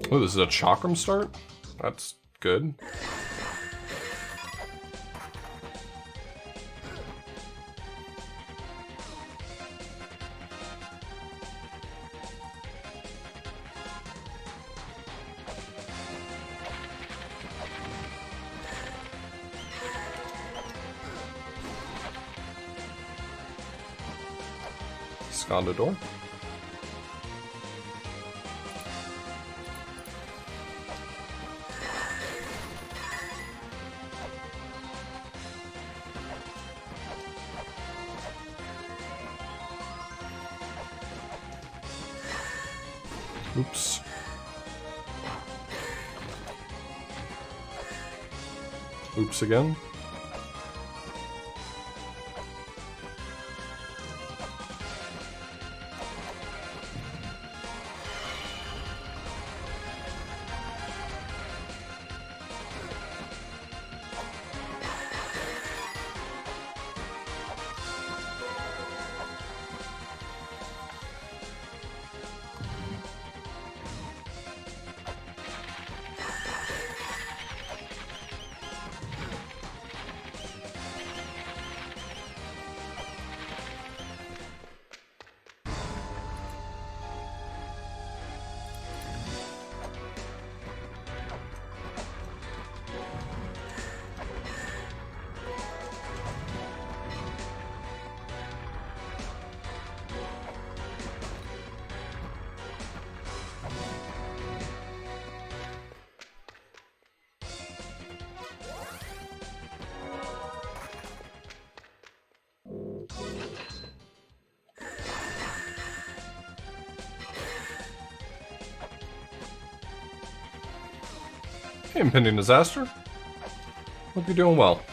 Oh, this is a chakram start? That's good. Scondador. Oops. Oops again. Hey, impending disaster. Hope you're doing well.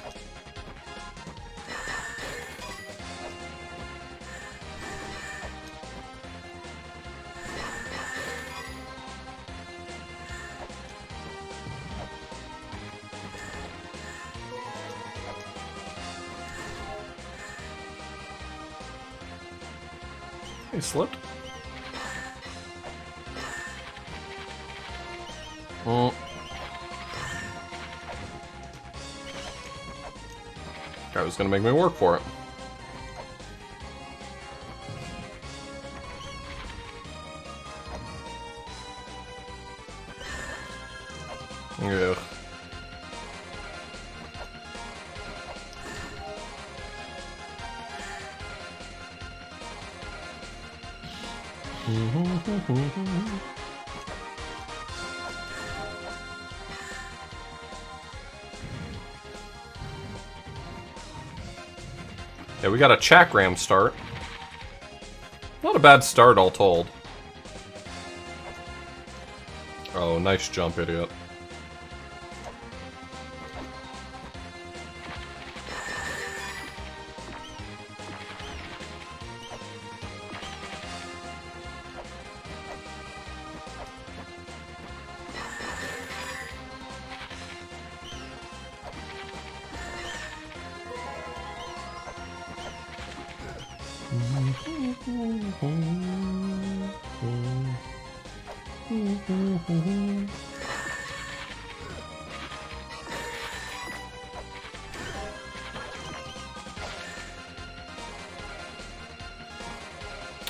Hey, slipped. Oh. Guy was gonna make me work for it. Ugh. Yeah, we got a chakram start. Not a bad start, all told. Oh, nice jump, idiot.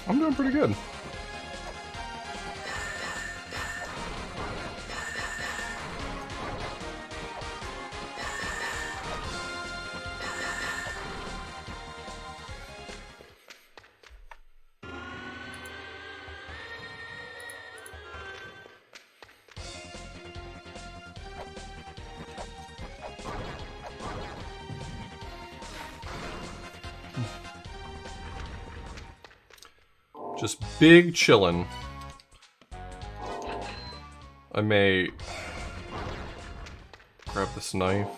I'm doing pretty good. Just big chillin'. I may grab this knife.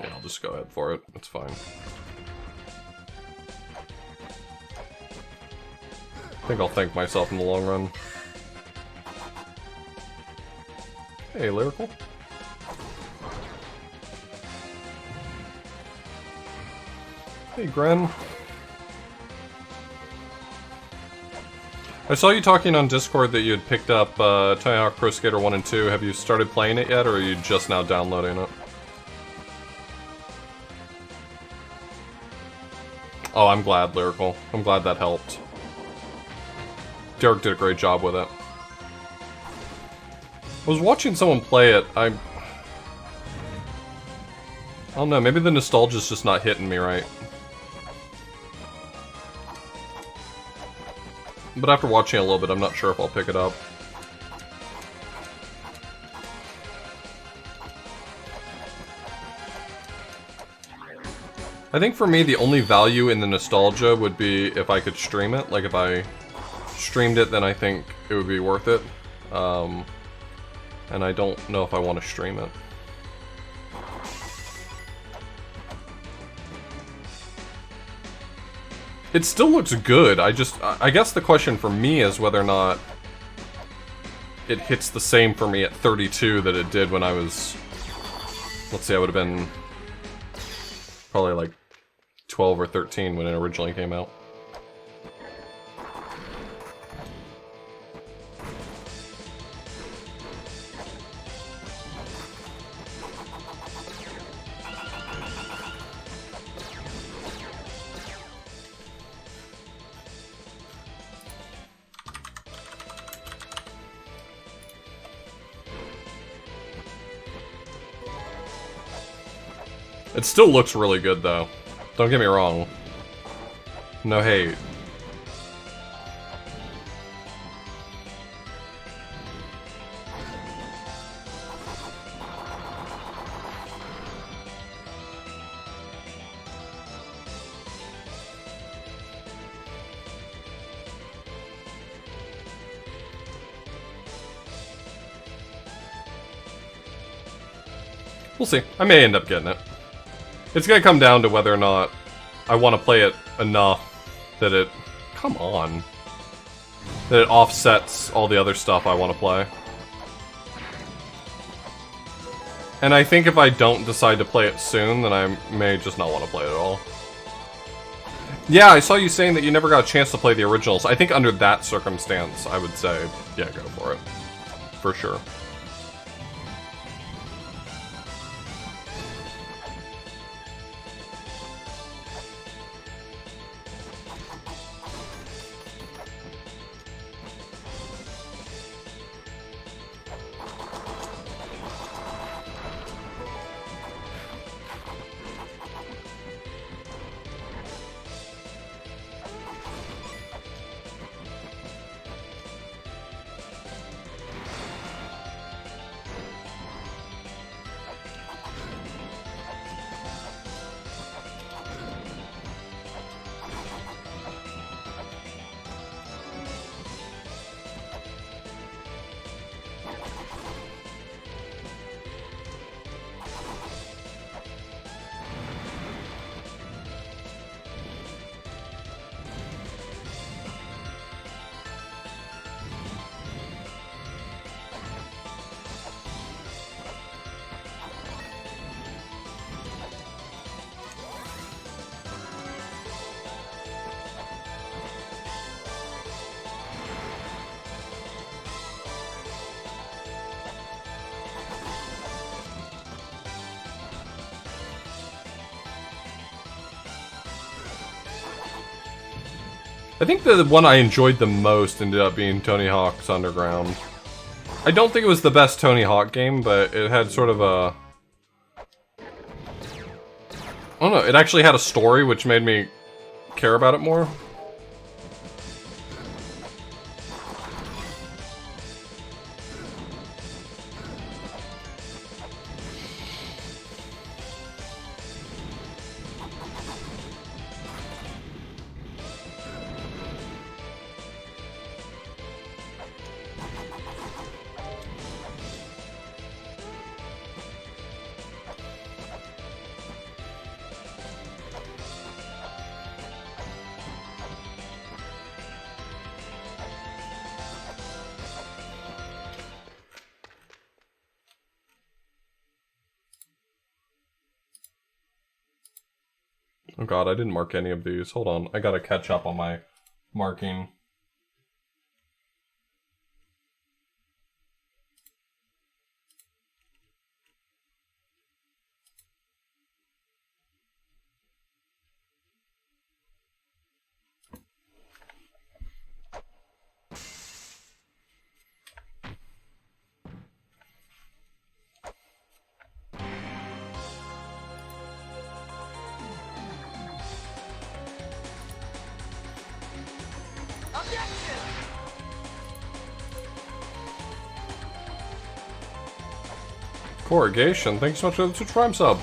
Yeah, I'll just go ahead for it. It's fine. I think I'll thank myself in the long run. Hey, Lyrical. Hey, Gren. I saw you talking on Discord that you had picked up Tony Hawk Pro Skater 1 and 2. Have you started playing it yet, or are you just now downloading it? Oh, I'm glad, Lyrical. I'm glad that helped. Derek did a great job with it. I was watching someone play it. I don't know, maybe the nostalgia's just not hitting me right. But after watching it a little bit, I'm not sure if I'll pick it up. I think for me, the only value in the nostalgia would be if I could stream it. Like, if I streamed it, then I think it would be worth it. And I don't know if I want to stream it. It still looks good. I guess the question for me is whether or not it hits the same for me at 32 that it did when I was, let's see, I would have been probably like 12 or 13 when it originally came out. It still looks really good, though. Don't get me wrong. No hate. We'll see. I may end up getting it. It's gonna come down to whether or not I want to play it enough that it... Come on. That it offsets all the other stuff I want to play. And I think if I don't decide to play it soon, then I may just not want to play it at all. Yeah, I saw you saying that you never got a chance to play the originals. I think under that circumstance, I would say, yeah, go for it. For sure. I think the one I enjoyed the most ended up being Tony Hawk's Underground. I don't think it was the best Tony Hawk game, but it had sort of a... I don't know, it actually had a story which made me care about it more. Oh god, I didn't mark any of these. Hold on, I gotta catch up on my marking. Corrugation, thanks so much for the Twitch Prime sub.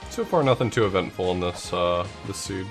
So far, nothing too eventful in this this seed.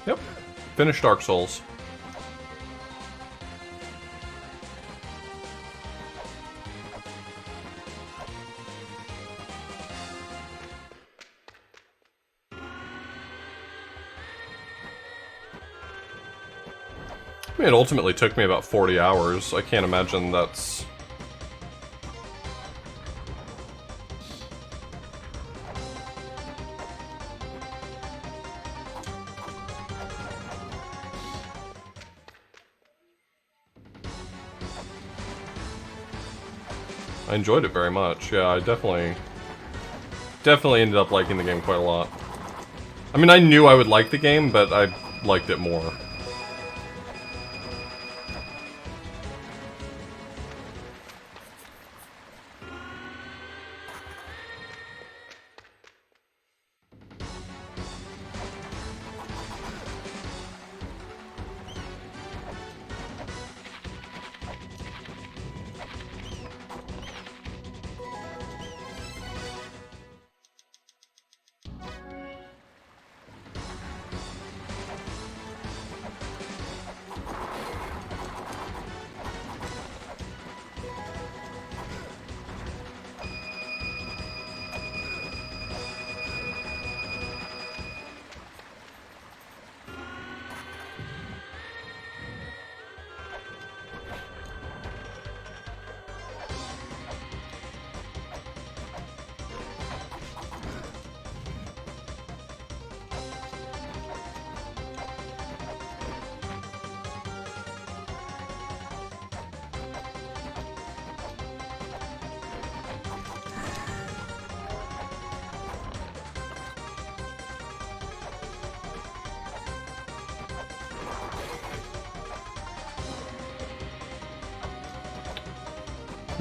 Yep. Finished Dark Souls. I mean, it ultimately took me about 40 hours. I can't imagine that's... I enjoyed it very much. Yeah, I definitely ended up liking the game quite a lot. I mean, I knew I would like the game, but I liked it more.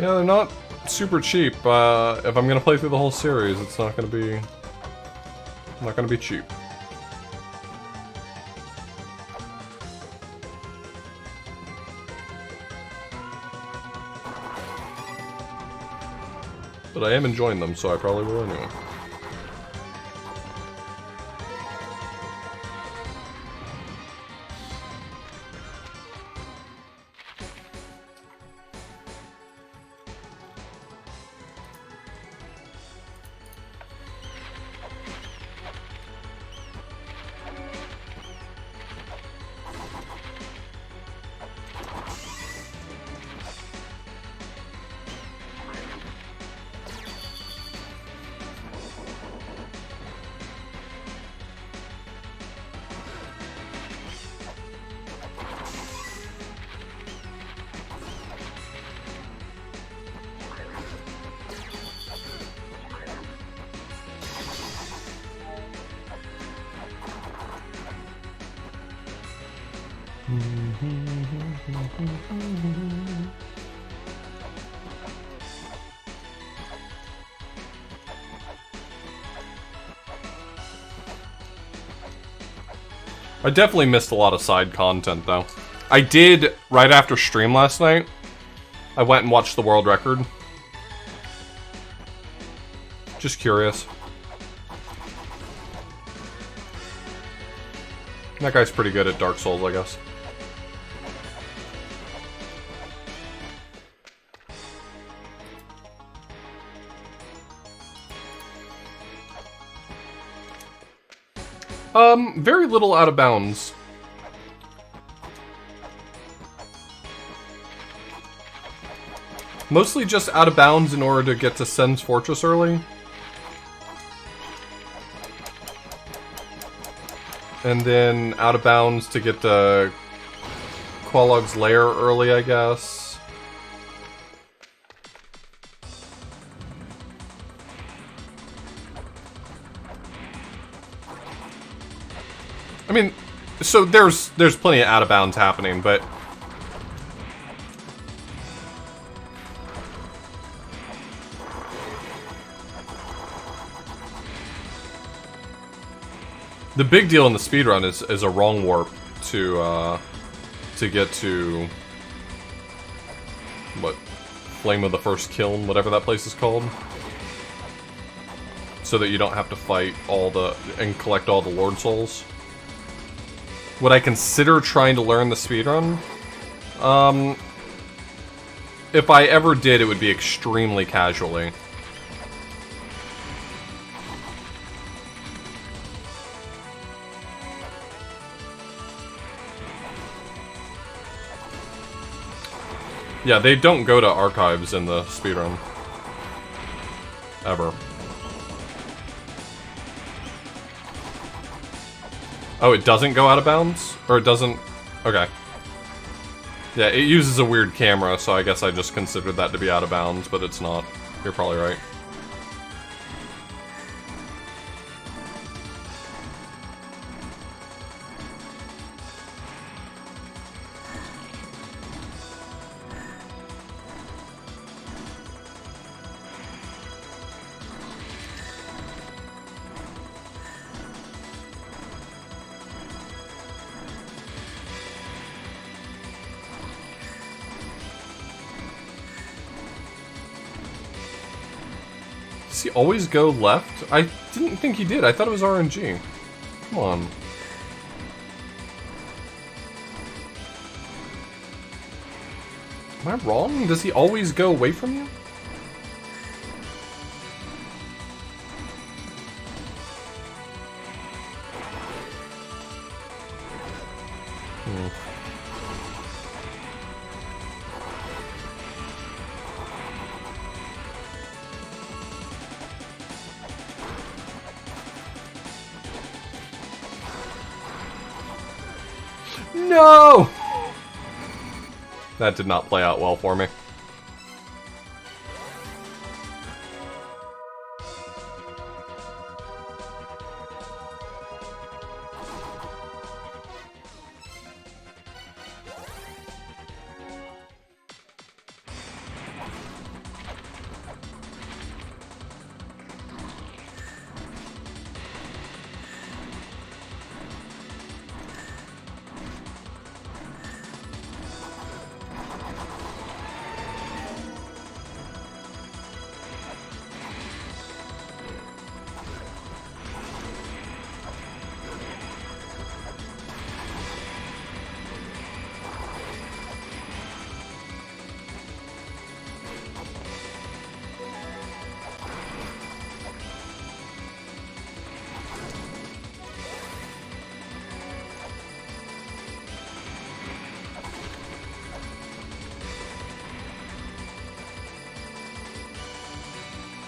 Yeah, they're not super cheap. If I'm gonna play through the whole series, it's not gonna be cheap. But I am enjoying them, so I probably will anyway. I definitely missed a lot of side content, though. I did, right after stream last night, I went and watched the world record. Just curious. That guy's pretty good at Dark Souls, I guess. Very little out of bounds. Mostly just out of bounds in order to get to Sen's Fortress early. And then out of bounds to get to Qualog's lair early, I guess. I mean, so there's plenty of out of bounds happening, but the big deal in the speedrun is a wrong warp to get to what, Flame of the First Kiln, whatever that place is called, so that you don't have to fight all the and collect all the Lord Souls. Would I consider trying to learn the speedrun? If I ever did, it would be extremely casually. Yeah, they don't go to archives in the speedrun. Ever. Oh, it doesn't go out of bounds? Or it doesn't... Okay. Yeah, it uses a weird camera, so I guess I just considered that to be out of bounds, but it's not. You're probably right. Does he always go left? I didn't think he did. I thought it was RNG. Come on. Am I wrong? Does he always go away from you? No! That did not play out well for me.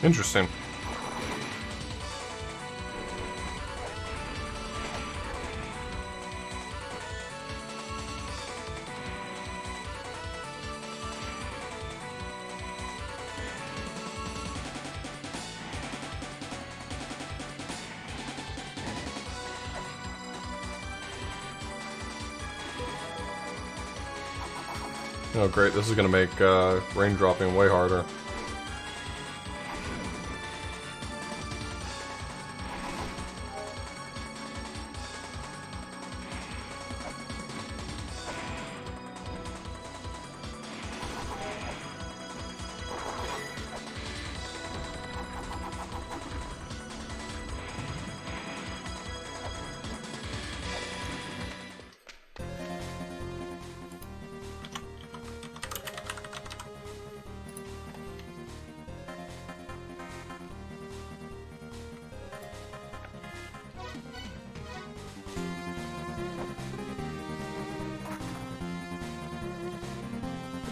Interesting. Oh great, this is gonna make rain dropping way harder.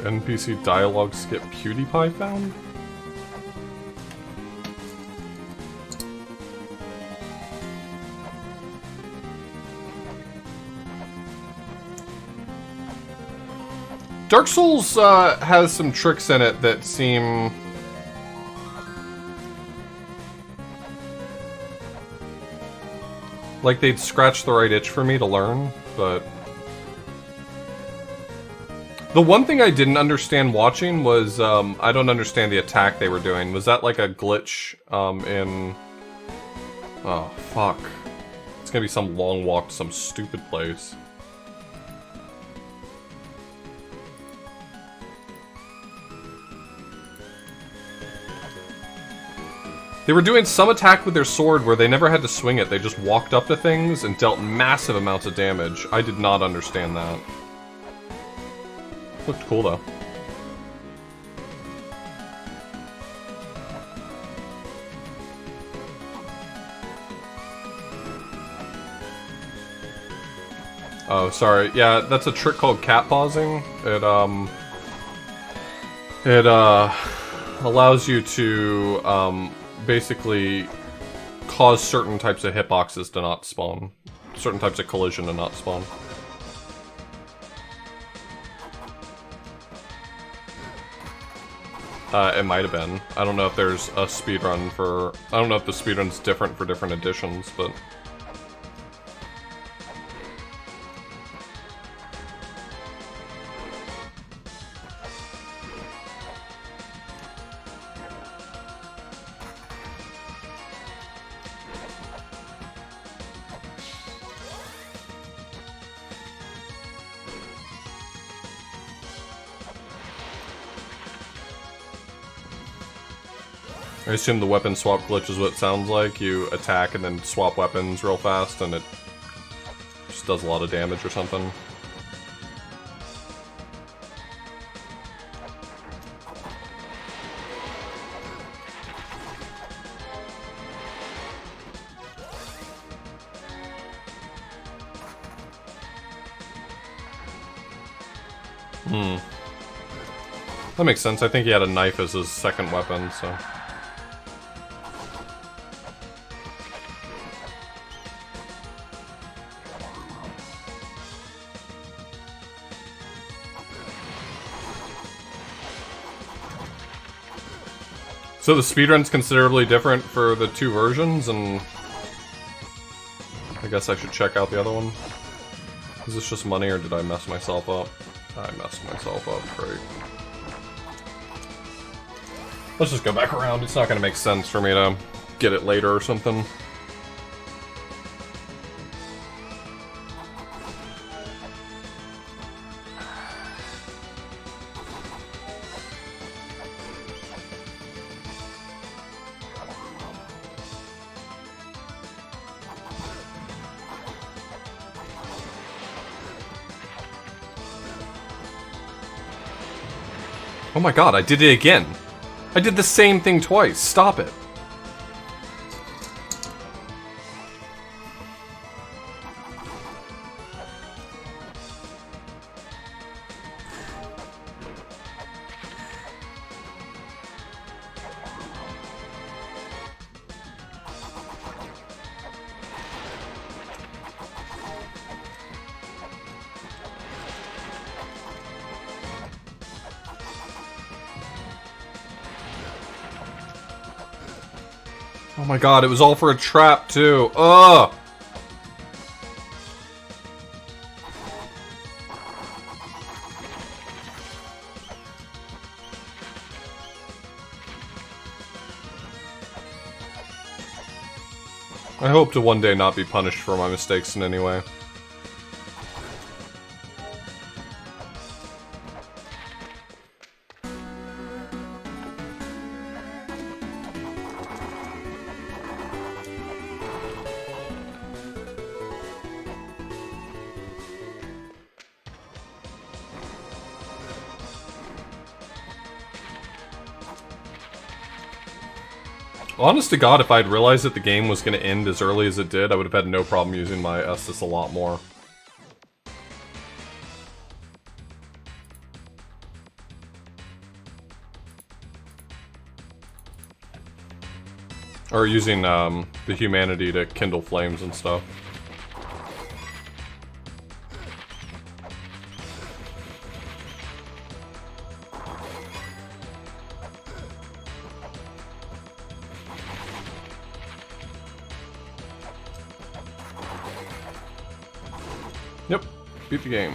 NPC dialogue skip PewDiePie found? Dark Souls has some tricks in it that seem... like they'd scratch the right itch for me to learn, but... The one thing I didn't understand watching was, I don't understand the attack they were doing. Was that like a glitch, in... Oh, fuck. It's gonna be some long walk to some stupid place. They were doing some attack with their sword where they never had to swing it. They just walked up to things and dealt massive amounts of damage. I did not understand that. Looked cool though. Oh, sorry. Yeah, that's a trick called cat pausing. It allows you to basically cause certain types of hitboxes to not spawn, certain types of collision to not spawn. It might have been. I don't know if there's a speedrun for... I don't know if the speedrun's different for different editions, but... I assume the weapon swap glitch is what it sounds like. You attack and then swap weapons real fast and it just does a lot of damage or something. That makes sense. I think he had a knife as his second weapon, so... So the speedrun's considerably different for the two versions, and I guess I should check out the other one. Is this just money, or did I mess myself up? I messed myself up, great. Let's just go back around. It's not gonna make sense for me to get it later or something. Oh my god, I did it again! I did the same thing twice, stop it! Oh my god, it was all for a trap, too. Ugh! I hope to one day not be punished for my mistakes in any way. Honest to God, if I'd realized that the game was going to end as early as it did, I would have had no problem using my Estus a lot more. Or using the humanity to kindle flames and stuff. Yep, beat the game.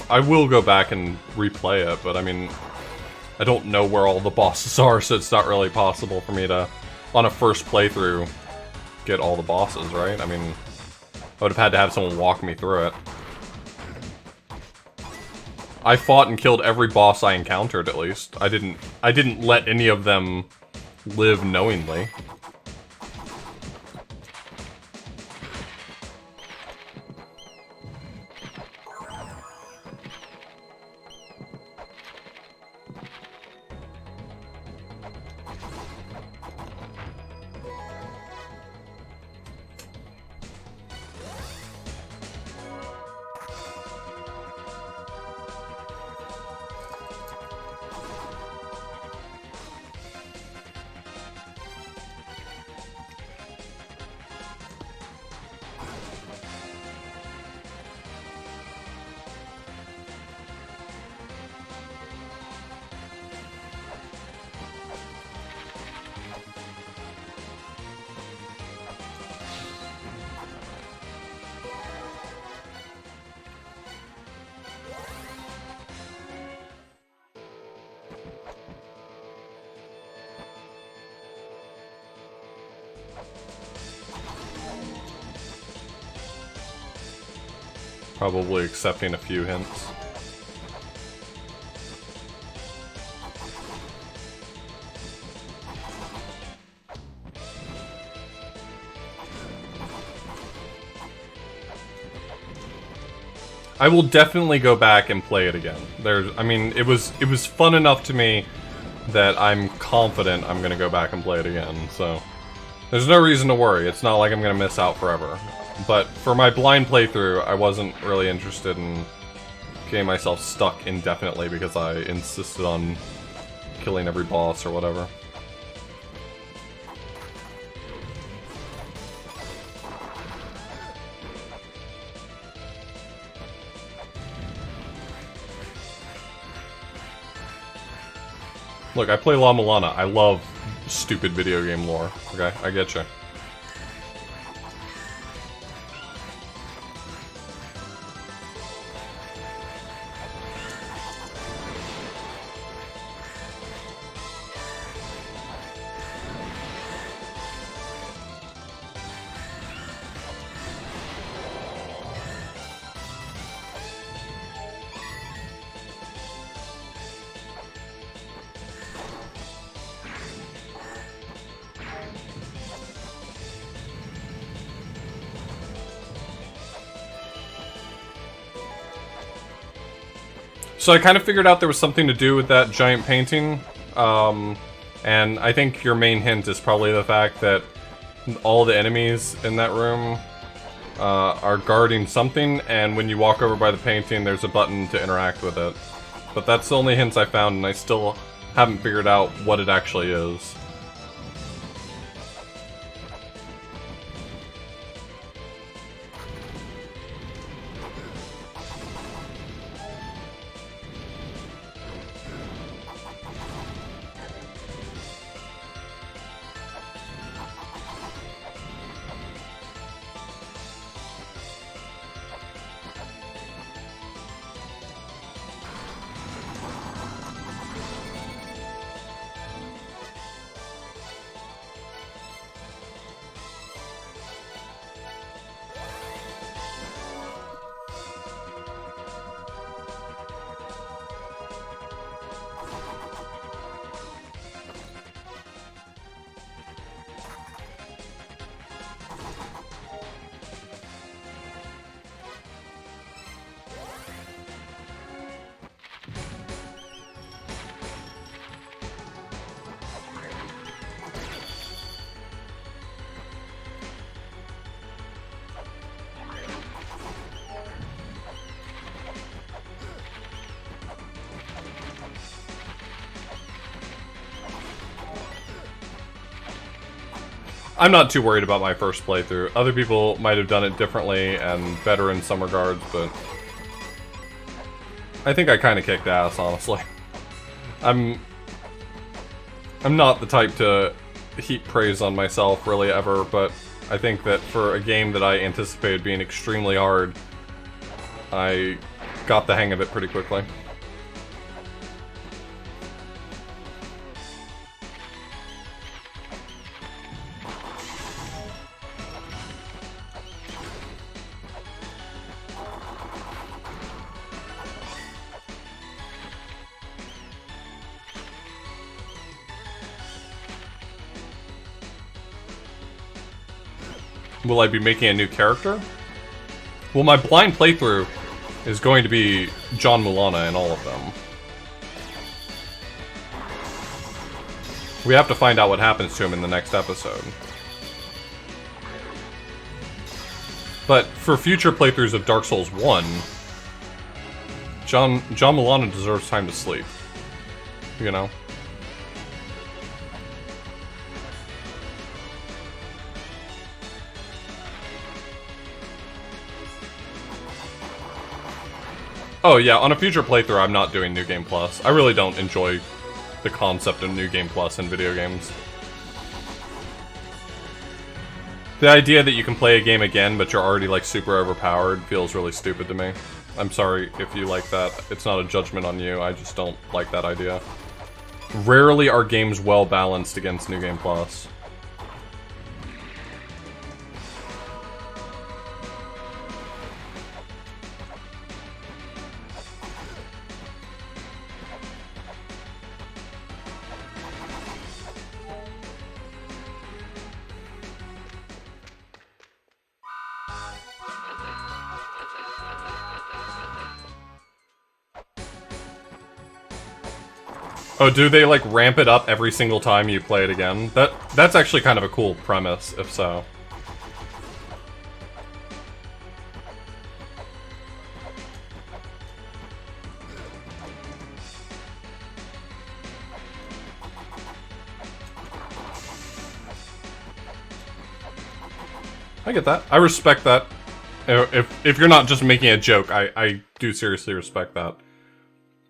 I will go back and replay it, but I mean, I don't know where all the bosses are, so it's not really possible for me to, on a first playthrough, get all the bosses, right? I mean, I would have had to have someone walk me through it. I fought and killed every boss I encountered, at least. I didn't let any of them live knowingly. Probably accepting a few hints. I will definitely go back and play it again. I mean, it was fun enough to me that I'm confident I'm gonna go back and play it again, so there's no reason to worry. It's not like I'm gonna miss out forever. But for my blind playthrough, I wasn't really interested in getting myself stuck indefinitely because I insisted on killing every boss or whatever. Look, I play La-Mulana. I love stupid video game lore. Okay, I get you. So I kind of figured out there was something to do with that giant painting, and I think your main hint is probably the fact that all the enemies in that room are guarding something, and when you walk over by the painting, there's a button to interact with it. But that's the only hints I found, and I still haven't figured out what it actually is. I'm not too worried about my first playthrough. Other people might have done it differently and better in some regards, but I think I kind of kicked ass, honestly. I'm not the type to heap praise on myself, really, ever, but I think that for a game that I anticipated being extremely hard, I got the hang of it pretty quickly. Will I be making a new character? Well, my blind playthrough is going to be La-Mulana in all of them. We have to find out what happens to him in the next episode. But for future playthroughs of Dark Souls 1, La-Mulana deserves time to sleep. You know? Oh yeah, on a future playthrough I'm not doing New Game Plus. I really don't enjoy the concept of New Game Plus in video games. The idea that you can play a game again but you're already like super overpowered feels really stupid to me. I'm sorry if you like that. It's not a judgment on you, I just don't like that idea. Rarely are games well balanced against New Game Plus. Oh, do they, like, ramp it up every single time you play it again? That's actually kind of a cool premise, if so. I get that. I respect that. If you're not just making a joke, I do seriously respect that.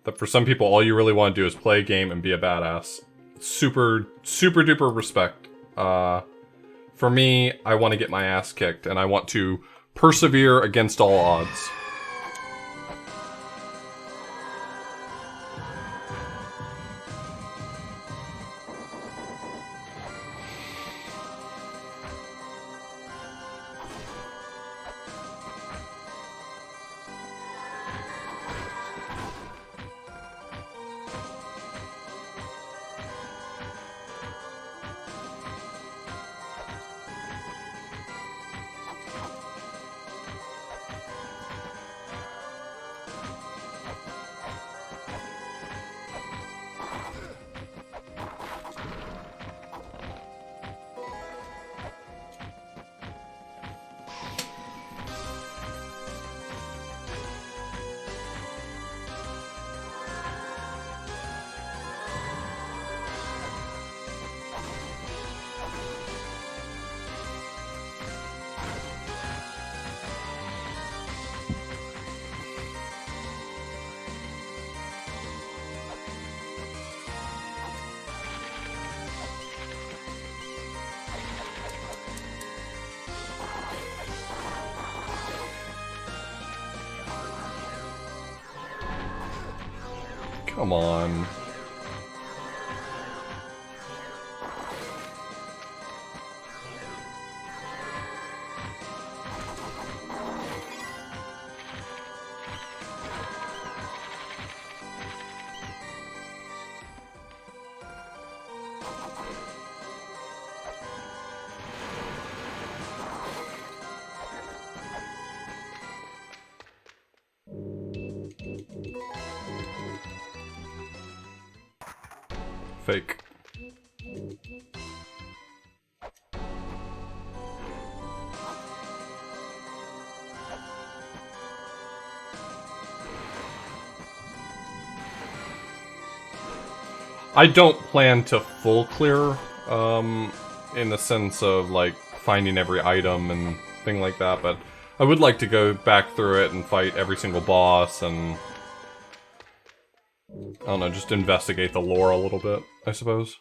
That for some people, all you really want to do is play a game and be a badass. Super, super duper respect. For me, I want to get my ass kicked, and I want to persevere against all odds. Come on. Fake. I don't plan to full clear, in the sense of, like, finding every item and thing like that, but I would like to go back through it and fight every single boss and, I don't know, just investigate the lore a little bit, I suppose.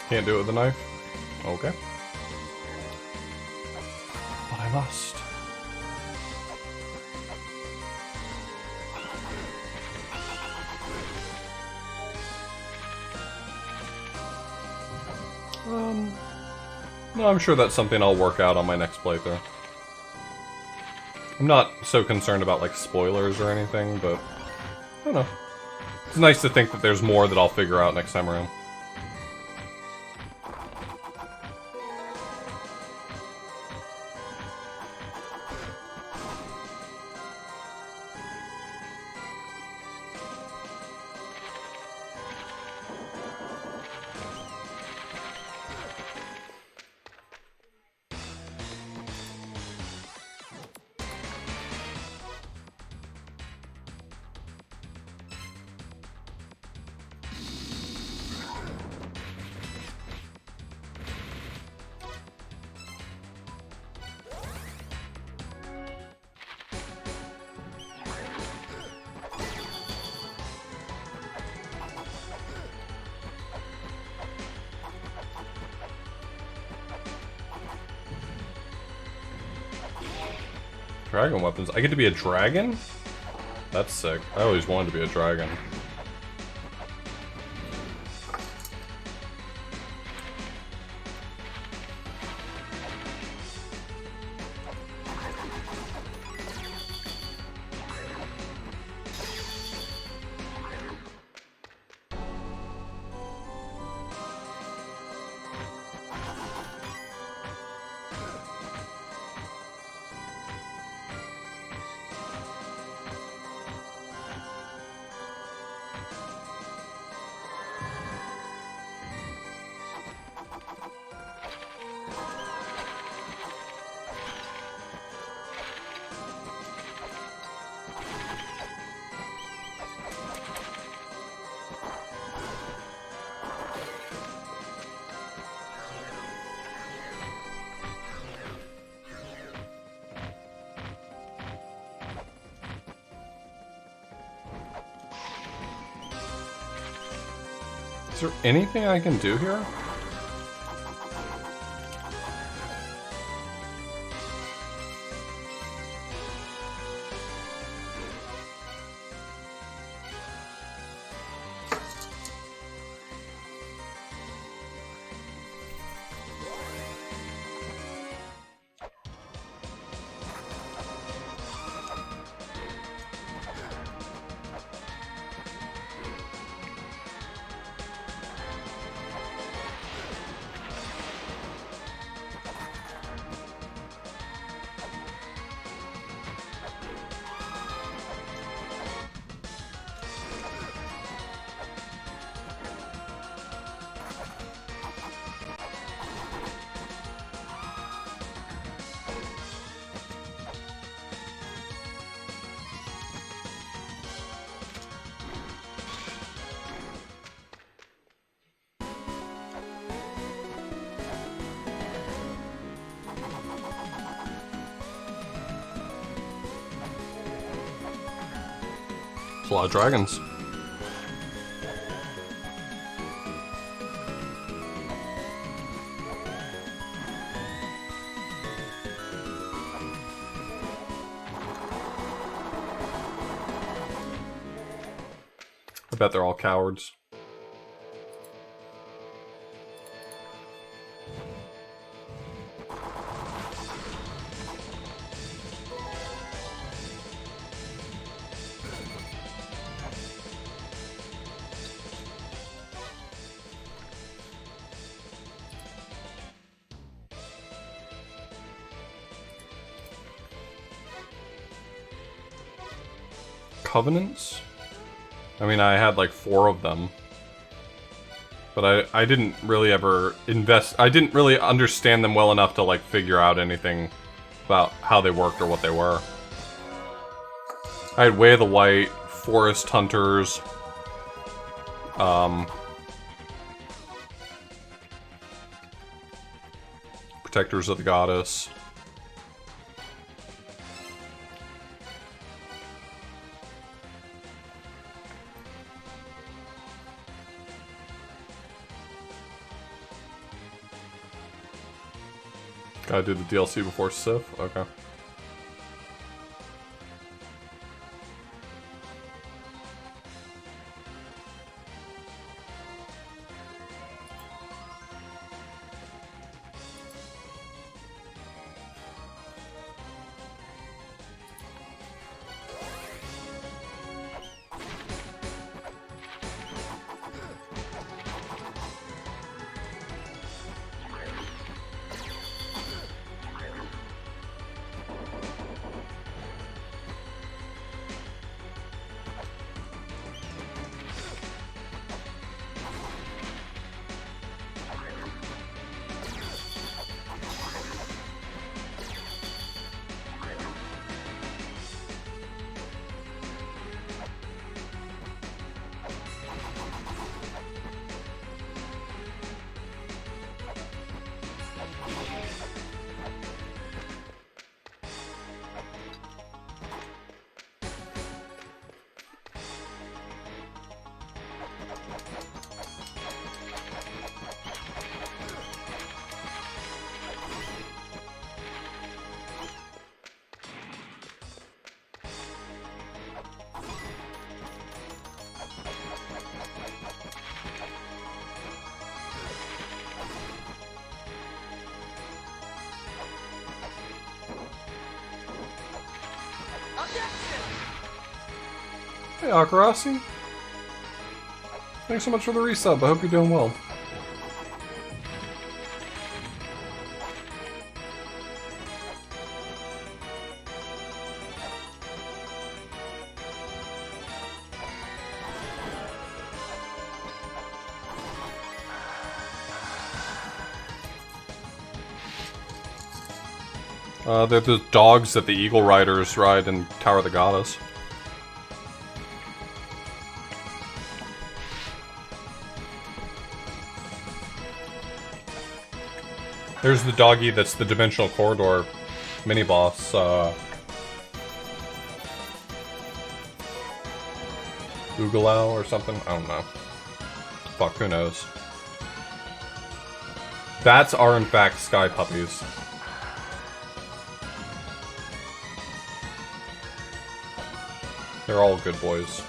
Can't do it with a knife? Okay. But I must. No, I'm sure that's something I'll work out on my next playthrough. I'm not so concerned about, like, spoilers or anything, but I don't know. It's nice to think that there's more that I'll figure out next time around. Dragon weapons. I get to be a dragon? That's sick. I always wanted to be a dragon. Is there anything I can do here? a lot of dragons. I bet they're all cowards. Covenants? I mean, I had like 4 of them. But I didn't really ever invest... I didn't really understand them well enough to like figure out anything about how they worked or what they were. I had Way of the White, Forest Hunters, Protectors of the Goddess. Gotta do the DLC before Sif? Okay. Hey, Akarasi. Thanks so much for the resub. I hope you're doing well. They're the dogs that the Eagle Riders ride in Tower of the Goddess. There's the doggy that's the Dimensional Corridor mini-boss, Oogalao or something? I don't know. Fuck, who knows? Bats are in fact sky puppies. They're all good boys.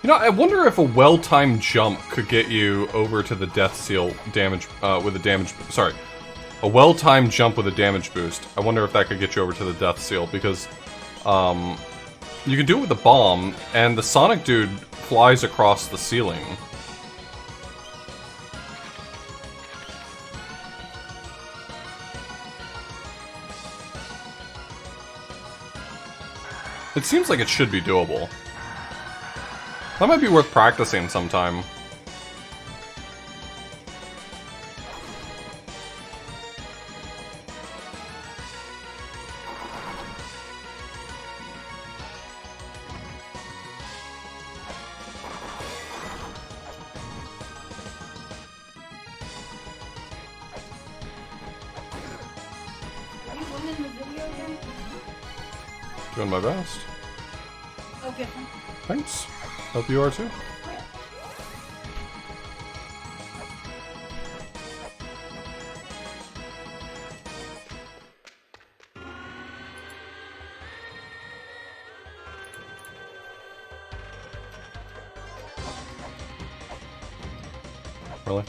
You know, I wonder if a well-timed jump could get you over to the Death Seal damage, with a damage... Sorry. A well-timed jump with a damage boost. I wonder if that could get you over to the Death Seal, because, you can do it with a bomb, and the Sonic dude flies across the ceiling. It seems like it should be doable. That might be worth practicing sometime. Are you winning the video again? Doing my best. Okay. Thanks. Hope you are too. Really?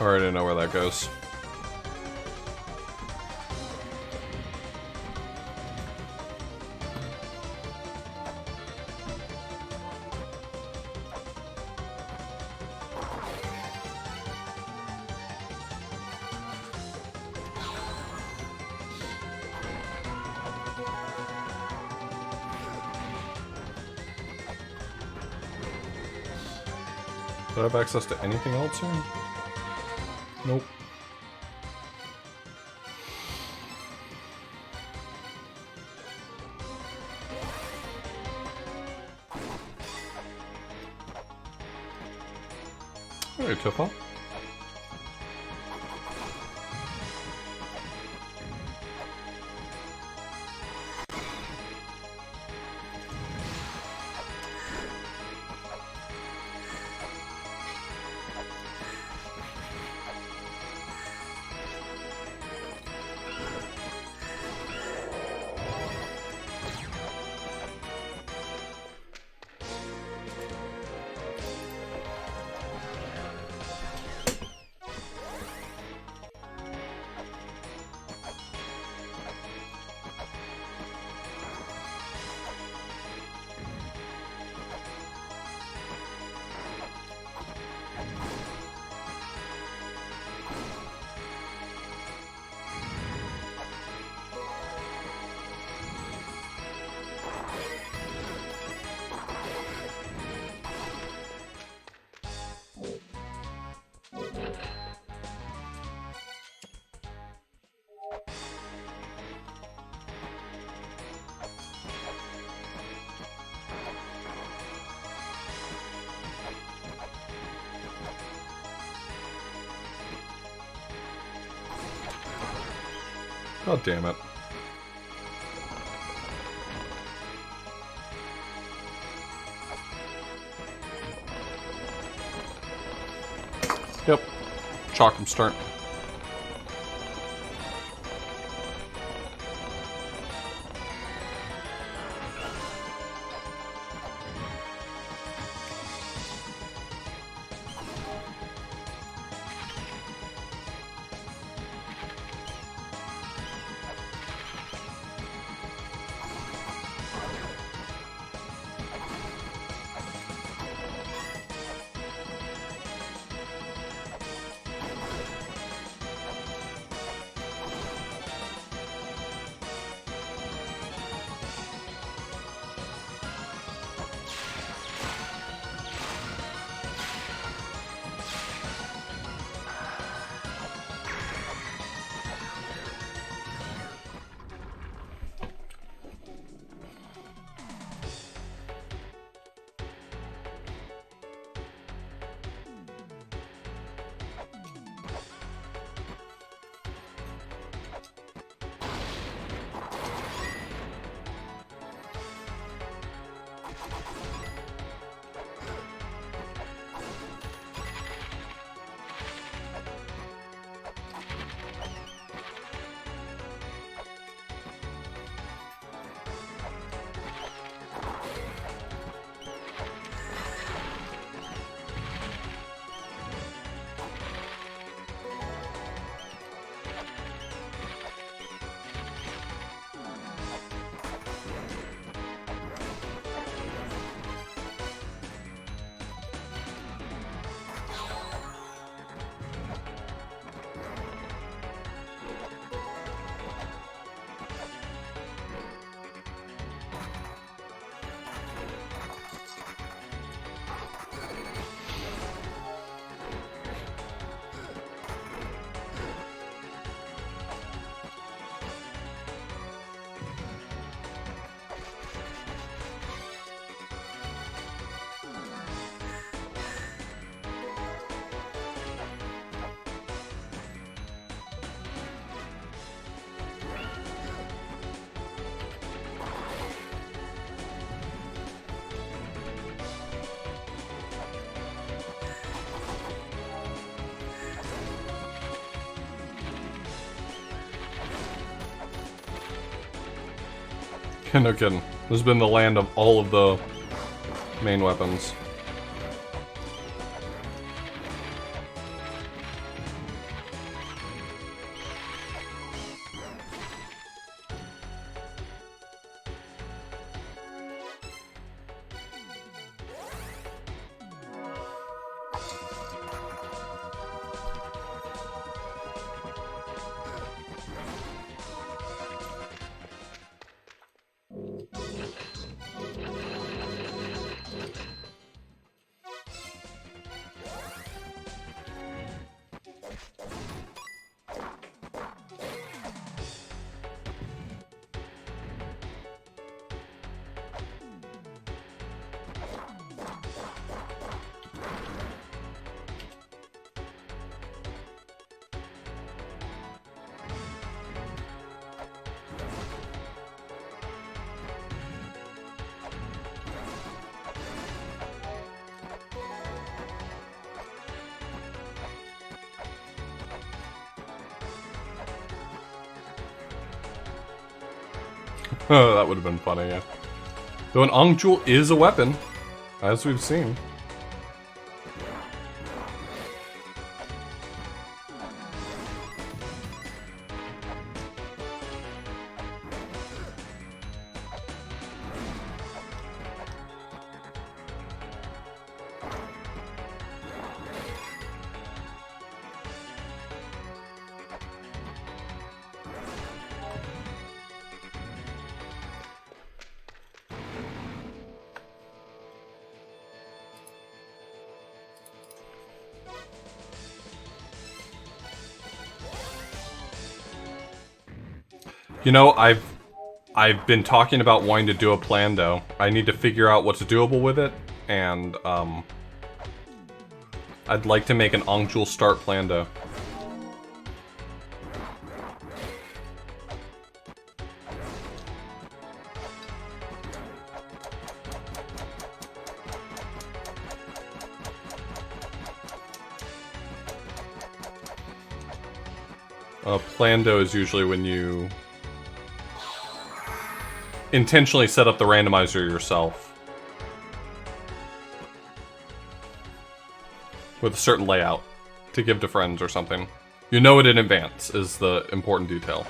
I already know where that goes. Do I have access to anything else here? Nope. Alright, Tifa. God damn it. Yep. Chalk from start. No kidding. This has been the land of all of the main weapons. Oh, that would have been funny, yeah. Though an Ong Jewel is a weapon, as we've seen. You know, I've been talking about wanting to do a Plando. I need to figure out what's doable with it, and I'd like to make an Ong Jewel start Plando. Plando is usually when you intentionally set up the randomizer yourself with a certain layout to give to friends or something. You know it in advance is the important detail.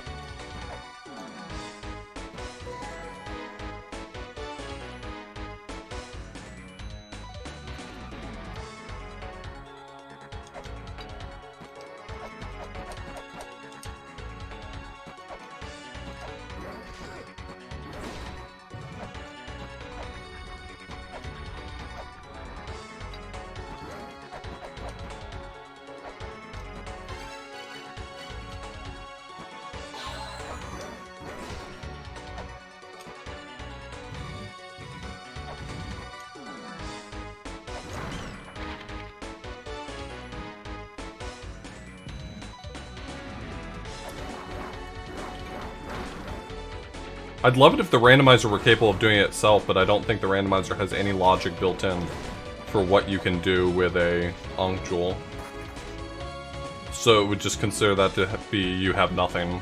I'd love it if the randomizer were capable of doing it itself, but I don't think the randomizer has any logic built in for what you can do with a Ong Jewel. So it would just consider that to be you have nothing.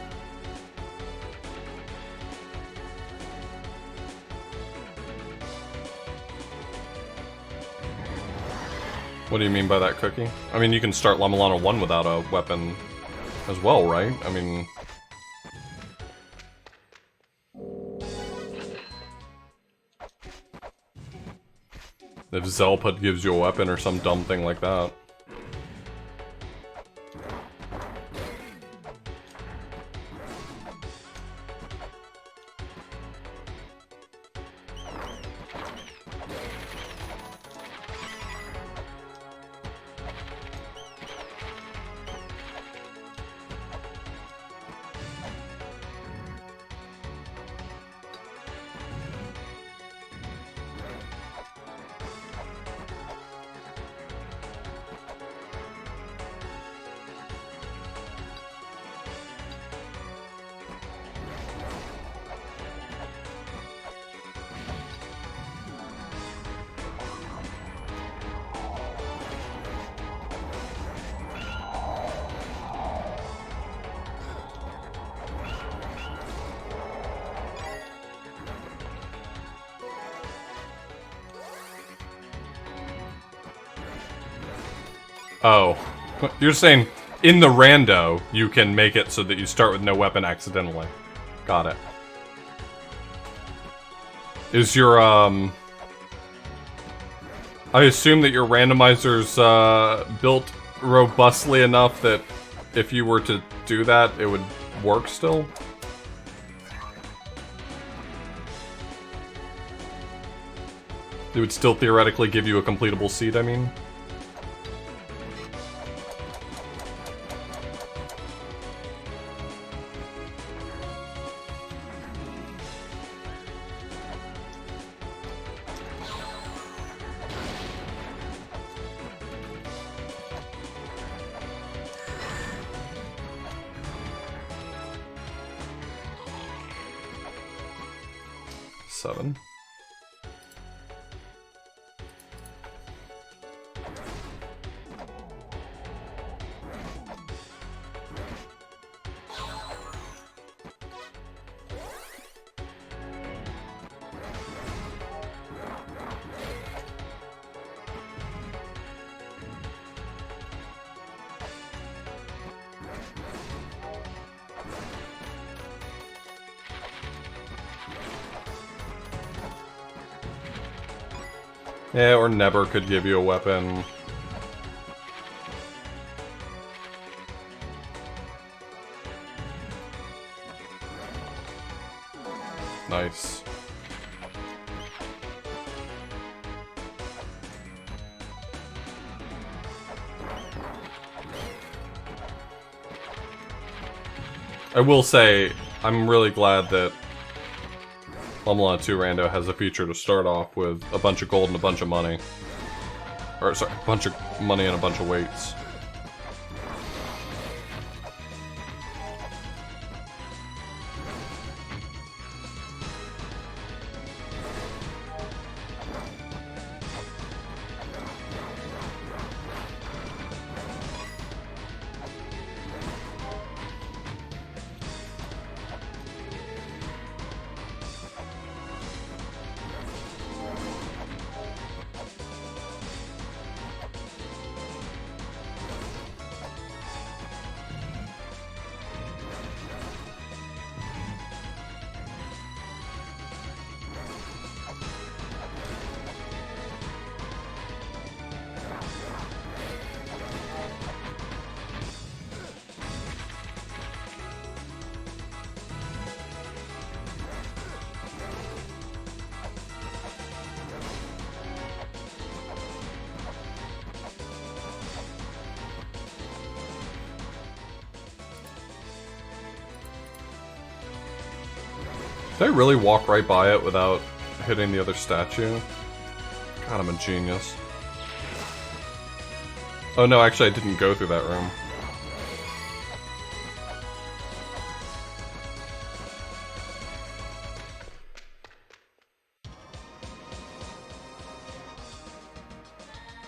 What do you mean by that, Cookie? I mean, you can start La-Mulana 1 without a weapon as well, right? I mean... if Zelput gives you a weapon or some dumb thing like that. Oh. You're saying in the rando, you can make it so that you start with no weapon accidentally. Got it. Is your, I assume that your randomizer's, built robustly enough that if you were to do that, it would work still? It would still theoretically give you a completable seed, I mean? Seven. Yeah, or Never could give you a weapon. Nice. I will say, I'm really glad that La-Mulana 2 Rando has a feature to start off with a bunch of gold and a bunch of money. Or, sorry, a bunch of money and a bunch of weights. Did I really walk right by it without hitting the other statue? God, I'm a genius. Oh no, actually I didn't go through that room.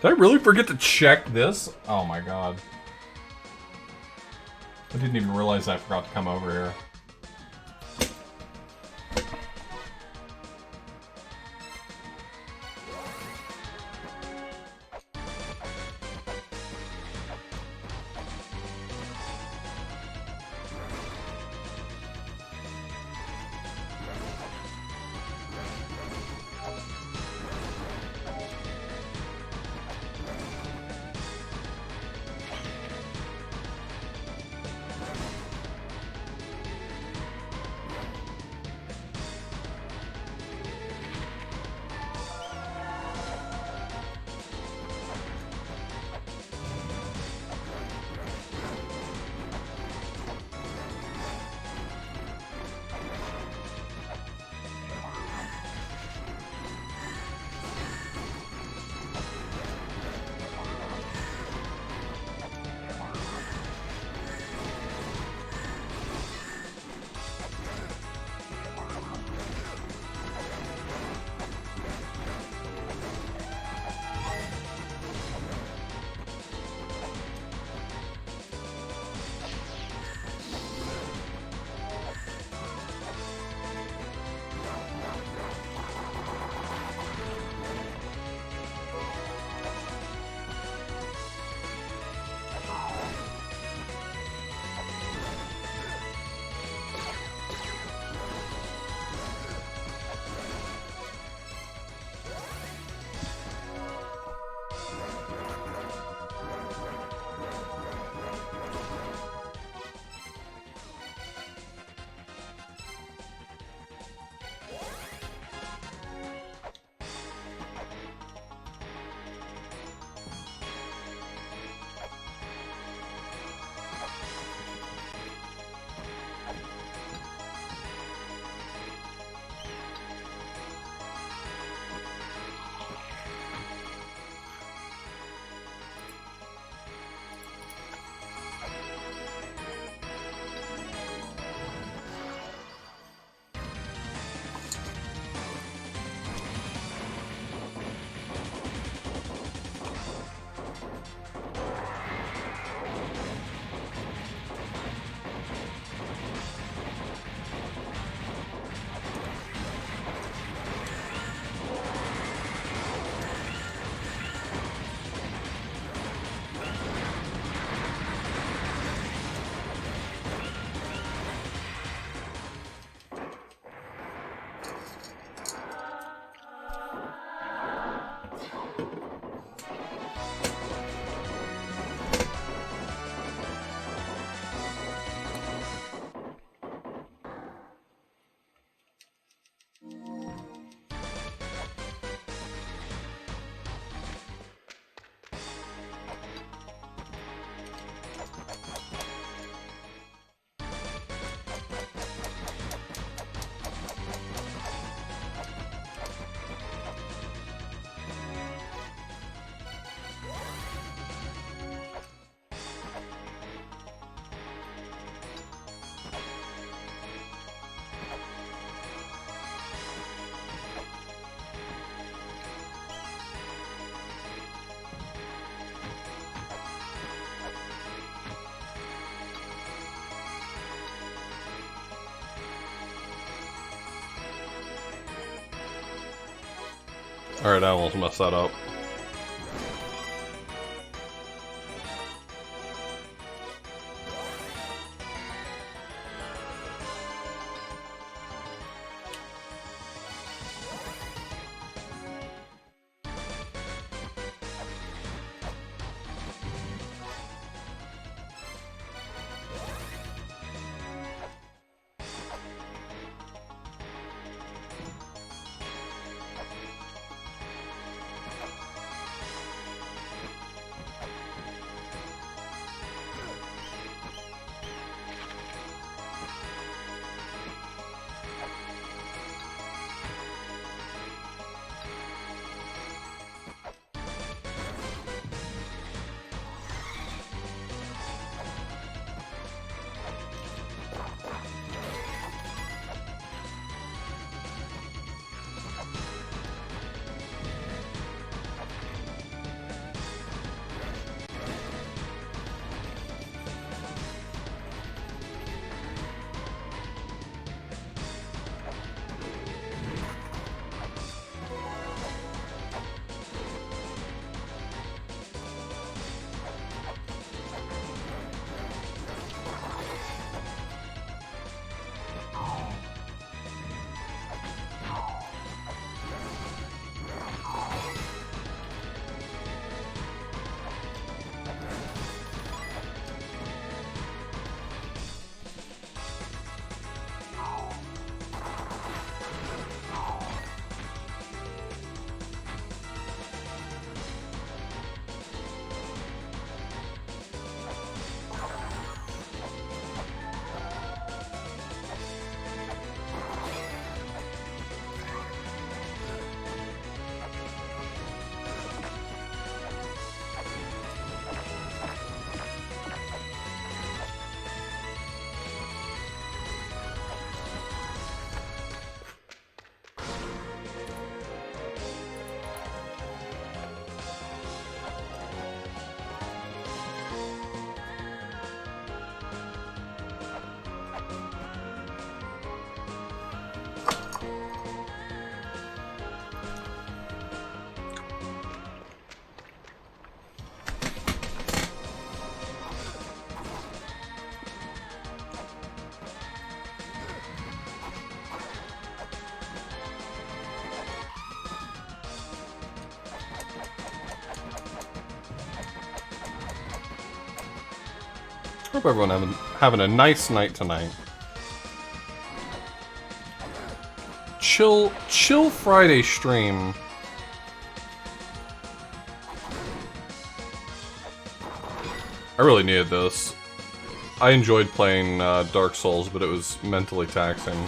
Did I really forget to check this? Oh my god. I didn't even realize I forgot to come over here. Alright, I almost messed that up. Hope everyone having a nice night tonight. Chill Friday stream. I really needed this. I enjoyed playing Dark Souls, but it was mentally taxing.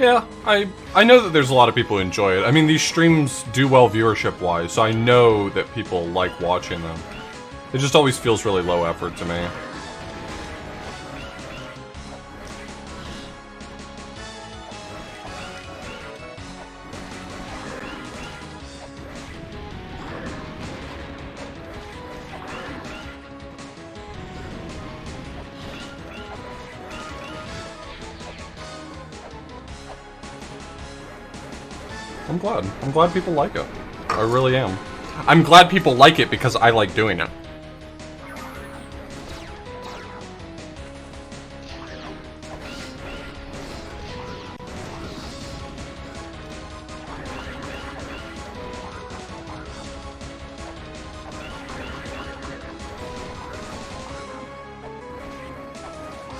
Yeah, I know that there's a lot of people who enjoy it. I mean, these streams do well viewership-wise, so I know that people like watching them. It just always feels really low effort to me. I'm glad. I'm glad people like it. I really am. I'm glad people like it because I like doing it.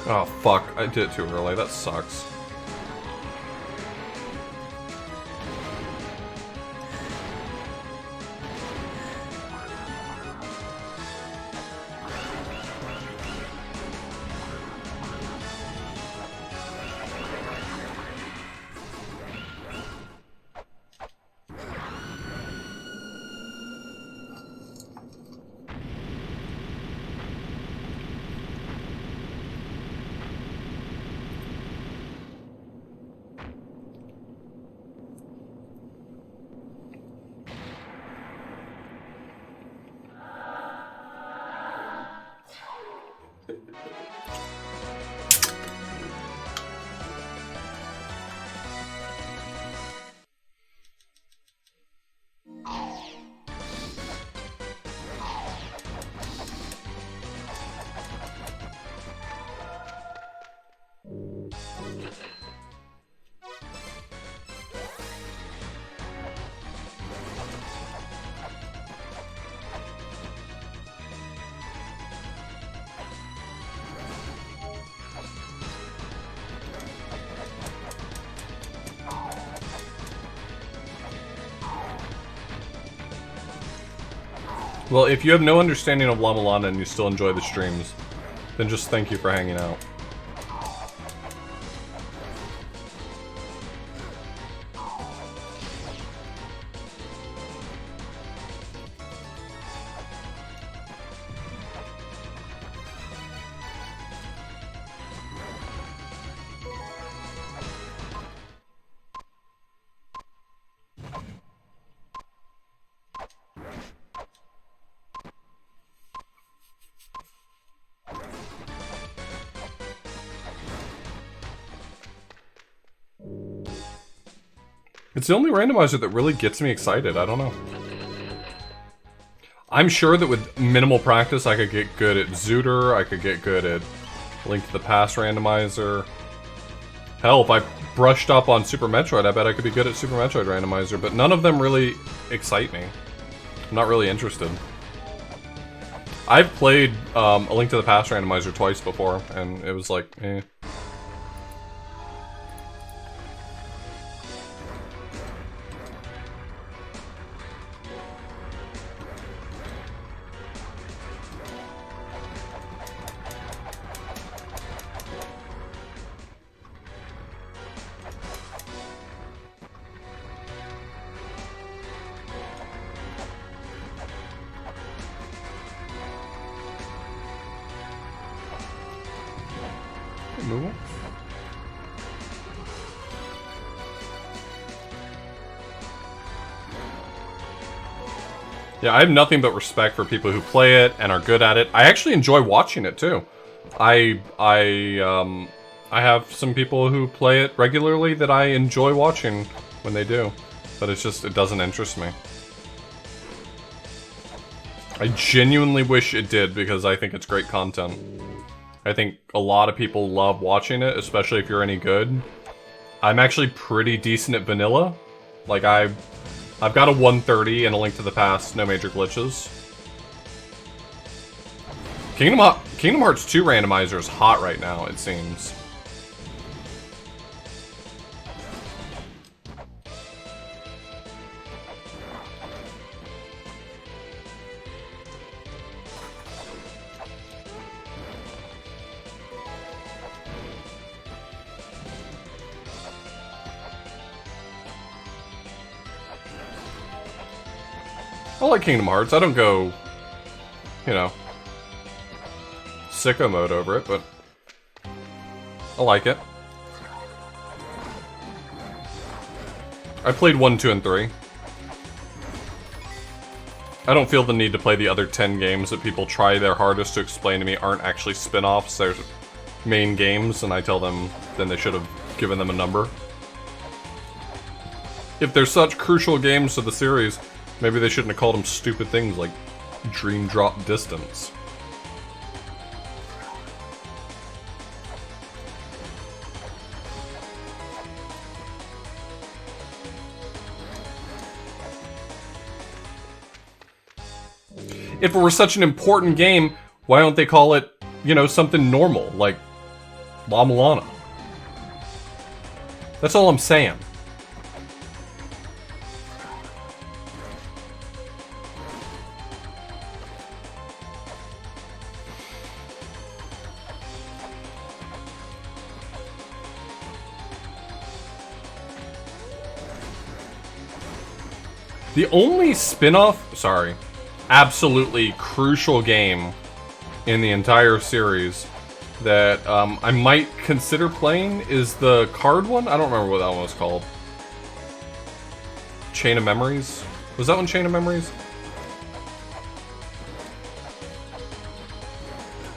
Oh, fuck. I did it too early. That sucks. Well, if you have no understanding of La-Mulana and you still enjoy the streams, then just thank you for hanging out. It's the only randomizer that really gets me excited, I don't know. I'm sure that with minimal practice I could get good at Zooter, I could get good at Link to the Past randomizer. Hell, if I brushed up on Super Metroid, I bet I could be good at Super Metroid randomizer, but none of them really excite me. I'm not really interested. I've played A Link to the Past randomizer twice before, and it was like, eh. Yeah, I have nothing but respect for people who play it and are good at it. I actually enjoy watching it too. I have some people who play it regularly that I enjoy watching when they do, but it's just, it doesn't interest me. I genuinely wish it did because I think it's great content. I think a lot of people love watching it, especially if you're any good. I'm actually pretty decent at vanilla. Like, I've got a 130 and A Link to the Past, no major glitches. Kingdom Hearts 2 randomizer is hot right now, it seems. I like Kingdom Hearts. I don't go, you know, sicko mode over it, but I like it. I played 1, 2, and 3. I don't feel the need to play the other 10 games that people try their hardest to explain to me aren't actually spin-offs. They're main games, and I tell them then they should have given them a number. If they're such crucial games to the series, maybe they shouldn't have called them stupid things like Dream Drop Distance. If it were such an important game, why don't they call it, you know, something normal, like La-Mulana? That's all I'm saying. The only spin-off, sorry, absolutely crucial game in the entire series that I might consider playing is the card one. I don't remember what that one was called. Chain of Memories? Was that one Chain of Memories?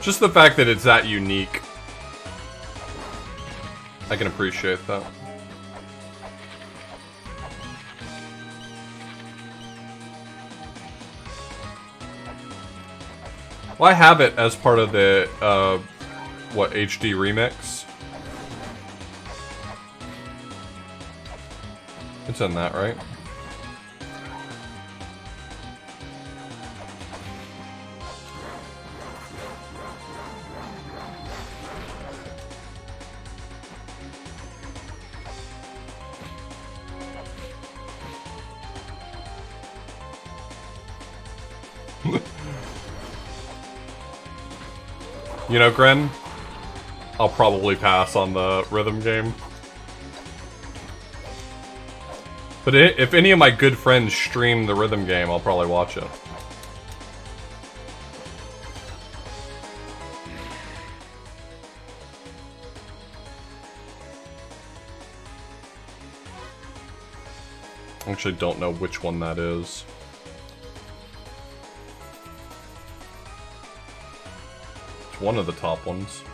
Just the fact that it's that unique. I can appreciate that. Well, I have it as part of the, what, HD remix? It's in that, right? You know, Gren, I'll probably pass on the rhythm game. But if any of my good friends stream the rhythm game, I'll probably watch it. I actually don't know which one that is. It's one of the top ones.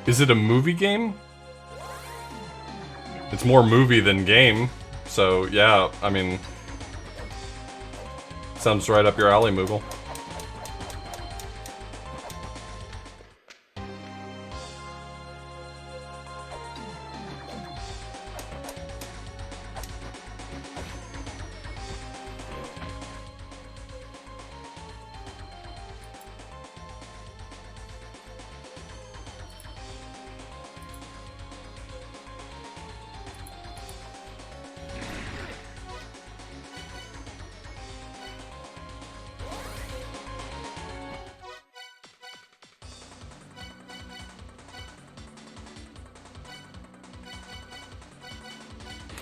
Is it a movie game? It's more movie than game, so yeah, I mean... Sounds right up your alley, Moogle.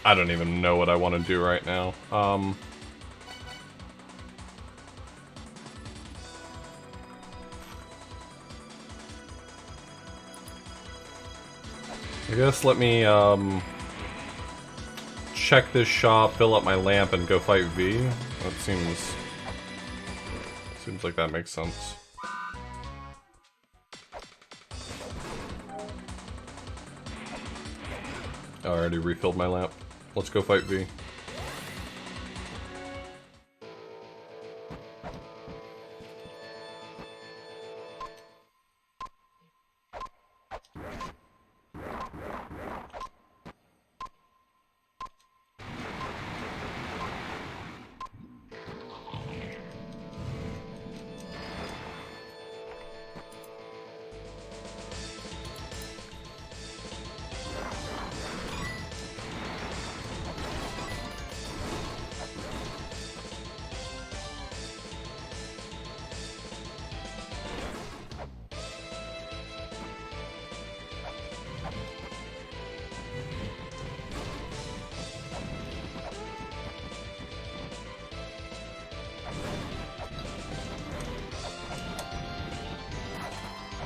I don't even know what I want to do right now. I guess let me, check this shop, fill up my lamp, and go fight V. That seems like that makes sense. I already refilled my lamp. Let's go fight V.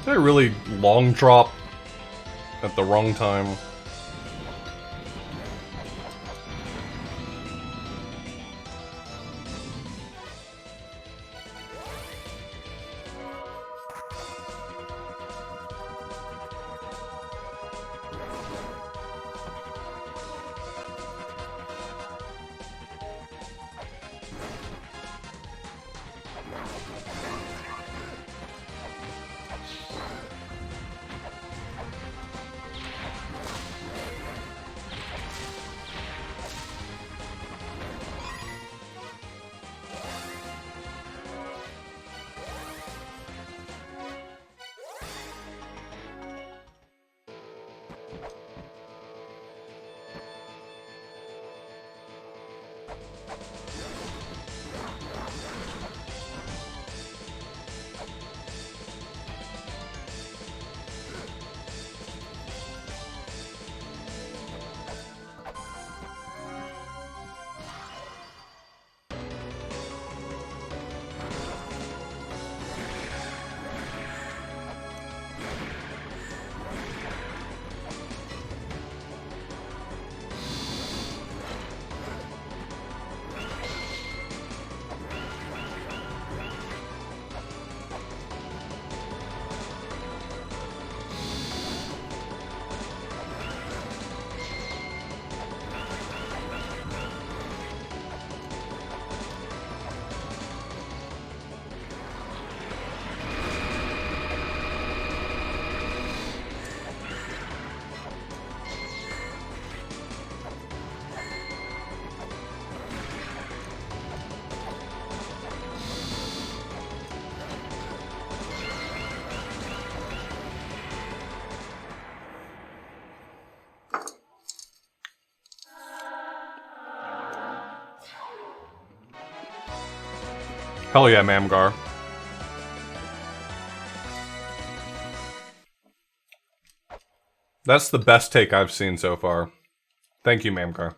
Did I really long drop at the wrong time? Hell yeah, Mamgar. That's the best take I've seen so far. Thank you, Mamgar.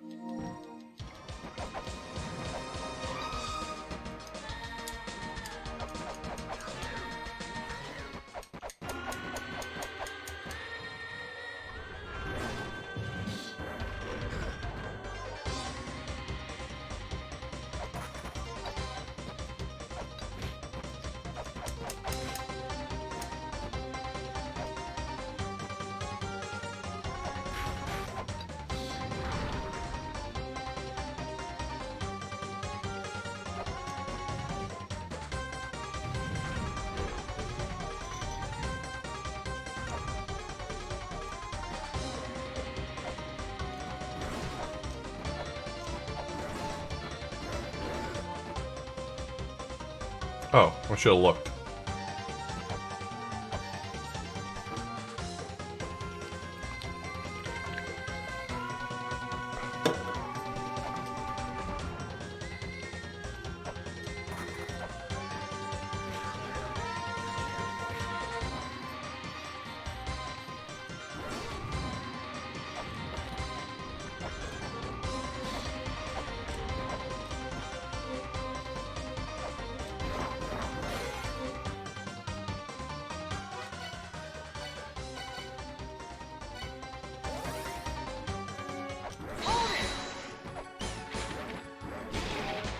Oh, I should have looked.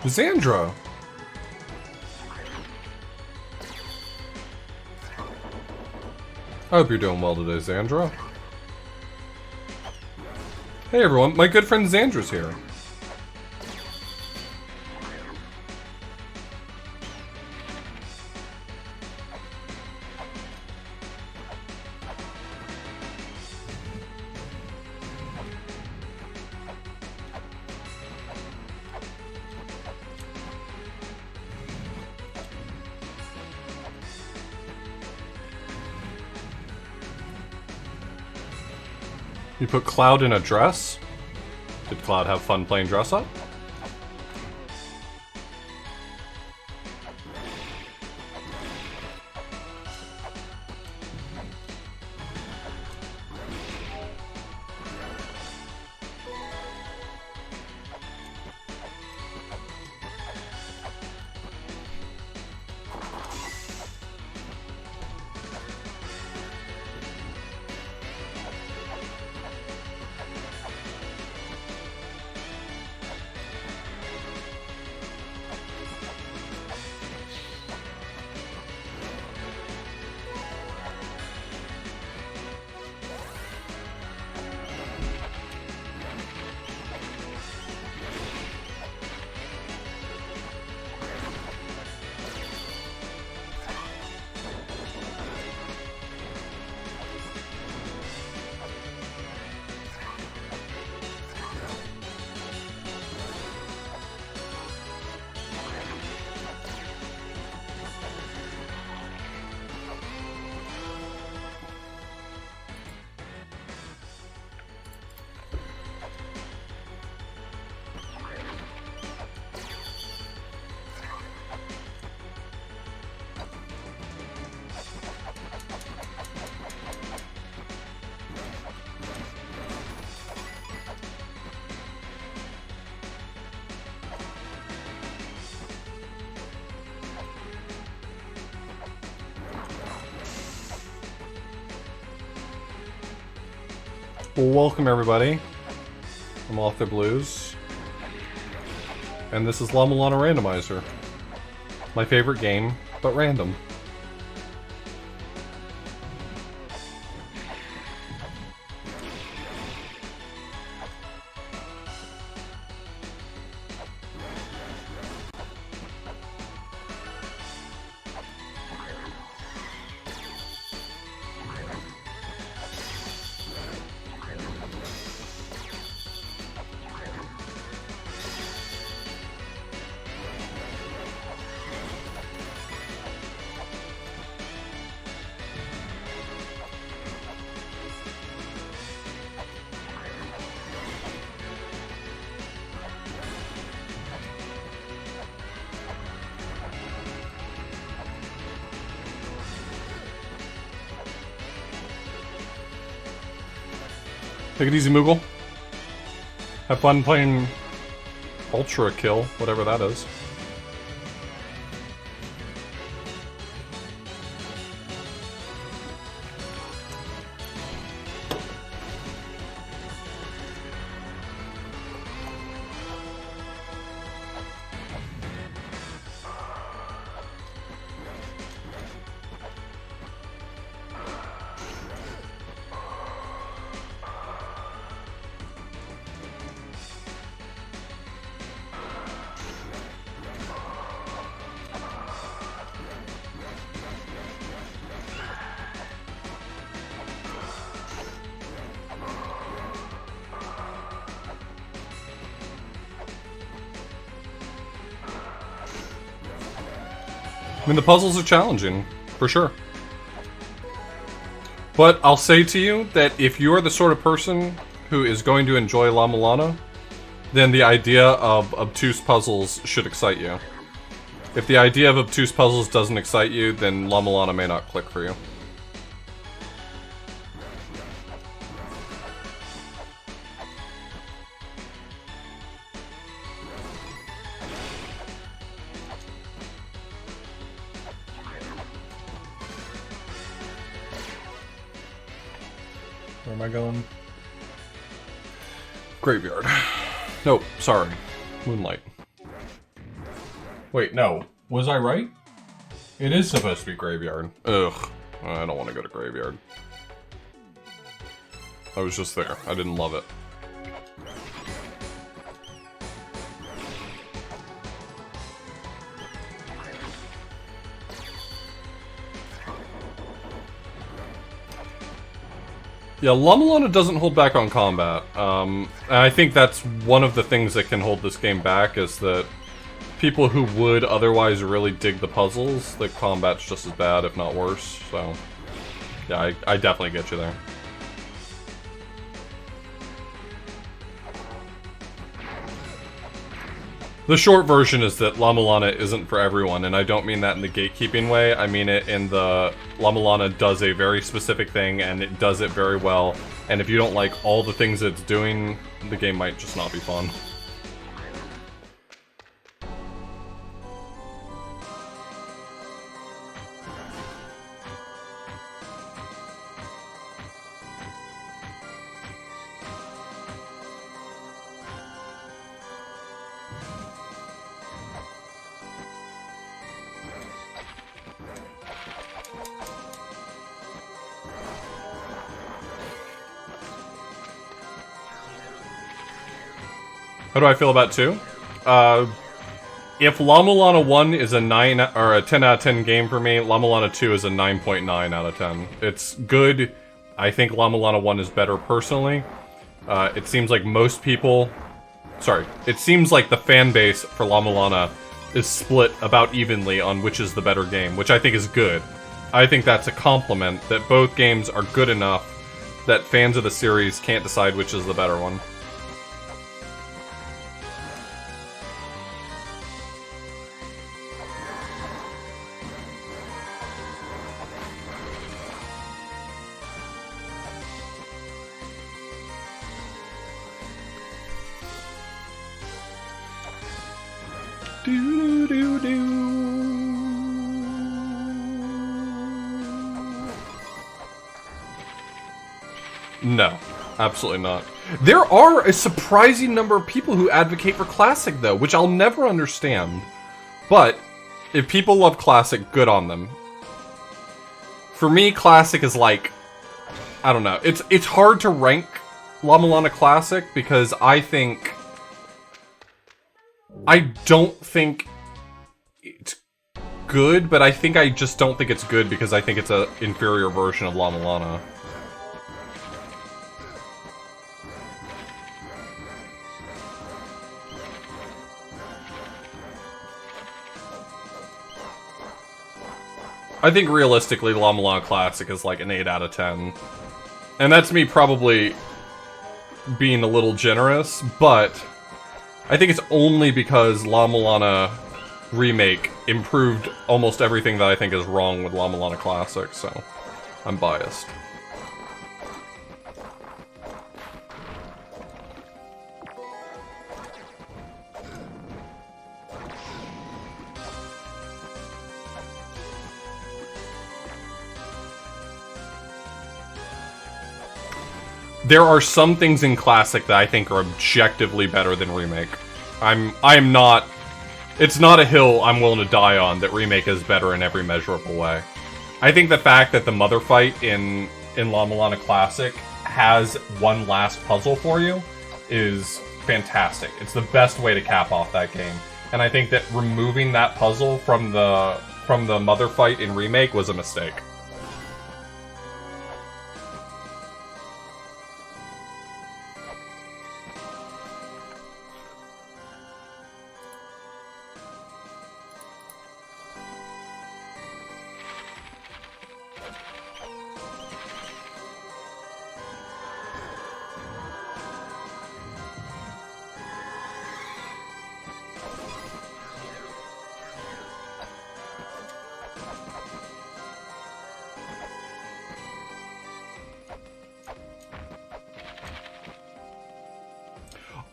Xandra! I hope you're doing well today, Xandra. Hey everyone, my good friend Xandra's here. You put Cloud in a dress? Did Cloud have fun playing dress up? Welcome everybody. I'm Author Blues. And this is La-Mulana Randomizer. My favorite game, but random. Take it easy, Moogle. Have fun playing Ultra Kill, whatever that is. I mean, the puzzles are challenging, for sure. But I'll say to you that if you're the sort of person who is going to enjoy La-Mulana, then the idea of obtuse puzzles should excite you. If the idea of obtuse puzzles doesn't excite you, then La-Mulana may not click for you. Where am I going? Graveyard. No, sorry. Moonlight. Wait, no. Was I right? It is supposed to be Graveyard. Ugh. I don't want to go to Graveyard. I was just there. I didn't love it. Yeah, La-Mulana doesn't hold back on combat. And I think that's one of the things that can hold this game back, is that people who would otherwise really dig the puzzles, the combat's just as bad, if not worse. So, yeah, I definitely get you there. The short version is that La-Mulana isn't for everyone, and I don't mean that in the gatekeeping way. I mean it in the La-Mulana does a very specific thing, and it does it very well. And if you don't like all the things it's doing, the game might just not be fun. How do I feel about 2? If La-Mulana 1 is a 9 or a 10 out of 10 game for me, La-Mulana 2 is a 9.9 out of 10. It's good. I think La-Mulana 1 is better personally. It seems like most people... Sorry. It seems like the fan base for La-Mulana is split about evenly on which is the better game, which I think is good. I think that's a compliment, that both games are good enough that fans of the series can't decide which is the better one. Do do do. No. Absolutely not. There are a surprising number of people who advocate for Classic, though, which I'll never understand. But, if people love Classic, good on them. For me, Classic is like... I don't know. It's hard to rank La-Mulana Classic, because I don't think it's good, but I just don't think it's good because I think it's an inferior version of La-Mulana. I think realistically, La-Mulana Classic is like an 8 out of 10. And that's me probably being a little generous, but I think it's only because La-Mulana Remake improved almost everything that I think is wrong with La-Mulana Classic, so I'm biased. There are some things in Classic that I think are objectively better than Remake. I am not... It's not a hill I'm willing to die on that Remake is better in every measurable way. I think the fact that the mother fight in La-Mulana Classic has one last puzzle for you is fantastic. It's the best way to cap off that game. And I think that removing that puzzle from the mother fight in Remake was a mistake.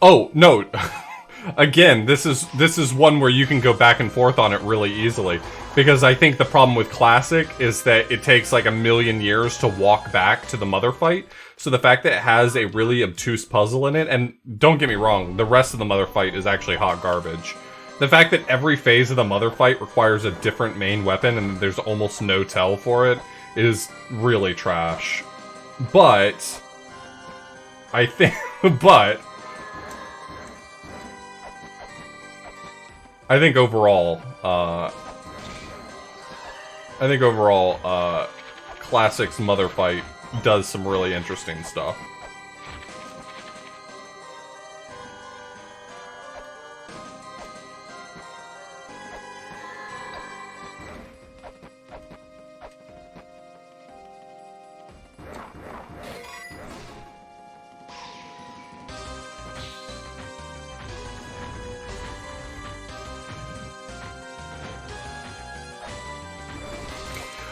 Oh, no. Again, this is one where you can go back and forth on it really easily. Because I think the problem with Classic is that it takes like a million years to walk back to the mother fight. So the fact that it has a really obtuse puzzle in it, and don't get me wrong, the rest of the mother fight is actually hot garbage. The fact that every phase of the mother fight requires a different main weapon and there's almost no tell for it is really trash. But... I think... but... I think overall, Classic's mother fight does some really interesting stuff.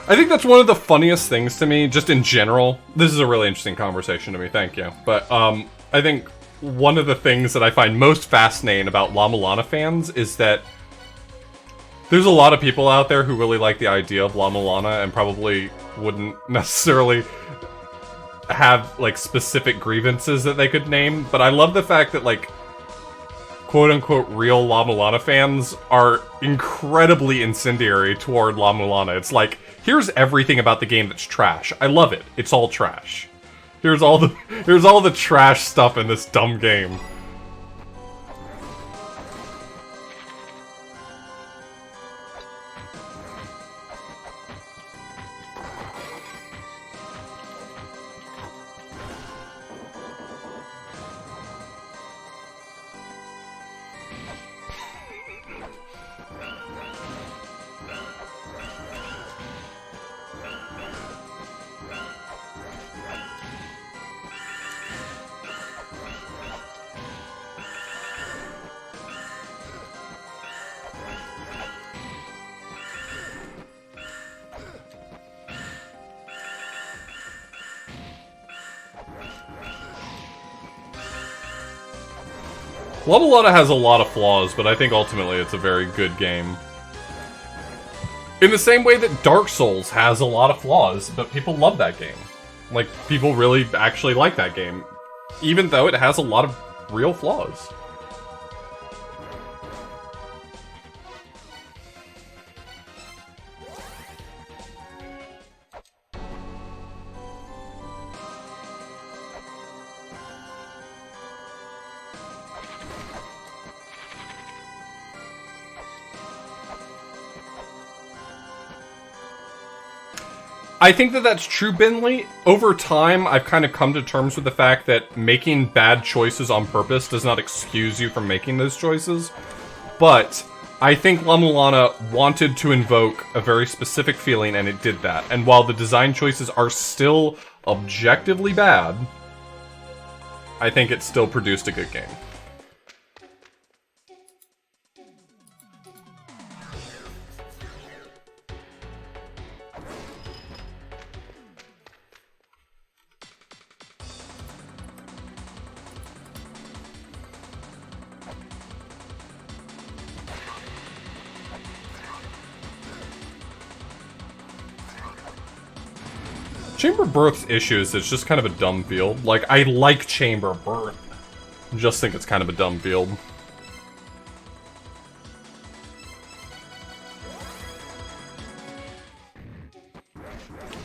I think that's one of the funniest things to me, just in general. This is a really interesting conversation to me, thank you. But, I think one of the things that I find most fascinating about La-Mulana fans is that there's a lot of people out there who really like the idea of La-Mulana and probably wouldn't necessarily have, like, specific grievances that they could name. But I love the fact that, like, quote-unquote real La-Mulana fans are incredibly incendiary toward La-Mulana. It's like, here's everything about the game that's trash. I love it. It's all trash. Here's all the trash stuff in this dumb game. La-Mulana has a lot of flaws, but I think ultimately it's a very good game. In the same way that Dark Souls has a lot of flaws, but people love that game. Like, people really actually like that game. even though it has a lot of real flaws. I think that that's true, Binley. Over time, I've kind of come to terms with the fact that making bad choices on purpose does not excuse you from making those choices. But I think La-Mulana wanted to invoke a very specific feeling, and it did that. And while the design choices are still objectively bad, I think it still produced a good game. Chamber Birth's issue is it's just kind of a dumb field. Like, I like Chamber Birth. I just think it's kind of a dumb field.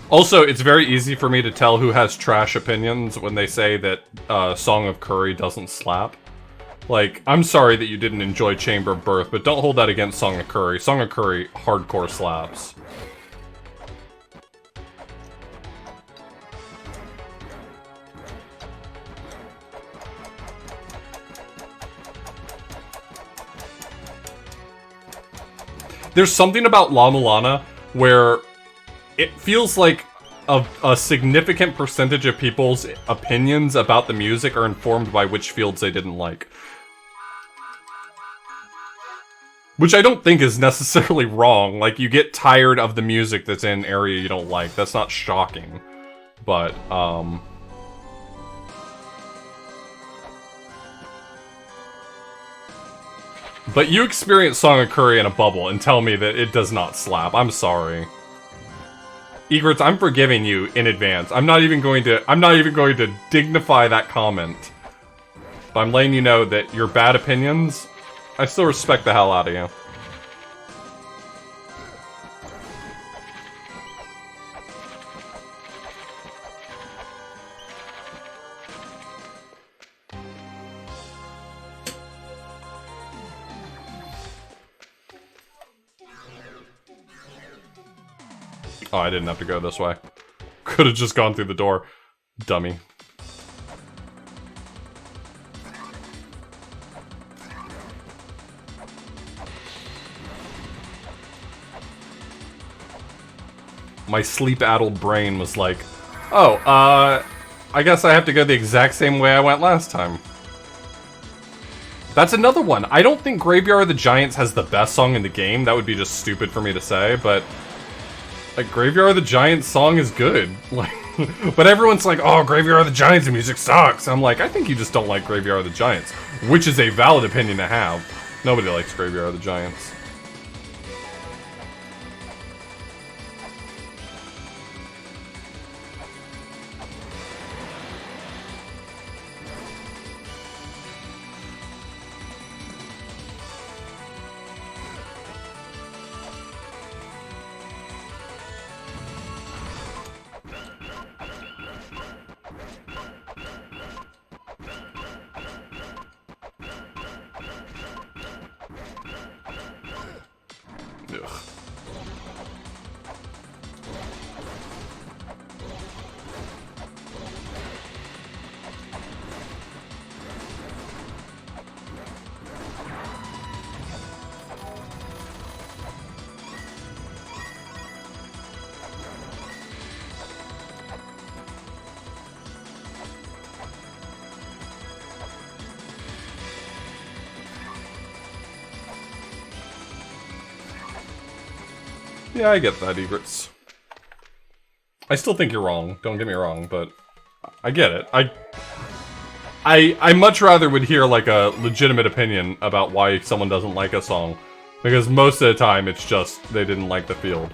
Also, it's very easy for me to tell who has trash opinions when they say that Song of Curry doesn't slap. Like, I'm sorry that you didn't enjoy Chamber Birth, but don't hold that against Song of Curry. Song of Curry hardcore slaps. There's something about La-Mulana where it feels like a significant percentage of people's opinions about the music are informed by which fields they didn't like. Which I don't think is necessarily wrong. Like, you get tired of the music that's in an area you don't like. That's not shocking. But, But you experience Song of Curry in a bubble and tell me that it does not slap. I'm sorry. Egrets, I'm forgiving you in advance. I'm not even going to dignify that comment. But I'm letting you know that your bad opinions, I still respect the hell out of you. Oh, I didn't have to go this way. Could have just gone through the door. Dummy. My sleep-addled brain was like, oh, I guess I have to go the exact same way I went last time. That's another one. I don't think Graveyard of the Giants has the best song in the game. That would be just stupid for me to say, but... like, Graveyard of the Giants song is good. Like, but everyone's like, oh, Graveyard of the Giants music sucks. I'm like, I think you just don't like Graveyard of the Giants. Which is a valid opinion to have. Nobody likes Graveyard of the Giants. Yeah, I get that, Egrets. I still think you're wrong, don't get me wrong, but I get it. I much rather would hear, like, a legitimate opinion about why someone doesn't like a song, because most of the time it's just they didn't like the field.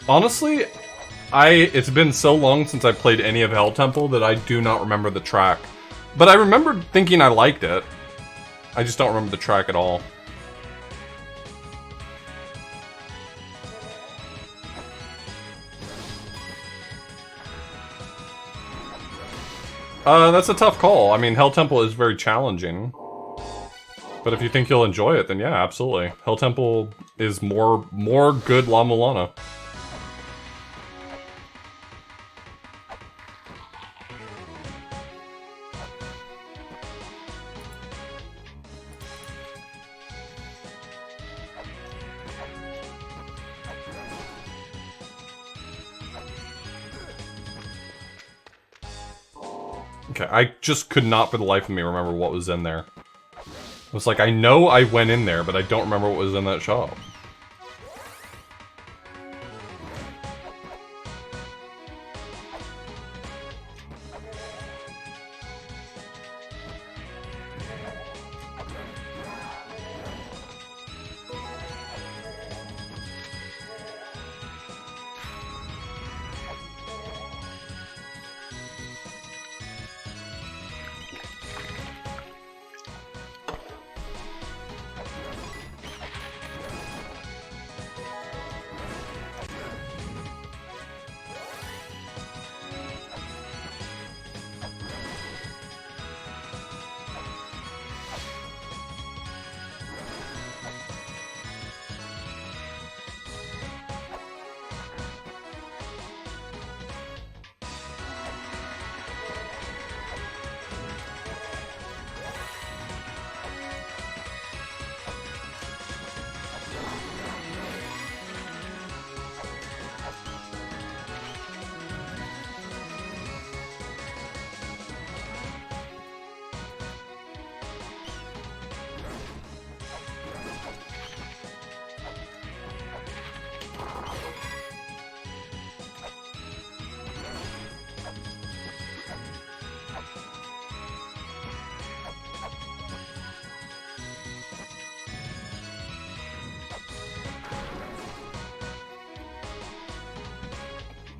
Honestly, it's been so long since I played any of Hell Temple that I do not remember the track. But I remember thinking I liked it. I just don't remember the track at all. That's a tough call. I mean, Hell Temple is very challenging. But if you think you'll enjoy it, then yeah, absolutely. Hell Temple is more good La-Mulana. Okay, I just could not for the life of me remember what was in there. It was like, I know I went in there, but I don't remember what was in that shop.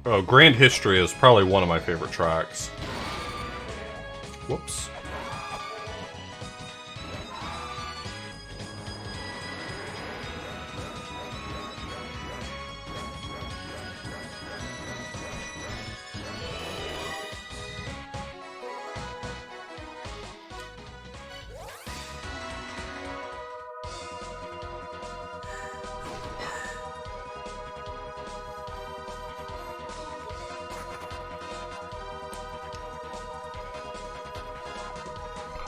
Oh, Grand History is probably one of my favorite tracks. Whoops.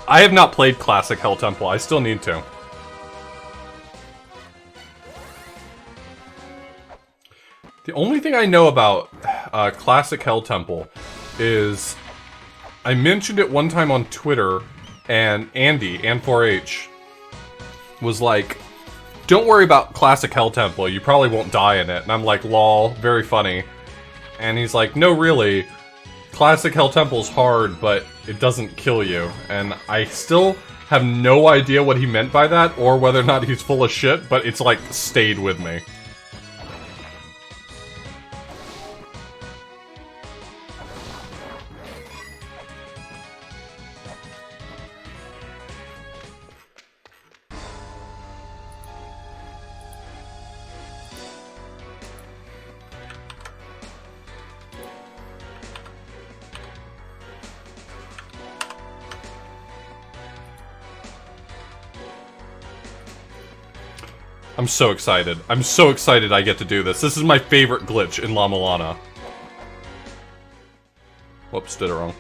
I have not played Classic Hell Temple. I still need to. The only thing I know about Classic Hell Temple is I mentioned it one time on Twitter, and Andy, An4H, was like, don't worry about Classic Hell Temple, you probably won't die in it. And I'm like, lol, very funny. And he's like, no, really, Classic Hell Temple's hard, but it doesn't kill you. And I still have no idea what he meant by that, or whether or not he's full of shit, but it's like, stayed with me. I'm so excited. I'm so excited I get to do this. This is my favorite glitch in La-Mulana. Whoops, did it wrong.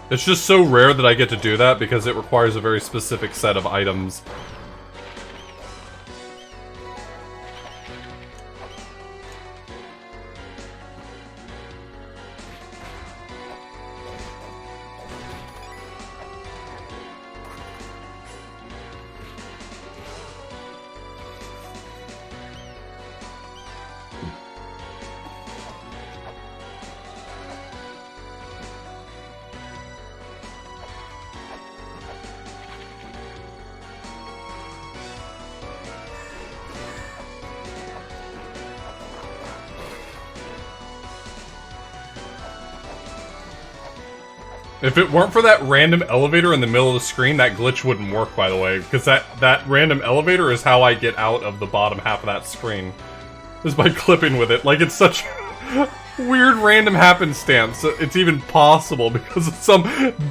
It's just so rare that I get to do that because it requires a very specific set of items. If it weren't for that random elevator in the middle of the screen, that glitch wouldn't work, by the way. Because that random elevator is how I get out of the bottom half of that screen. Is by clipping with it. Like, it's such weird random happenstance. It's even possible because of some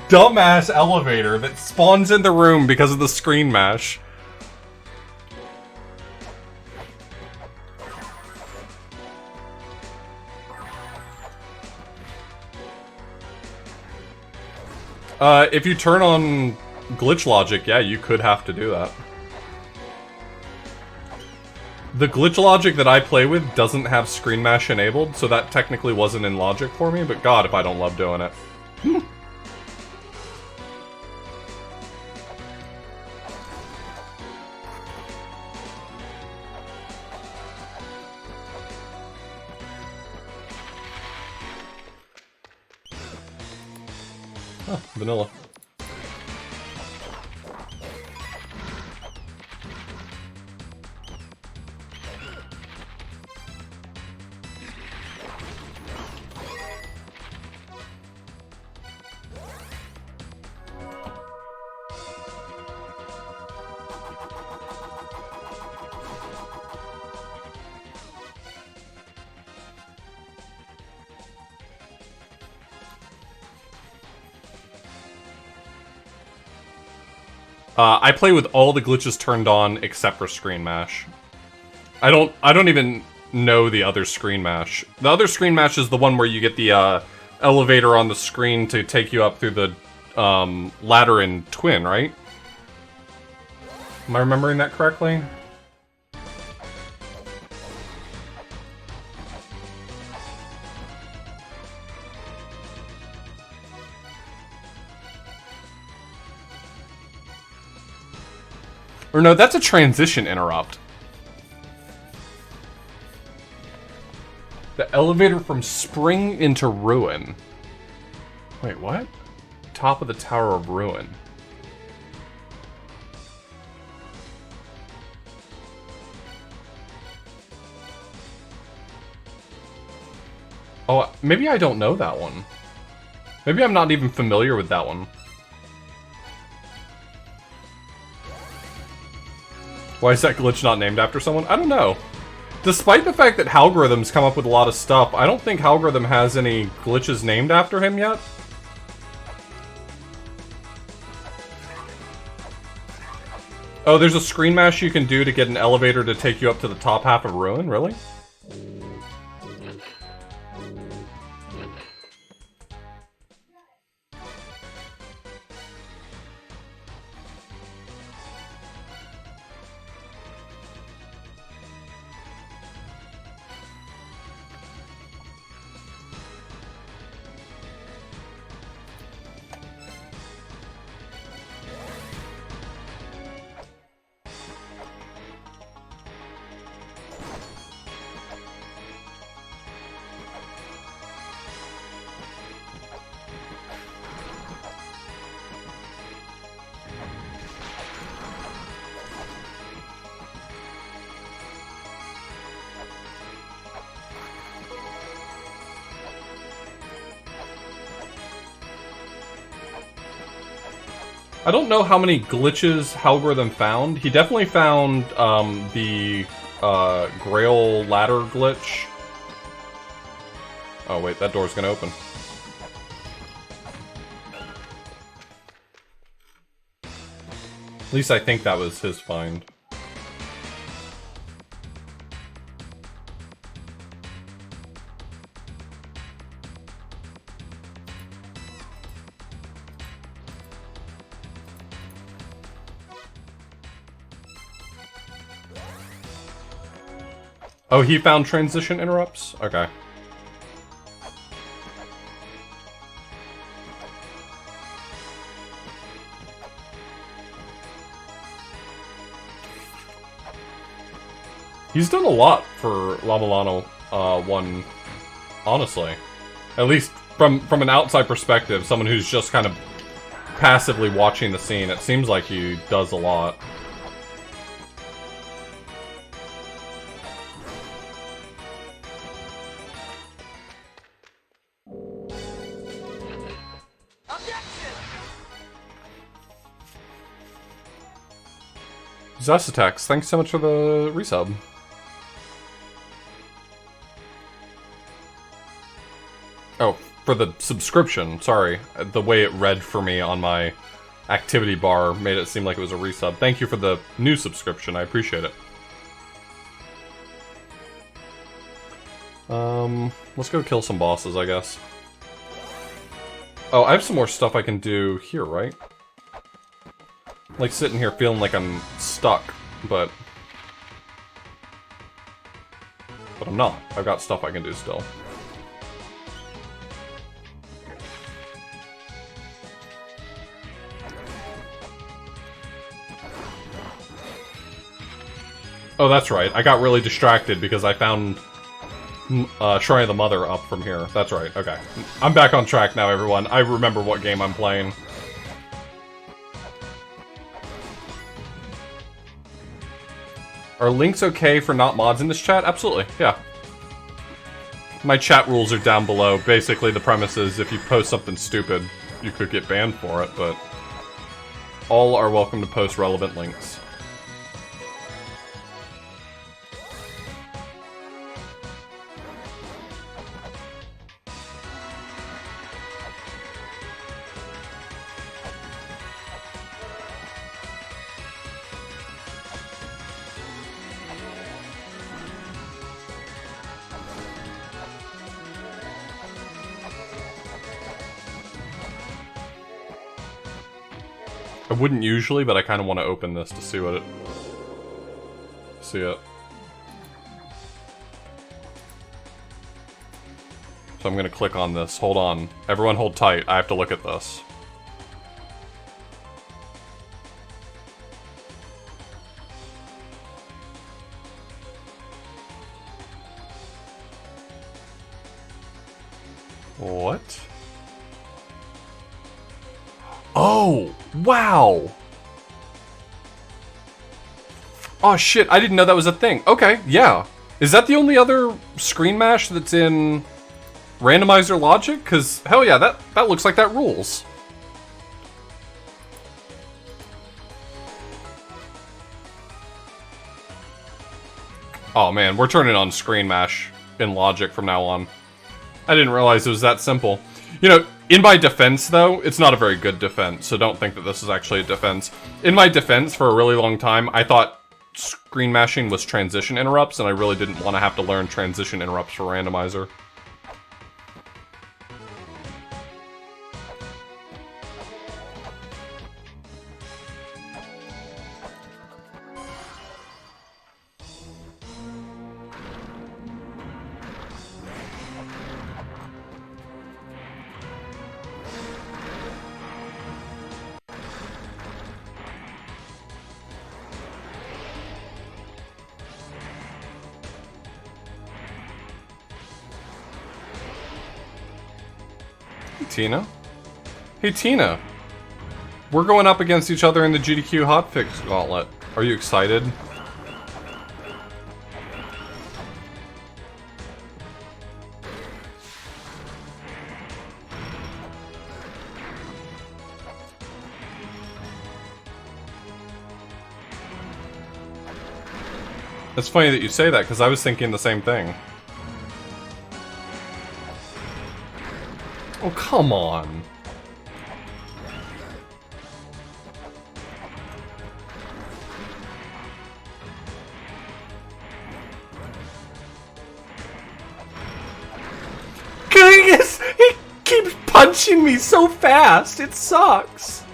dumbass elevator that spawns in the room because of the screen mash. If you turn on glitch logic, yeah, you could have to do that. The glitch logic that I play with doesn't have screen mash enabled, so that technically wasn't in logic for me, but god, if I don't love doing it. Oh, vanilla. I play with all the glitches turned on except for screen mash. I don't even know the other screen mash. The other screen mash is the one where you get the elevator on the screen to take you up through the ladder in Twin, right? Am I remembering that correctly? Or no, that's a transition interrupt. The elevator from Spring into Ruin. Wait, what? Top of the Tower of Ruin. Oh, maybe I don't know that one. Maybe I'm not even familiar with that one. Why is that glitch not named after someone? I don't know. Despite the fact that Halgorithm's come up with a lot of stuff, I don't think Halgorithm has any glitches named after him yet. Oh, there's a screen mash you can do to get an elevator to take you up to the top half of Ruin? Really? I don't know how many glitches Halgorithm found. He definitely found the Grail ladder glitch. Oh wait, that door's gonna open. At least I think that was his find. Oh, he found transition interrupts? Okay. He's done a lot for La-Mulana 1, honestly. At least from an outside perspective, someone who's just kind of passively watching the scene, it seems like he does a lot. Zestatex, thanks so much for the resub. Oh, for the subscription, sorry. The way it read for me on my activity bar made it seem like it was a resub. Thank you for the new subscription, I appreciate it. Let's go kill some bosses, I guess. Oh, I have some more stuff I can do here, right? Like sitting here feeling like I'm stuck, but I'm not. I've got stuff I can do still. Oh, that's right. I got really distracted because I found Shrine of the Mother up from here. That's right. Okay. I'm back on track now, everyone. I remember what game I'm playing. Are links okay for not mods in this chat? Absolutely, yeah. My chat rules are down below. Basically, the premise is if you post something stupid, you could get banned for it, but all are welcome to post relevant links. I wouldn't usually, but I kind of want to open this to see what it... see it. So I'm going to click on this. Hold on. Everyone hold tight. I have to look at this. What? Oh, wow! Oh shit, I didn't know that was a thing. Okay, yeah. Is that the only other screen mash that's in randomizer logic? Because, hell yeah, that looks like that rules. Oh man, we're turning on screen mash in logic from now on. I didn't realize it was that simple. You know, in my defense, though, it's not a very good defense, so don't think that this is actually a defense. In my defense, for a really long time, I thought screen mashing was transition interrupts, and I really didn't want to have to learn transition interrupts for randomizer. Tina? Hey Tina! We're going up against each other in the GDQ hotfix gauntlet. Are you excited? It's funny that you say that, because I was thinking the same thing. Oh, come on. Goodness, he keeps punching me so fast. It sucks.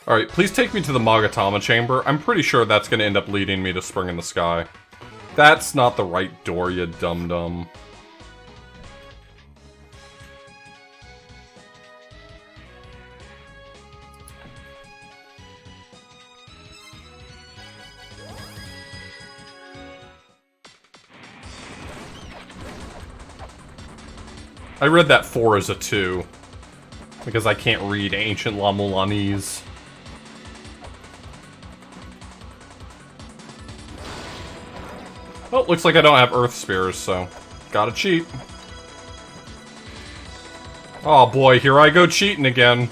Alright, please take me to the Magatama chamber. I'm pretty sure that's gonna end up leading me to Spring in the Sky. That's not the right door, you dum-dum. I read that 4 as a 2. Because I can't read ancient La-Mulanese. Well, looks like I don't have Earth Spears, so gotta cheat. Oh boy, here I go cheating again.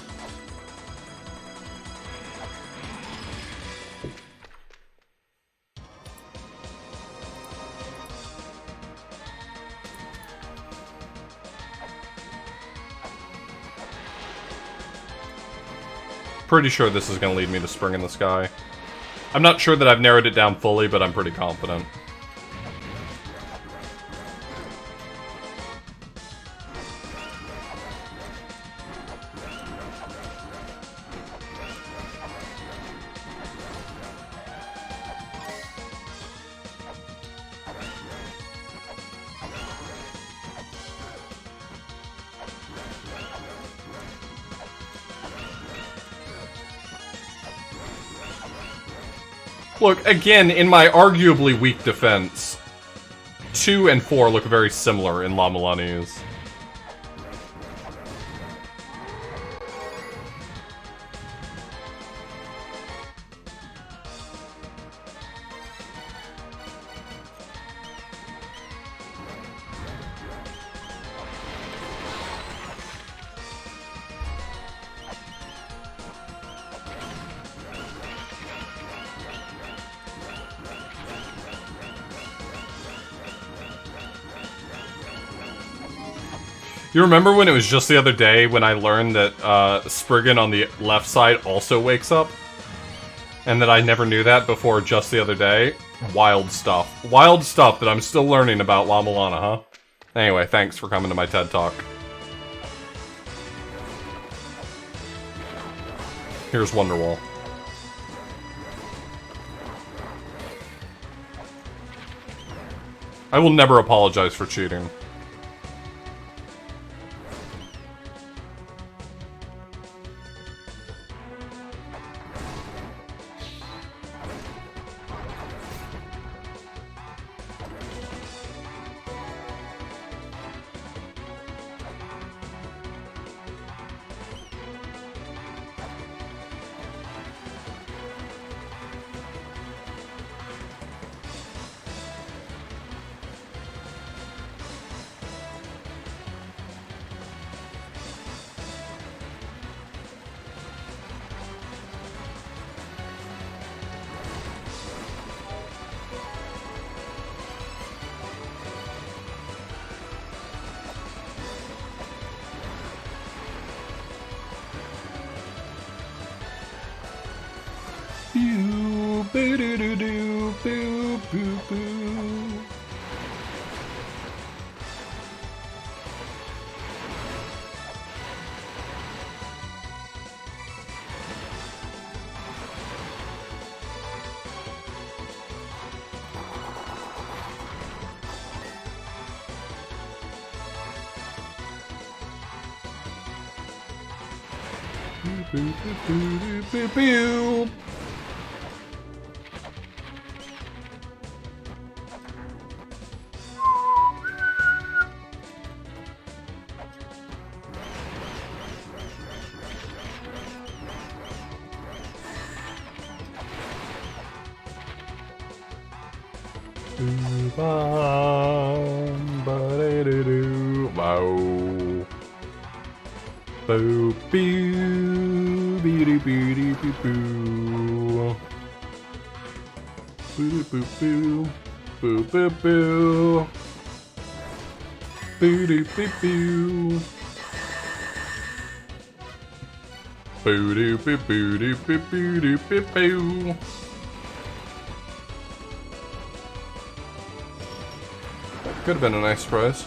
Pretty sure this is gonna lead me to Spring in the Sky. I'm not sure that I've narrowed it down fully, but I'm pretty confident. Look, again, in my arguably weak defense, 2 and 4 look very similar in La-Mulanese. You remember when it was just the other day when I learned that Spriggan on the left side also wakes up? And that I never knew that before just the other day? Wild stuff. Wild stuff that I'm still learning about La-Mulana, huh? Anyway, thanks for coming to my TED Talk. Here's Wonderwall. I will never apologize for cheating. Could have been a nice surprise.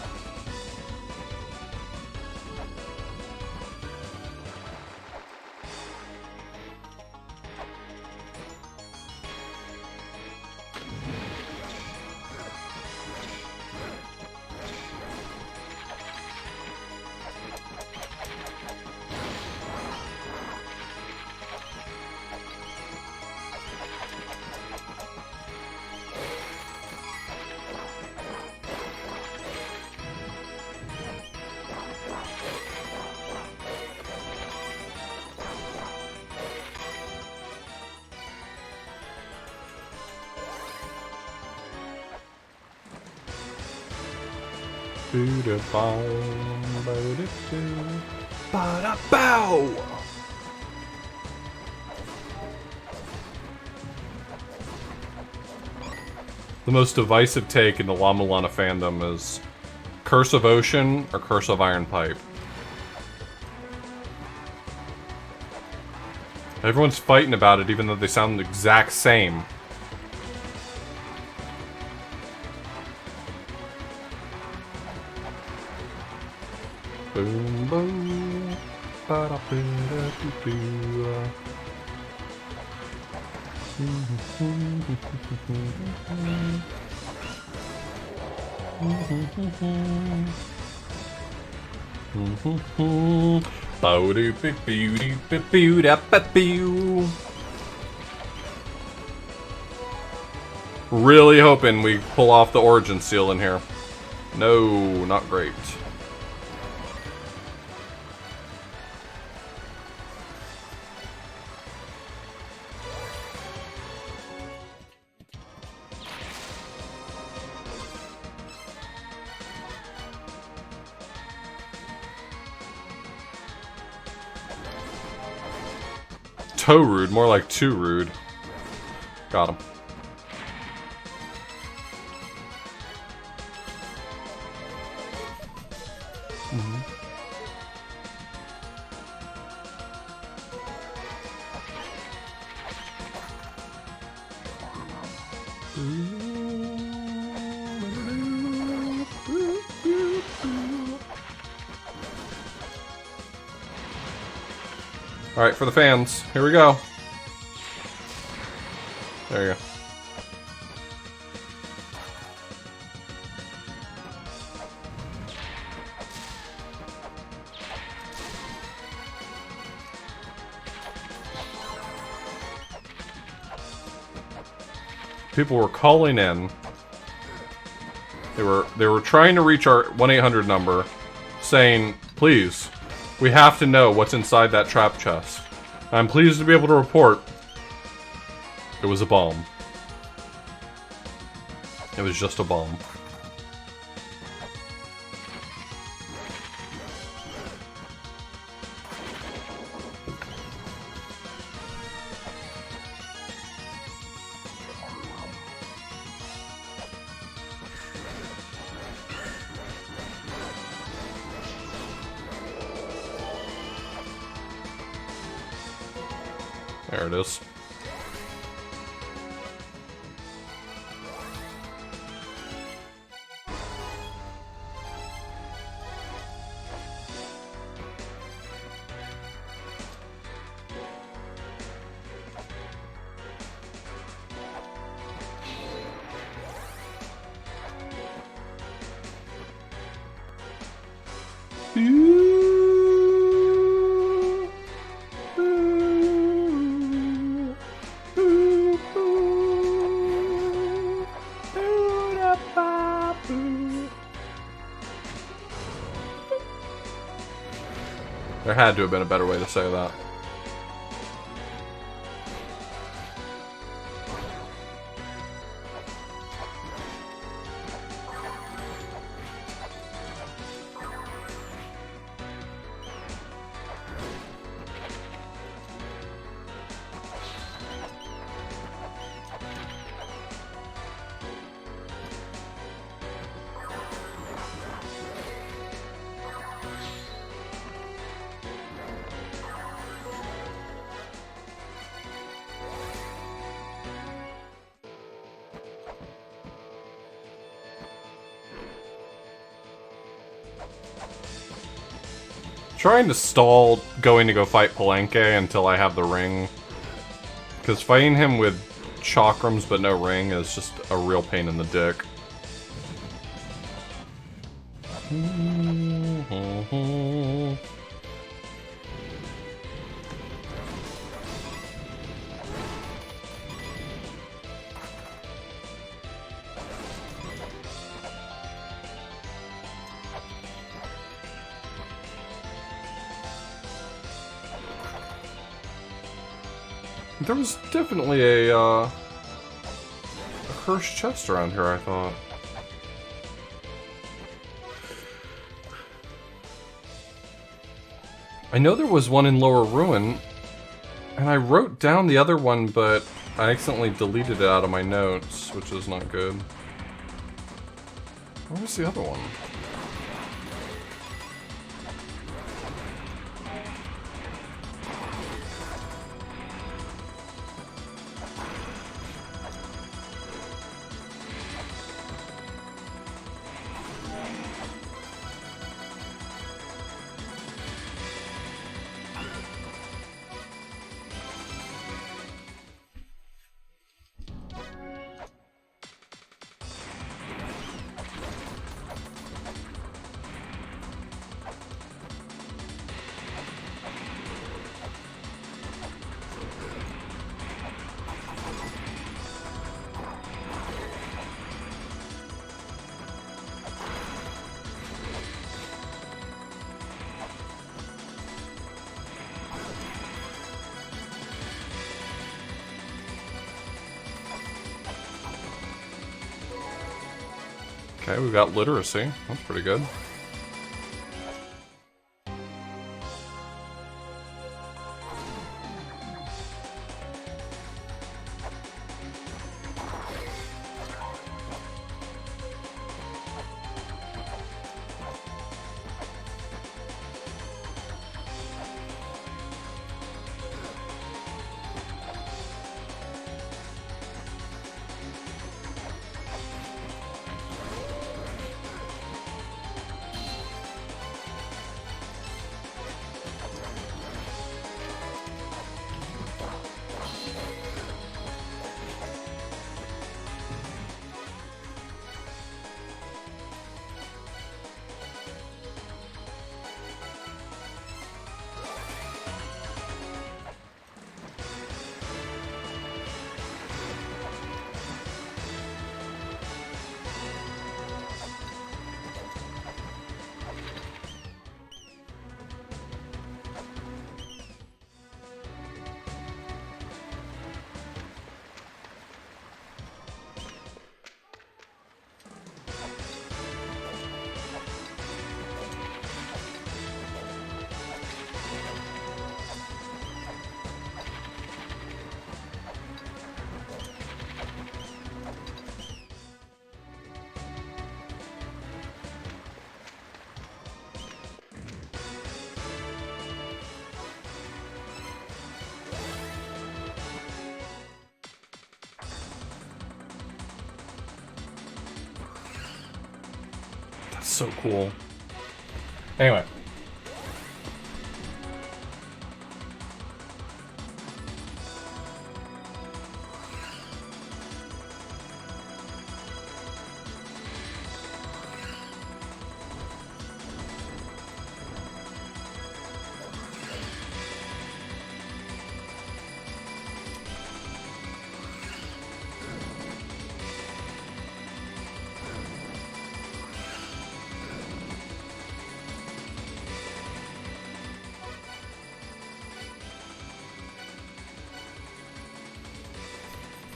Ba-da-bow! The most divisive take in the La-Mulana fandom is Curse of Ocean or Curse of Iron Pipe. Everyone's fighting about it even though they sound the exact same. Boom, boom. Ba-da-ba-da-doo-doo. Really hoping we pull off the origin seal in here. No, not great. Toe rude, more like too rude. Got him. Alright, for the fans, here we go. There you go. People were calling in. They were trying to reach our 1-800 number, saying, please, we have to know what's inside that trap chest. I'm pleased to be able to report it was a bomb. It was just a bomb. There it is. There had to have been a better way to say that. Trying to stall going to go fight Palenque until I have the ring. Because fighting him with chakrams but no ring is just a real pain in the dick. There was definitely a cursed chest around here, I thought. I know there was one in Lower Ruin, and I wrote down the other one, but I accidentally deleted it out of my notes, which is not good. Where was the other one? Okay, we've got literacy. That's pretty good. So cool. Anyway.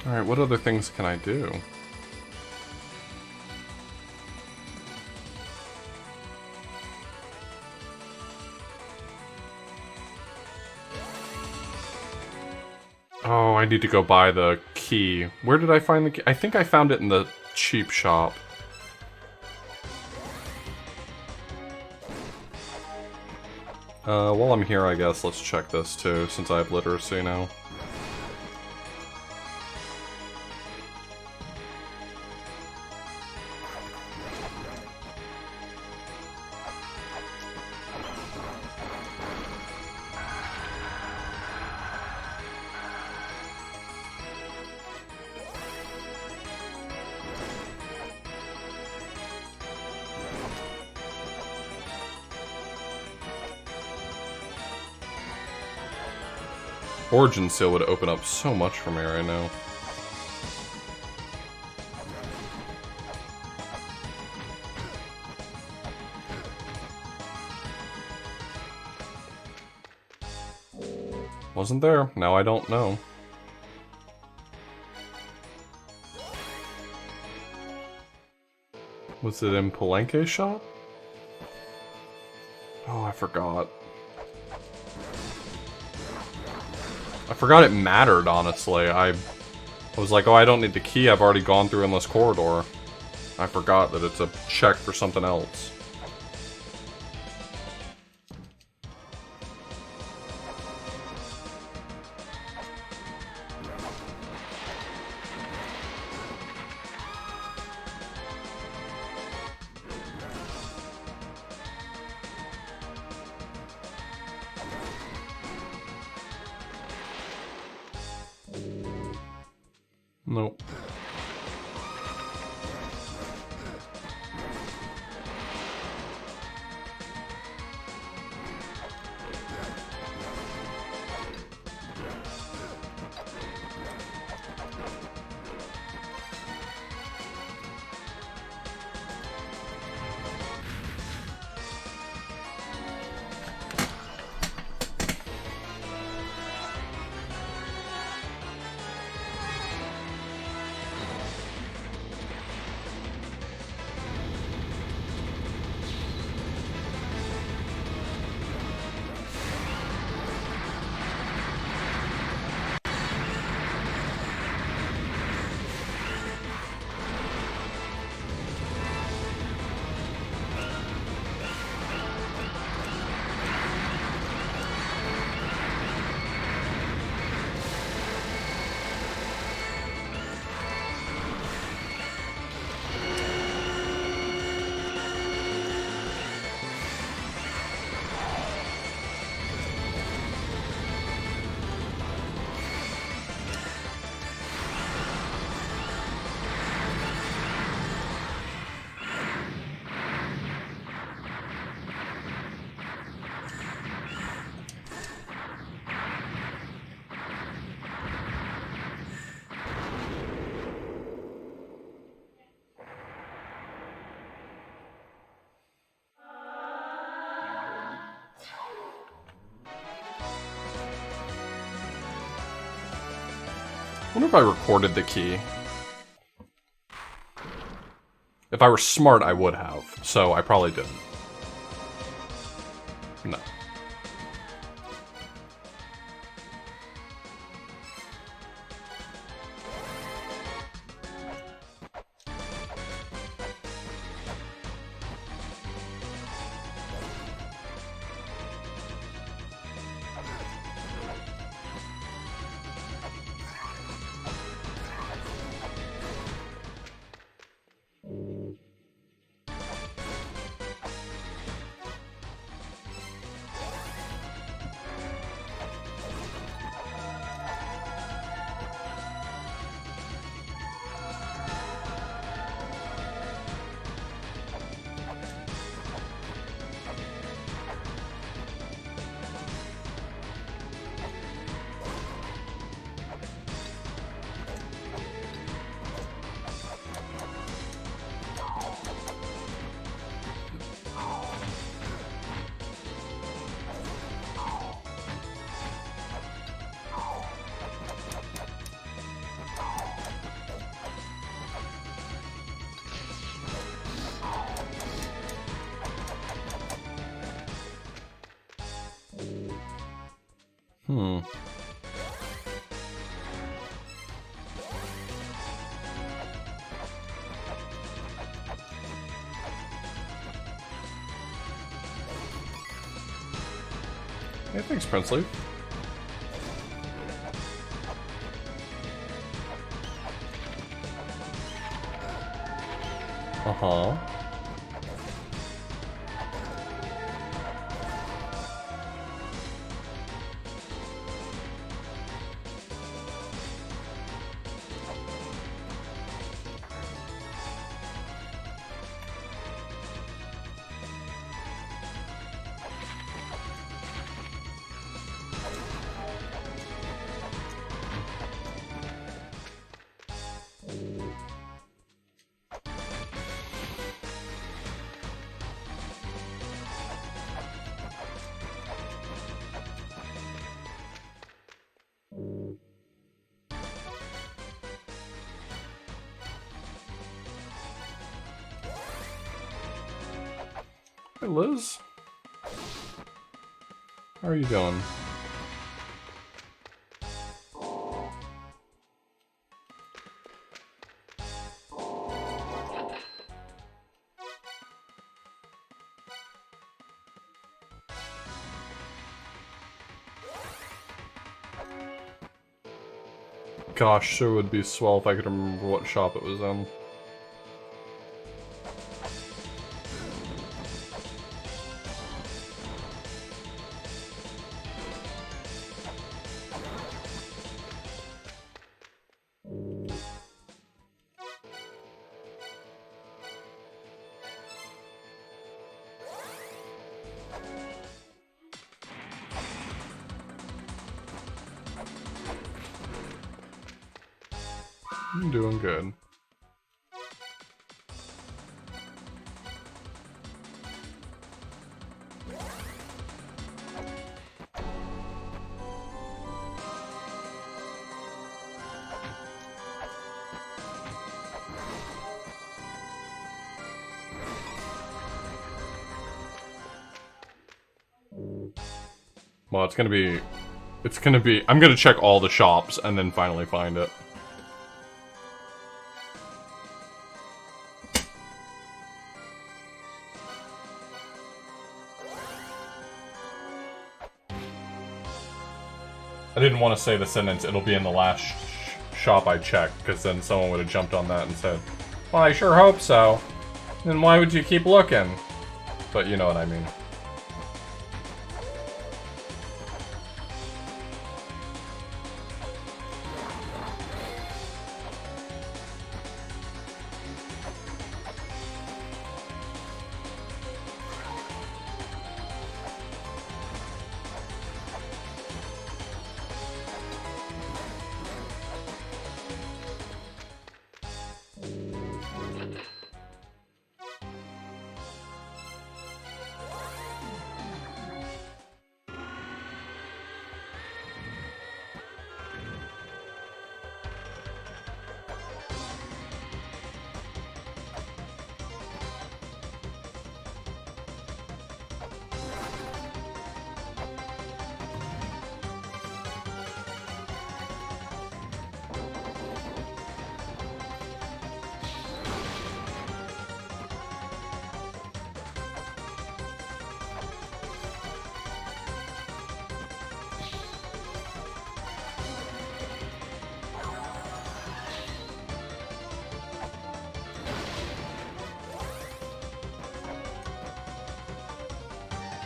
Alright, what other things can I do? Oh, I need to go buy the key. Where did I find the key? I think I found it in the cheap shop. While I'm here, I guess, let's check this too, since I have literacy now. Origin Seal would open up so much for me right now. Wasn't there. Now I don't know. Was it in Palenque shop? Oh, I forgot. I forgot it mattered, honestly. I was like, oh, I don't need the key. I've already gone through Endless Corridor. I forgot that it's a check for something else. Nope. I wonder if I recorded the key. If I were smart, I would have. So I probably didn't. No. Yeah, thanks, Princely. Uh-huh. Hey, Liz. How are you doing? Gosh, sure would be swell if I could remember what shop it was in. I'm doing good. Well, I'm gonna check all the shops and then finally find it. I didn't want to say the sentence, it'll be in the last shop I checked, because then someone would have jumped on that and said, well, I sure hope so. Then why would you keep looking? But you know what I mean.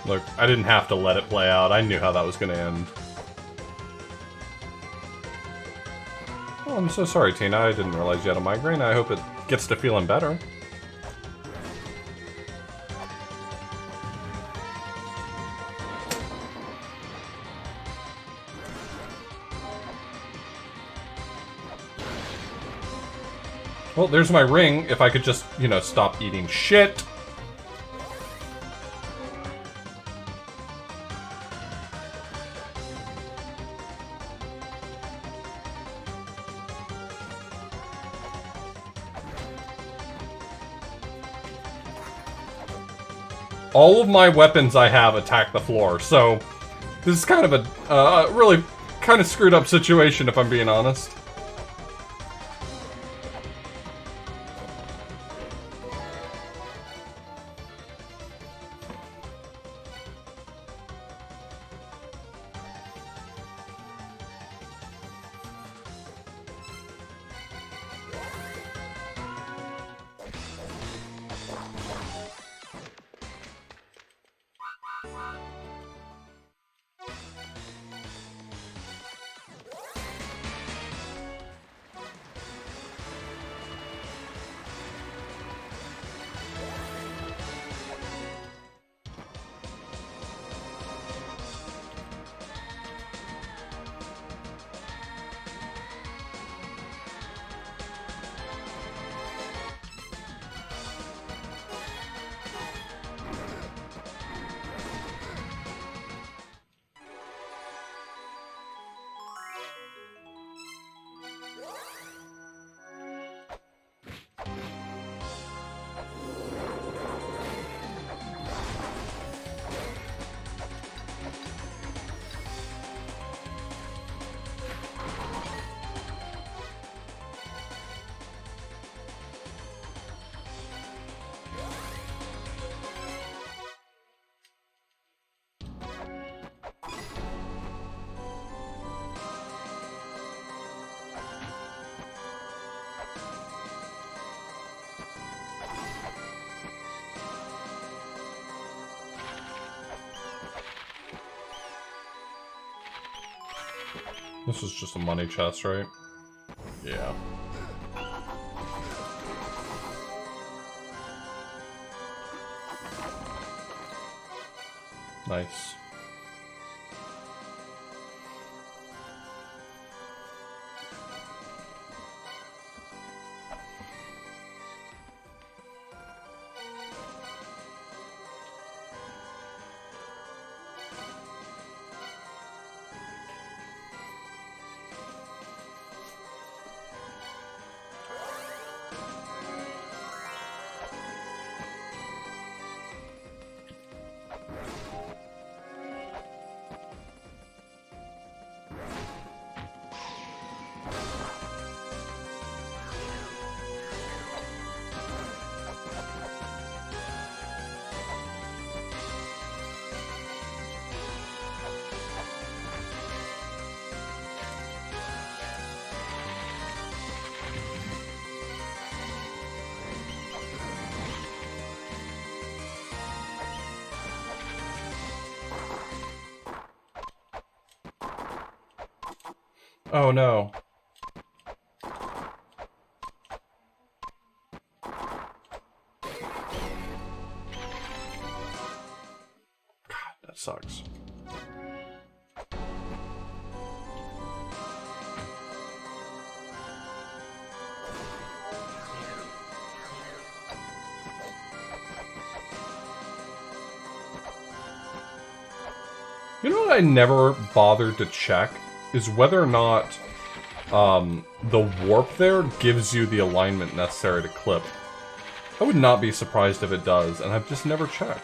Look, I didn't have to let it play out. I knew how that was gonna end. Oh, I'm so sorry, Tina. I didn't realize you had a migraine. I hope it gets to feeling better. Well, there's my ring. If I could just, you know, stop eating shit. All of my weapons I have attack the floor, so this is kind of a really kind of screwed up situation, if I'm being honest. This is just a money chest, right? Yeah. Nice. Oh no. God, that sucks. You know what I never bothered to check? Is whether or not the warp there gives you the alignment necessary to clip. I would not be surprised if it does, and I've just never checked.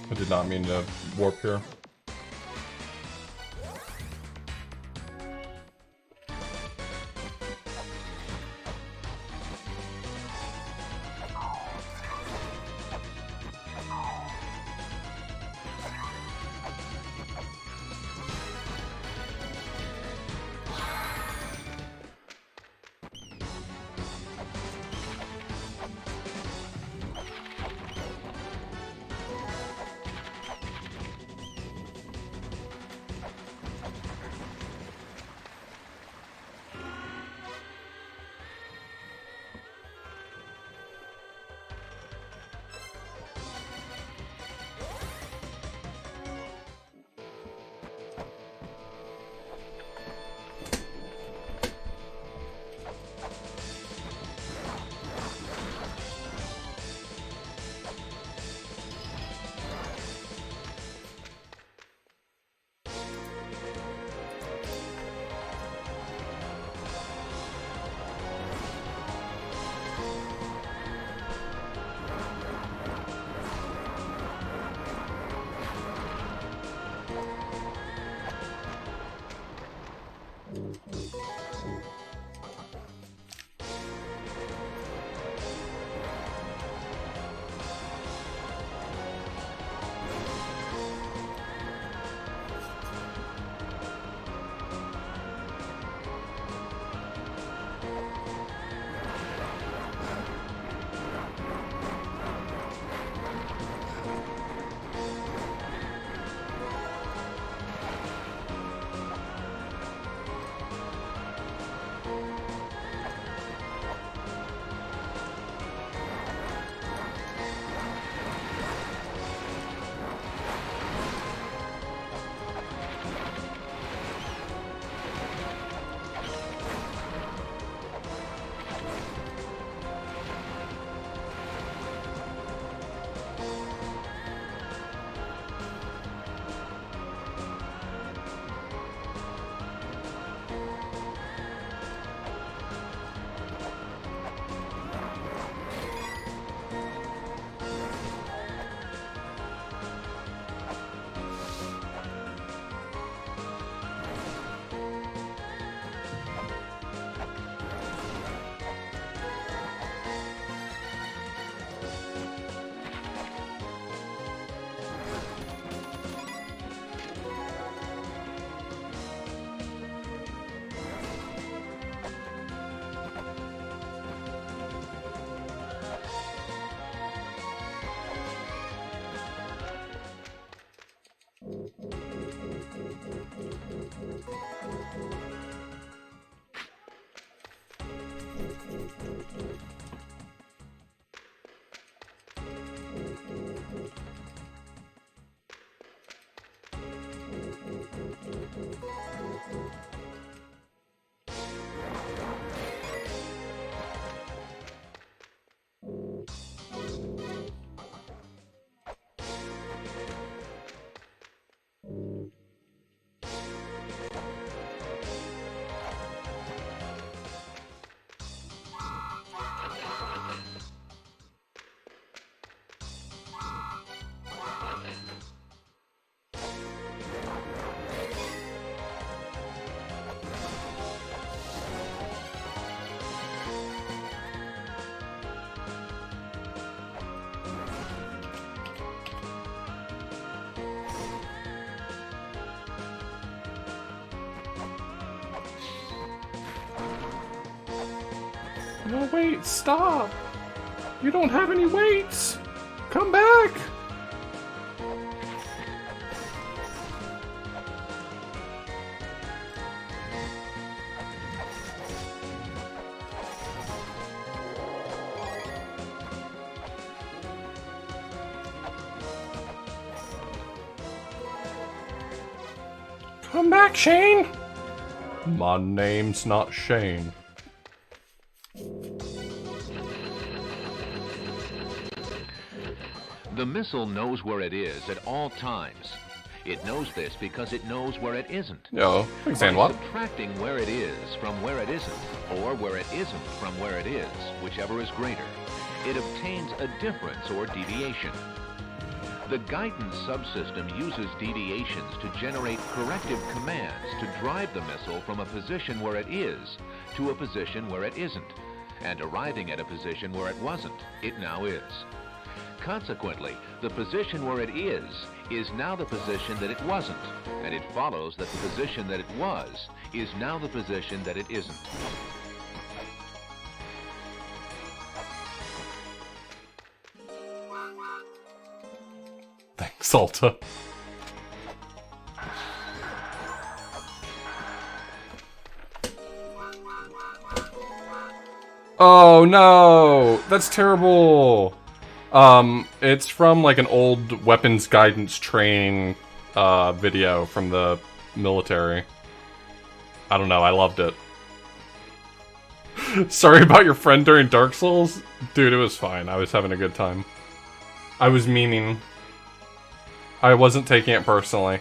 I did not mean to warp here. No, wait, stop! You don't have any weights! Come back! Come back, Shane! My name's not Shane. The missile knows where it is at all times. It knows this because it knows where it isn't. Yo, understand By what? subtracting where it is from where it isn't, or where it isn't from where it is, whichever is greater, it obtains a difference or deviation. The guidance subsystem uses deviations to generate corrective commands to drive the missile from a position where it is to a position where it isn't, and arriving at a position where it wasn't, it now is. Consequently, the position where it is now the position that it wasn't, and it follows that the position that it was is now the position that it isn't. Thanks, Alta. Oh no! That's terrible! It's from like an old weapons guidance training video from the military. I don't know, I loved it. Sorry about your friend during Dark Souls? Dude, it was fine. I was having a good time. I was memeing. I wasn't taking it personally.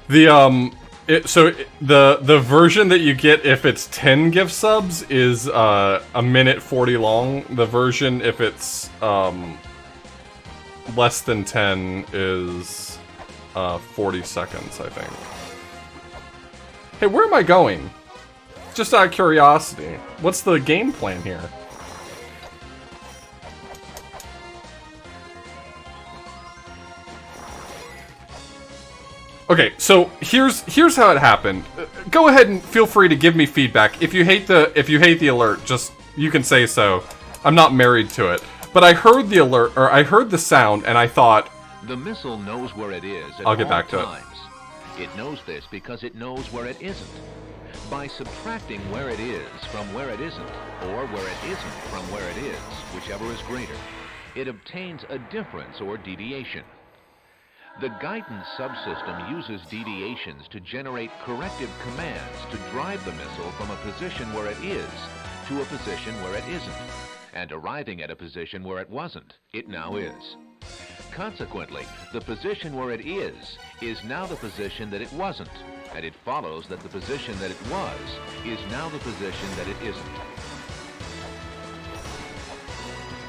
The version that you get if it's 10 gift subs is a minute 40 long. The version if it's less than 10 is 40 seconds, I think. Hey, where am I going? Just out of curiosity. What's the game plan here? Okay, so here's how it happened. Go ahead and feel free to give me feedback. If you hate the alert, just you can say so. I'm not married to it. But I heard the alert, or I heard the sound, and I thought the missile knows where it is at I'll get all back to times. It knows this because it knows where it isn't. By subtracting where it is from where it isn't, or where it isn't from where it is, whichever is greater, it obtains a difference or deviation. The guidance subsystem uses deviations to generate corrective commands to drive the missile from a position where it is to a position where it isn't, and arriving at a position where it wasn't, it now is. Consequently, the position where it is now the position that it wasn't, and it follows that the position that it was is now the position that it isn't.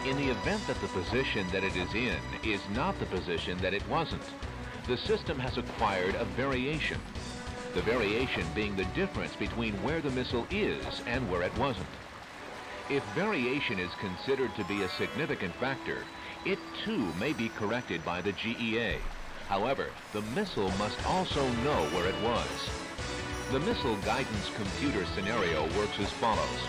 In the event that the position that it is in is not the position that it wasn't, the system has acquired a variation. The variation being the difference between where the missile is and where it wasn't. If variation is considered to be a significant factor, it too may be corrected by the GEA. However, the missile must also know where it was. The missile guidance computer scenario works as follows.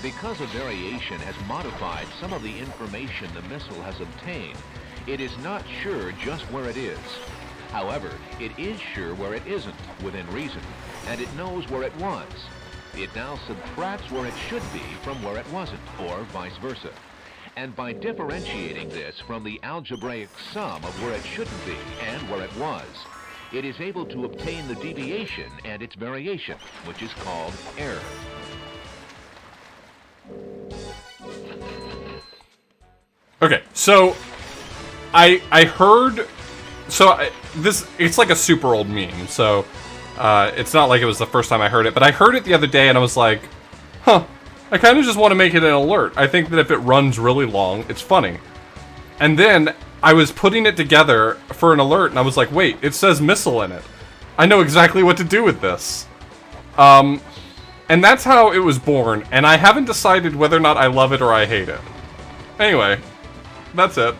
Because a variation has modified some of the information the missile has obtained, it is not sure just where it is. However, it is sure where it isn't, within reason, and it knows where it was. It now subtracts where it should be from where it wasn't, or vice versa. And by differentiating this from the algebraic sum of where it shouldn't be and where it was, it is able to obtain the deviation and its variation, which is called error. Okay, so I heard, it's like a super old meme, so it's not like it was the first time I heard it, but I heard it the other day and I was like, huh, I kind of just want to make it an alert. I think that if it runs really long, it's funny. And then I was putting it together for an alert and I was like, wait, it says missile in it. I know exactly what to do with this. And that's how it was born, and I haven't decided whether or not I love it or I hate it. Anyway, That's it.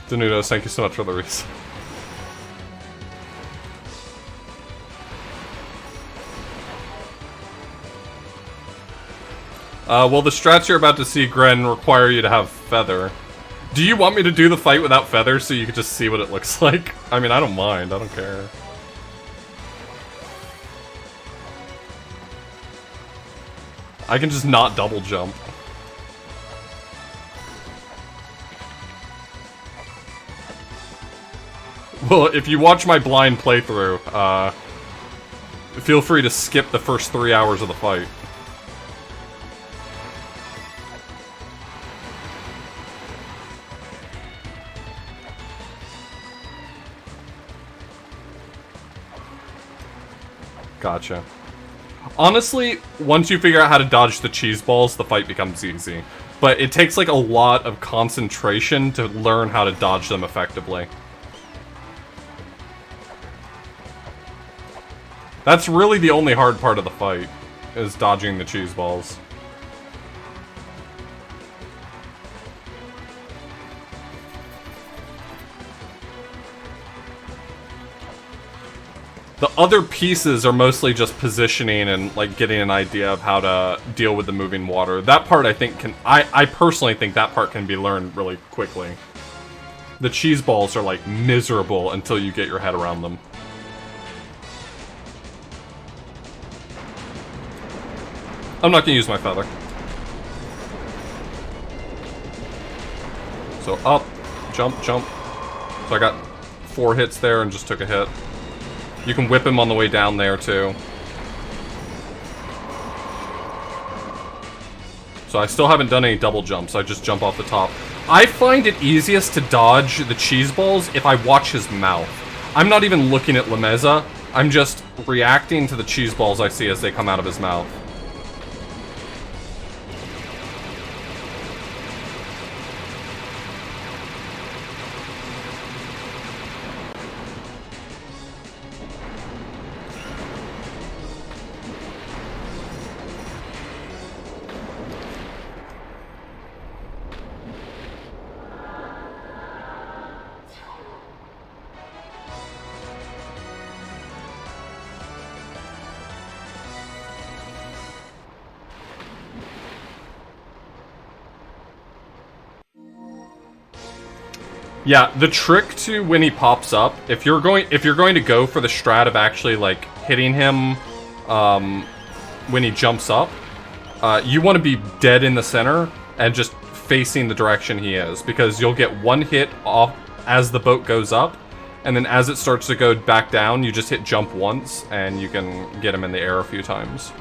Danudos, thank you so much for the reason. Well, the strats you're about to see, Gren, require you to have Feather. Do you want me to do the fight without Feather so you can just see what it looks like? I mean, I don't mind. I don't care. I can just not double jump. Well, if you watch my blind playthrough, feel free to skip the first 3 hours of the fight. Gotcha. Honestly, once you figure out how to dodge the cheese balls, the fight becomes easy. But it takes like a lot of concentration to learn how to dodge them effectively. That's really the only hard part of the fight, is dodging the cheese balls. The other pieces are mostly just positioning and like getting an idea of how to deal with the moving water. That part I think can, I personally think that part can be learned really quickly. The cheese balls are like miserable until you get your head around them. I'm not gonna use my feather. So up, jump, jump. So I got 4 hits there and just took a hit. You can whip him on the way down there, too. So I still haven't done any double jumps, I just jump off the top. I find it easiest to dodge the cheese balls if I watch his mouth. I'm not even looking at La Mesa, I'm just reacting to the cheese balls I see as they come out of his mouth. Yeah, the trick to when he pops up, if you're going to go for the strat of actually like hitting him when he jumps up, you want to be dead in the center and just facing the direction he is, because you'll get one hit off as the boat goes up, and then as it starts to go back down, you just hit jump once and you can get him in the air a few times.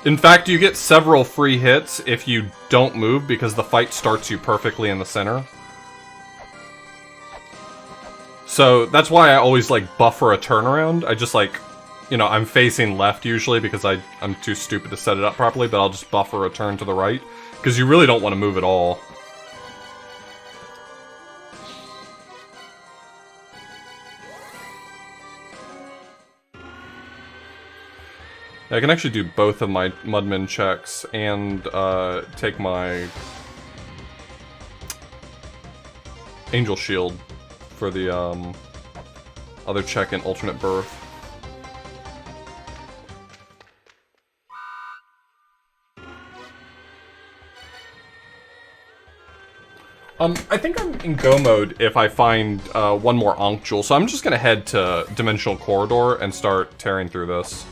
In fact, you get several free hits if you don't move, because the fight starts you perfectly in the center. So that's why I always like buffer a turnaround. I just like, you know, I'm facing left usually because I'm too stupid to set it up properly, but I'll just buffer a turn to the right, because you really don't want to move at all. I can actually do both of my Mudman checks and take my Angel Shield for the other check in Alternate Birth. I think I'm in go mode if I find one more Ankh Jewel, so I'm just gonna head to Dimensional Corridor and start tearing through this,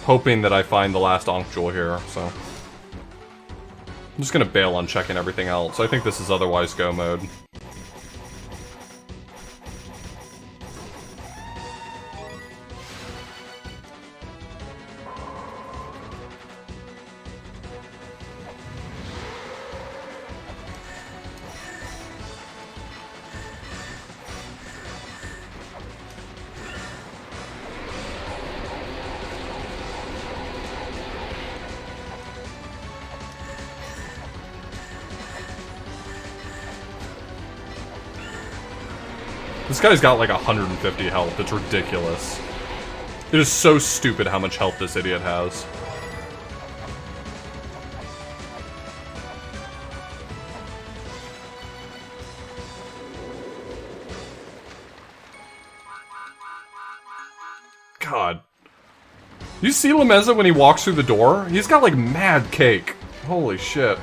hoping that I find the last Ankh Jewel here, so. I'm just gonna bail on checking everything else. I think this is otherwise go mode. This guy's got like 150 health. It's ridiculous. It is so stupid how much health this idiot has. God. You see Lameza when he walks through the door? He's got like mad cake. Holy shit.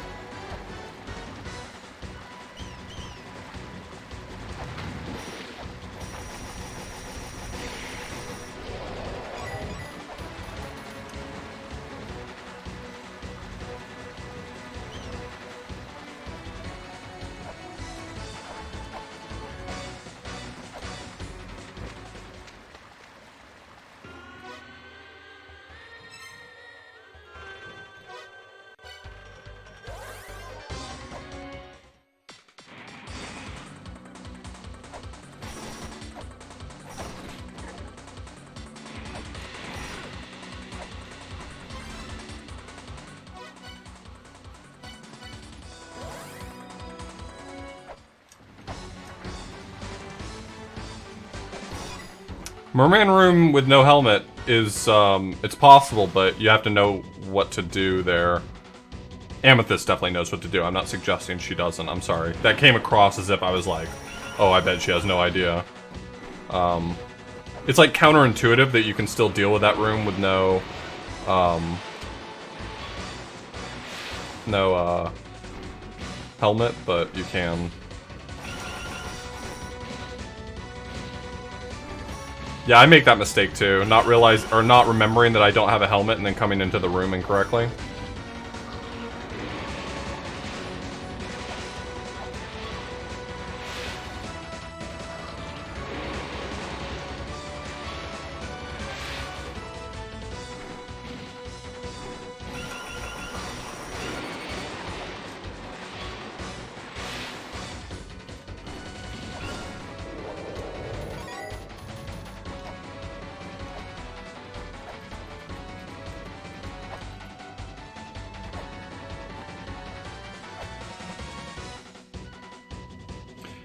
Merman room with no helmet is, it's possible, but you have to know what to do there. Amethyst definitely knows what to do. I'm not suggesting she doesn't. I'm sorry. That came across as if I was like, oh, I bet she has no idea. It's like counterintuitive that you can still deal with that room with no, helmet, but you can. Yeah, I make that mistake too. Not remembering that I don't have a helmet and then coming into the room incorrectly.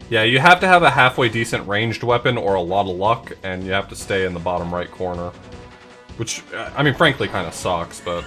Yeah, you have to have a halfway decent ranged weapon or a lot of luck, and you have to stay in the bottom right corner. Which, I mean, frankly kind of sucks, but...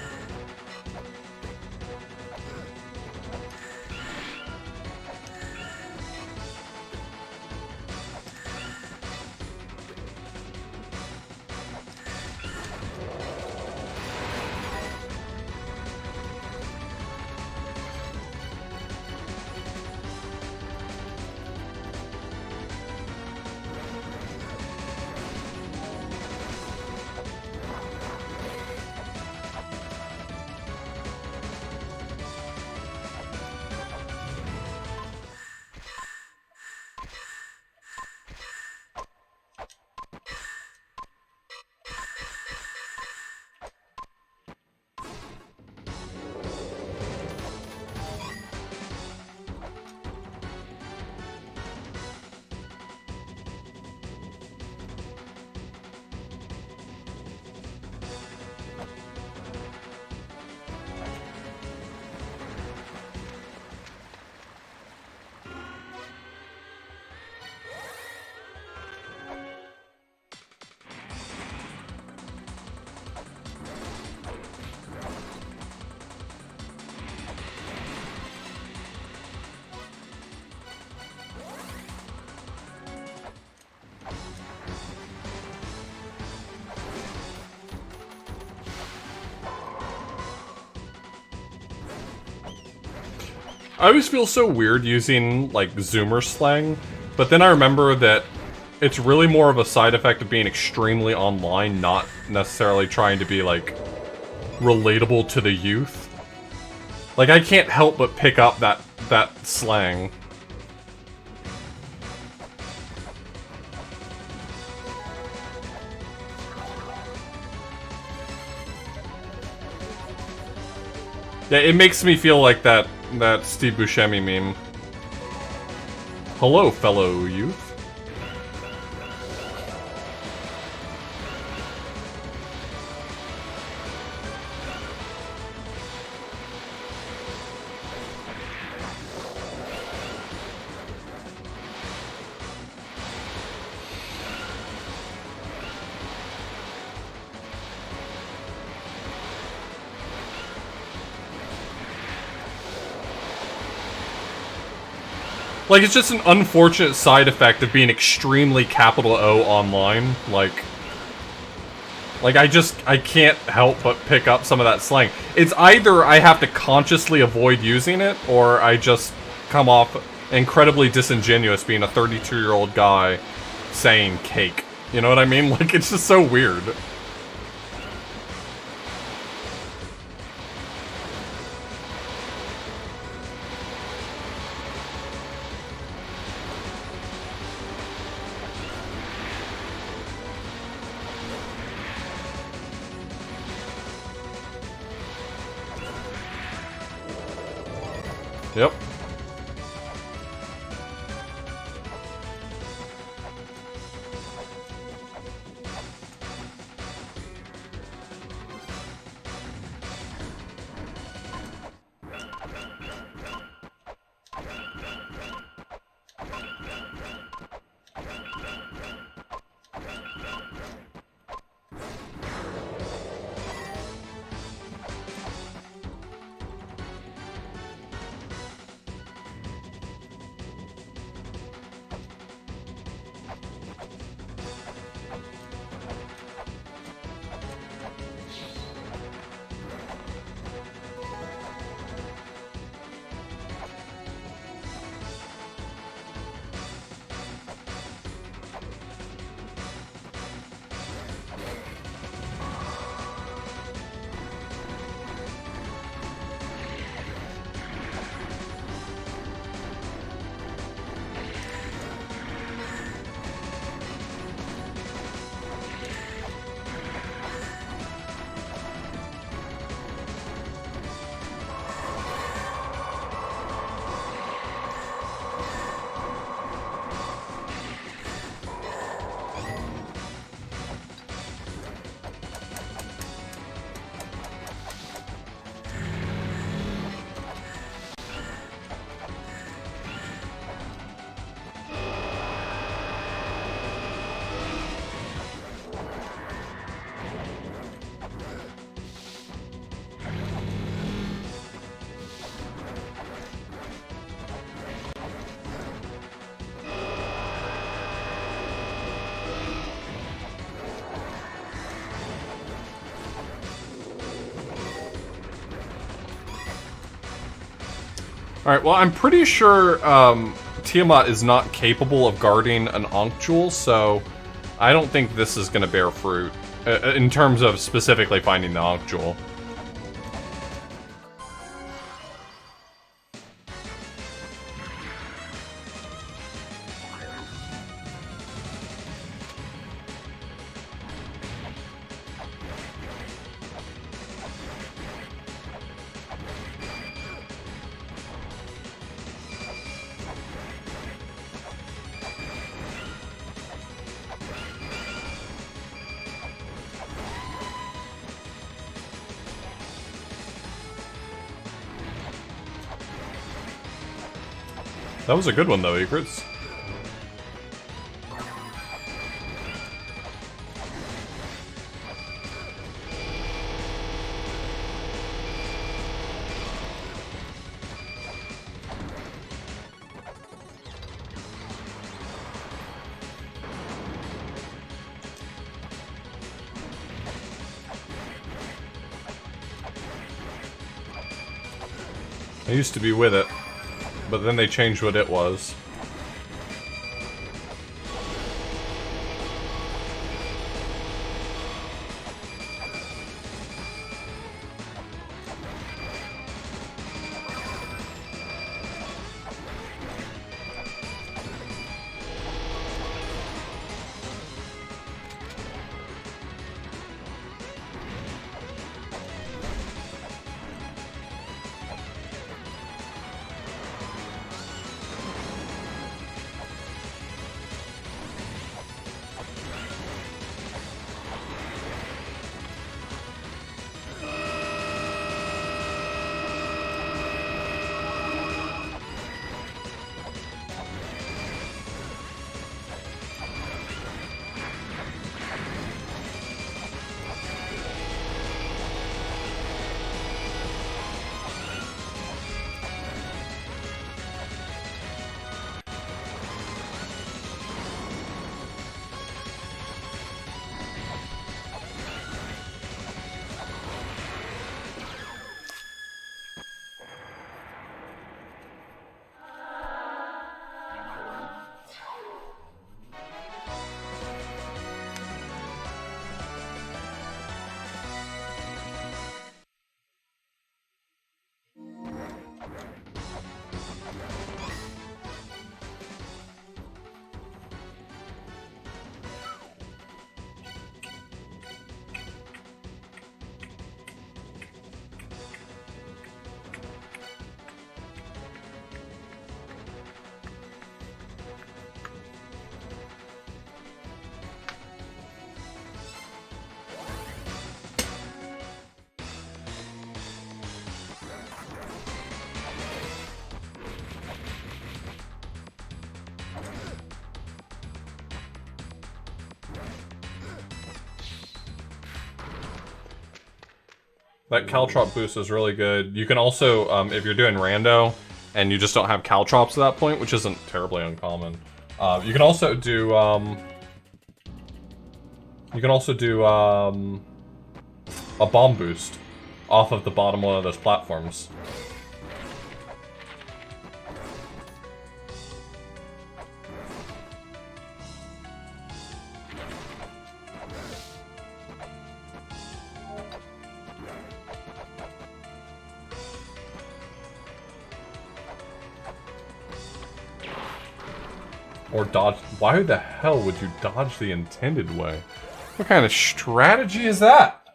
I always feel so weird using, like, Zoomer slang, but then I remember that it's really more of a side effect of being extremely online, not necessarily trying to be, like, relatable to the youth. Like, I can't help but pick up that slang. Yeah, it makes me feel like that Steve Buscemi meme. Hello, fellow youth. Like, it's just an unfortunate side effect of being extremely capital O online. Like, I can't help but pick up some of that slang. It's either I have to consciously avoid using it, or I just come off incredibly disingenuous being a 32-year-old guy saying cake. You know what I mean? Like, it's just so weird. Yep. Alright, well, I'm pretty sure Tiamat is not capable of guarding an Ankh Jewel, so I don't think this is going to bear fruit in terms of specifically finding the Ankh Jewel. That was a good one, though, Egrets. I used to be with it, but then they changed what it was. That Caltrop boost is really good. You can also, if you're doing Rando, and you just don't have Caltrops at that point, which isn't terribly uncommon, you can also do, a bomb boost off of the bottom one of those platforms. Or dodge. Why the hell would you dodge the intended way? What kind of strategy is that?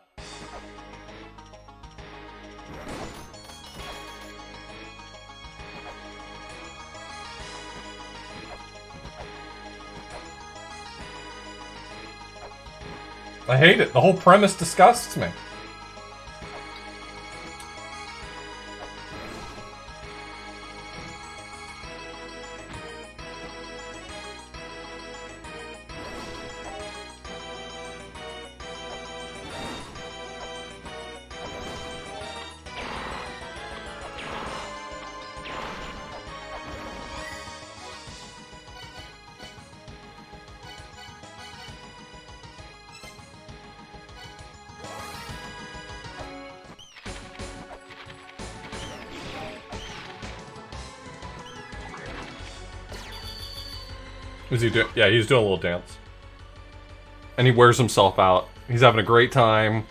I hate it. The whole premise disgusts me. Is he doing? Yeah, he's doing a little dance. And he wears himself out. He's having a great time.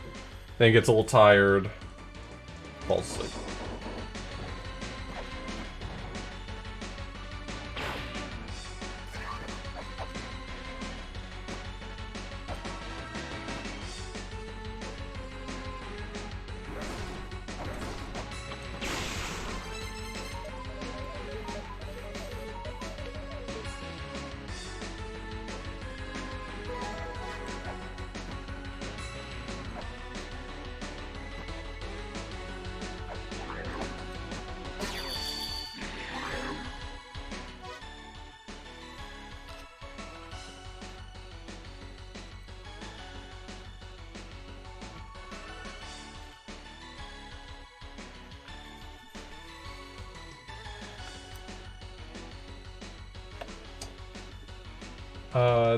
Then he gets a little tired. Falls asleep.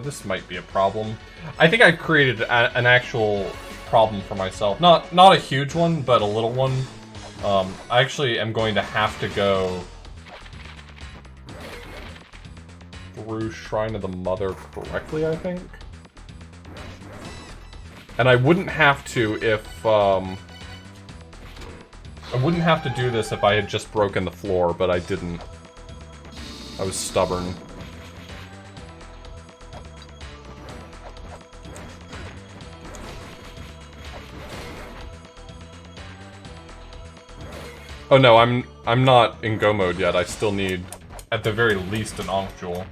This might be a problem. I think I've created an actual problem for myself. Not a huge one, but a little one. I actually am going to have to go through Shrine of the Mother correctly, I think. And I wouldn't have to if, I wouldn't have to do this if I had just broken the floor, but I didn't. I was stubborn. Oh no, I'm not in go mode yet. I still need, at the very least, an Ankh Jewel.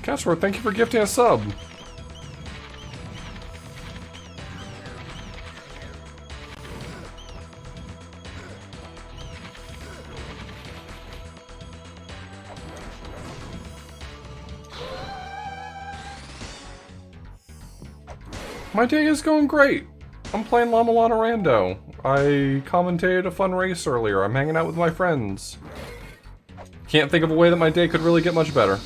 Cashworth, thank you for gifting a sub. My day is going great. I'm playing La-Mulana Rando. I commentated a fun race earlier. I'm hanging out with my friends. Can't think of a way that my day could really get much better.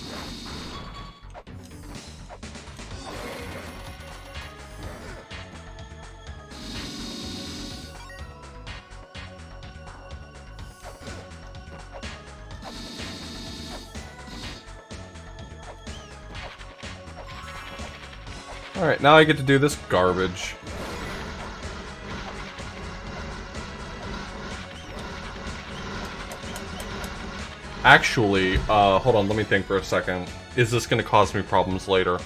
Alright, now I get to do this garbage. Actually, hold on, let me think for a second. Is this gonna cause me problems later?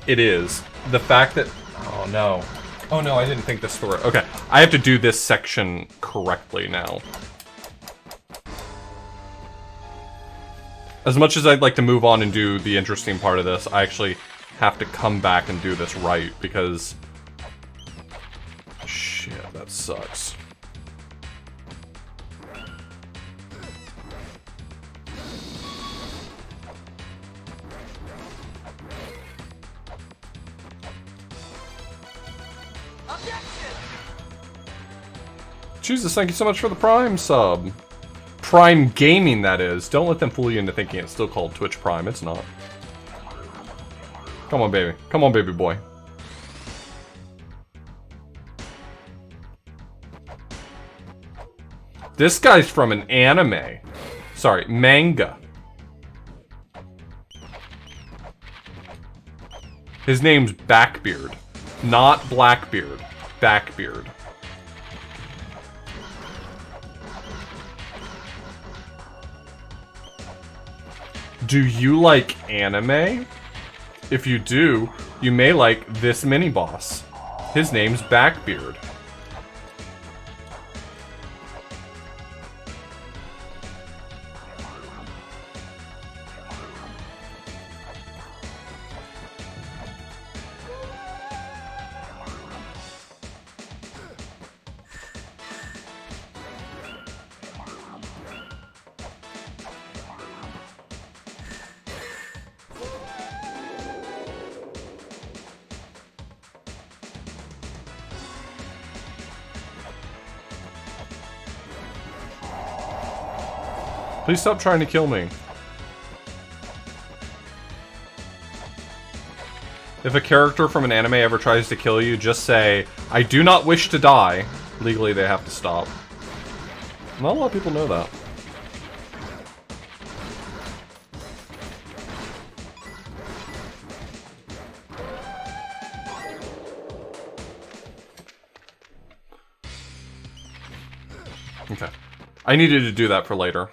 it is. The fact that... Oh, no. Oh, no, I didn't think this through. Okay, I have to do this section correctly now. As much as I'd like to move on and do the interesting part of this, I actually have to come back and do this right, because... Shit, that sucks. Jesus, thank you so much for the Prime sub. Prime Gaming, that is. Don't let them fool you into thinking it's still called Twitch Prime. It's not. Come on, baby. Come on, baby boy. This guy's from an anime. Sorry, manga. His name's Backbeard. Not Blackbeard. Backbeard. Do you like anime? If you do, you may like this mini-boss. His name's Backbeard. Please stop trying to kill me. If a character from an anime ever tries to kill you, just say, "I do not wish to die." Legally, they have to stop. Not a lot of people know that. Okay. I needed to do that for later.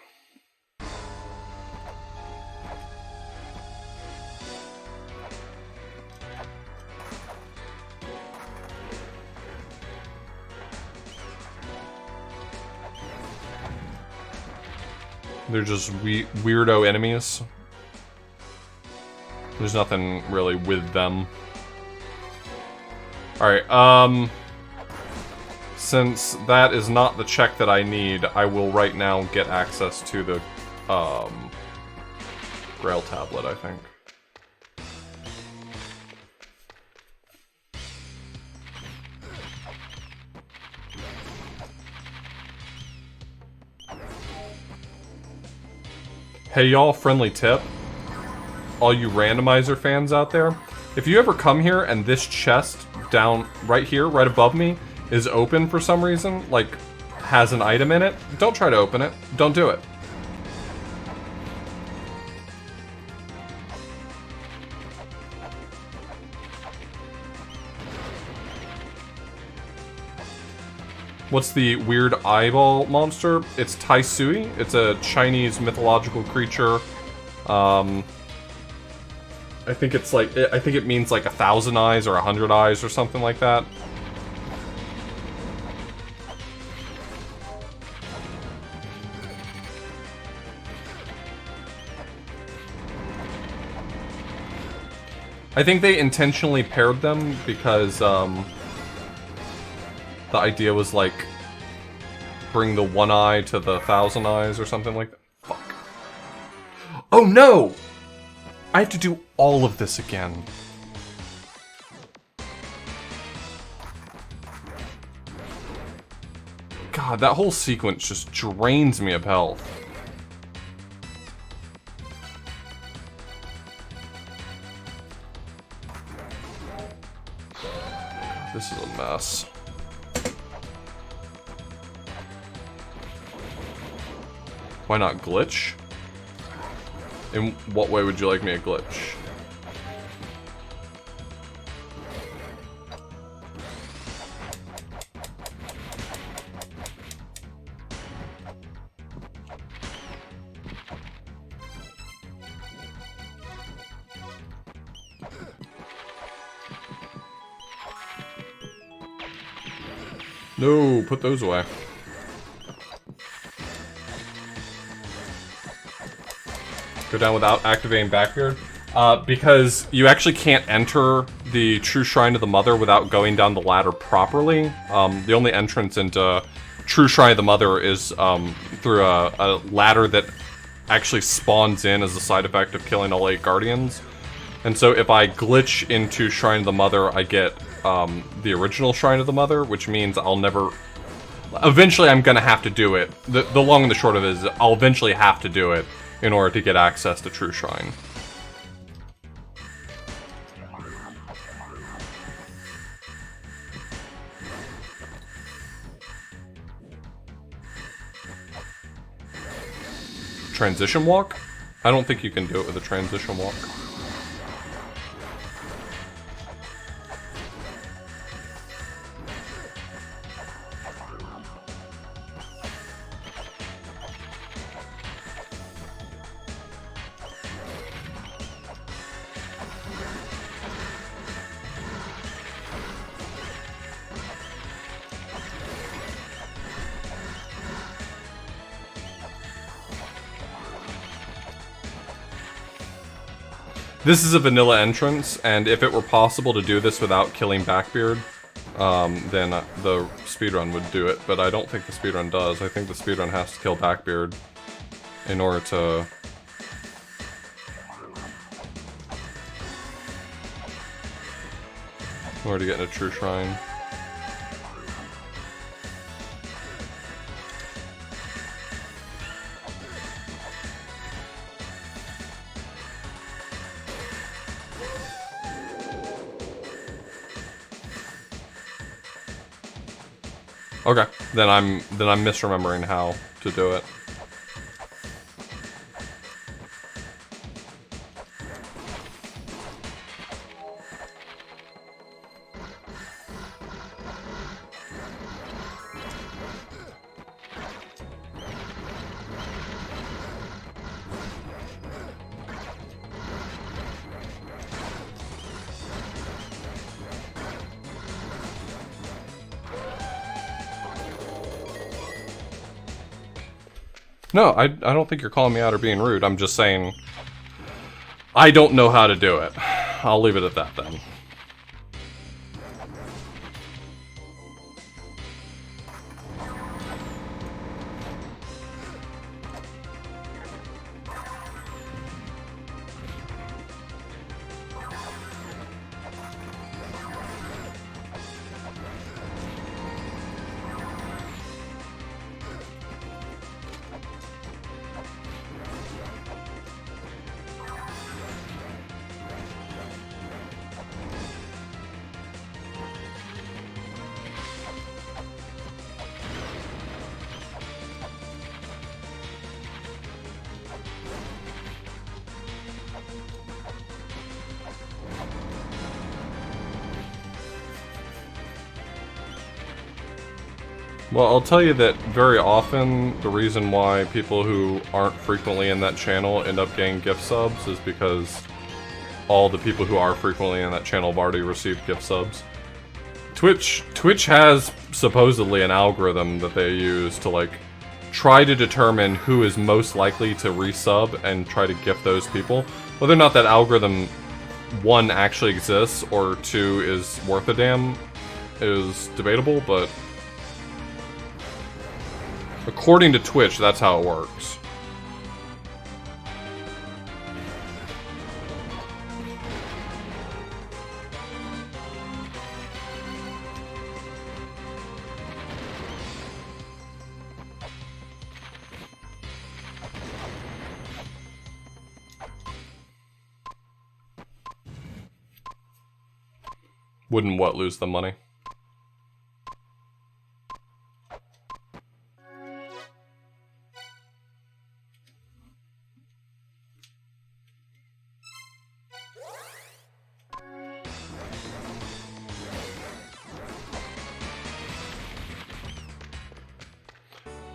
They're just weirdo enemies. There's nothing really with them. Alright, since that is not the check that I need, I will right now get access to the, Grail tablet, I think. Hey y'all, friendly tip. All you randomizer fans out there, if you ever come here and this chest down right here, right above me, is open for some reason, like has an item in it, don't try to open it. Don't do it. What's the weird eyeball monster? It's Tai Sui. It's a Chinese mythological creature. I think it's like, I think it means like 1,000 eyes or 100 eyes or something like that. I think they intentionally paired them because, the idea was like, bring the one eye to the 1,000 eyes or something like that. Fuck. Oh no! I have to do all of this again. God, that whole sequence just drains me of health. This is a mess. Why not glitch? In what way would you like me to glitch? No, put those away. Go down without activating Backbeard. Because you actually can't enter the True Shrine of the Mother without going down the ladder properly. The only entrance into True Shrine of the Mother is through a ladder that actually spawns in as a side effect of killing all 8 Guardians. And so if I glitch into Shrine of the Mother, I get the original Shrine of the Mother, which means I'll never... Eventually I'm gonna have to do it. The long and the short of it is I'll eventually have to do it in order to get access to True Shrine. Transition walk? I don't think you can do it with a transition walk. This is a vanilla entrance, and if it were possible to do this without killing Backbeard, then the speedrun would do it, but I don't think the speedrun does. I think the speedrun has to kill Backbeard in order to... in order to get into True Shrine. Okay, then I'm misremembering how to do it. No, I don't think you're calling me out or being rude. I'm just saying I don't know how to do it. I'll leave it at that then. Well, I'll tell you that very often the reason why people who aren't frequently in that channel end up getting gift subs is because all the people who are frequently in that channel have already received gift subs. Twitch has supposedly an algorithm that they use to like try to determine who is most likely to resub and try to gift those people. Whether or not that algorithm, one, actually exists or two, is worth a damn is debatable, but according to Twitch, that's how it works. Wouldn't what lose the money?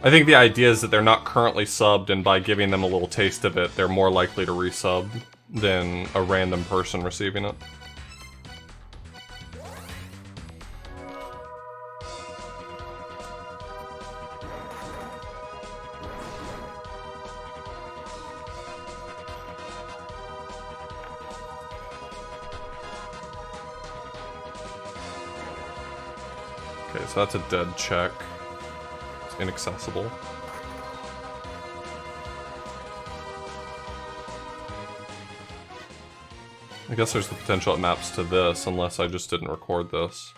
I think the idea is that they're not currently subbed, and by giving them a little taste of it, they're more likely to resub than a random person receiving it. Okay, so that's a dead check. It's inaccessible. I guess there's the potential it maps to this, unless I just didn't record this.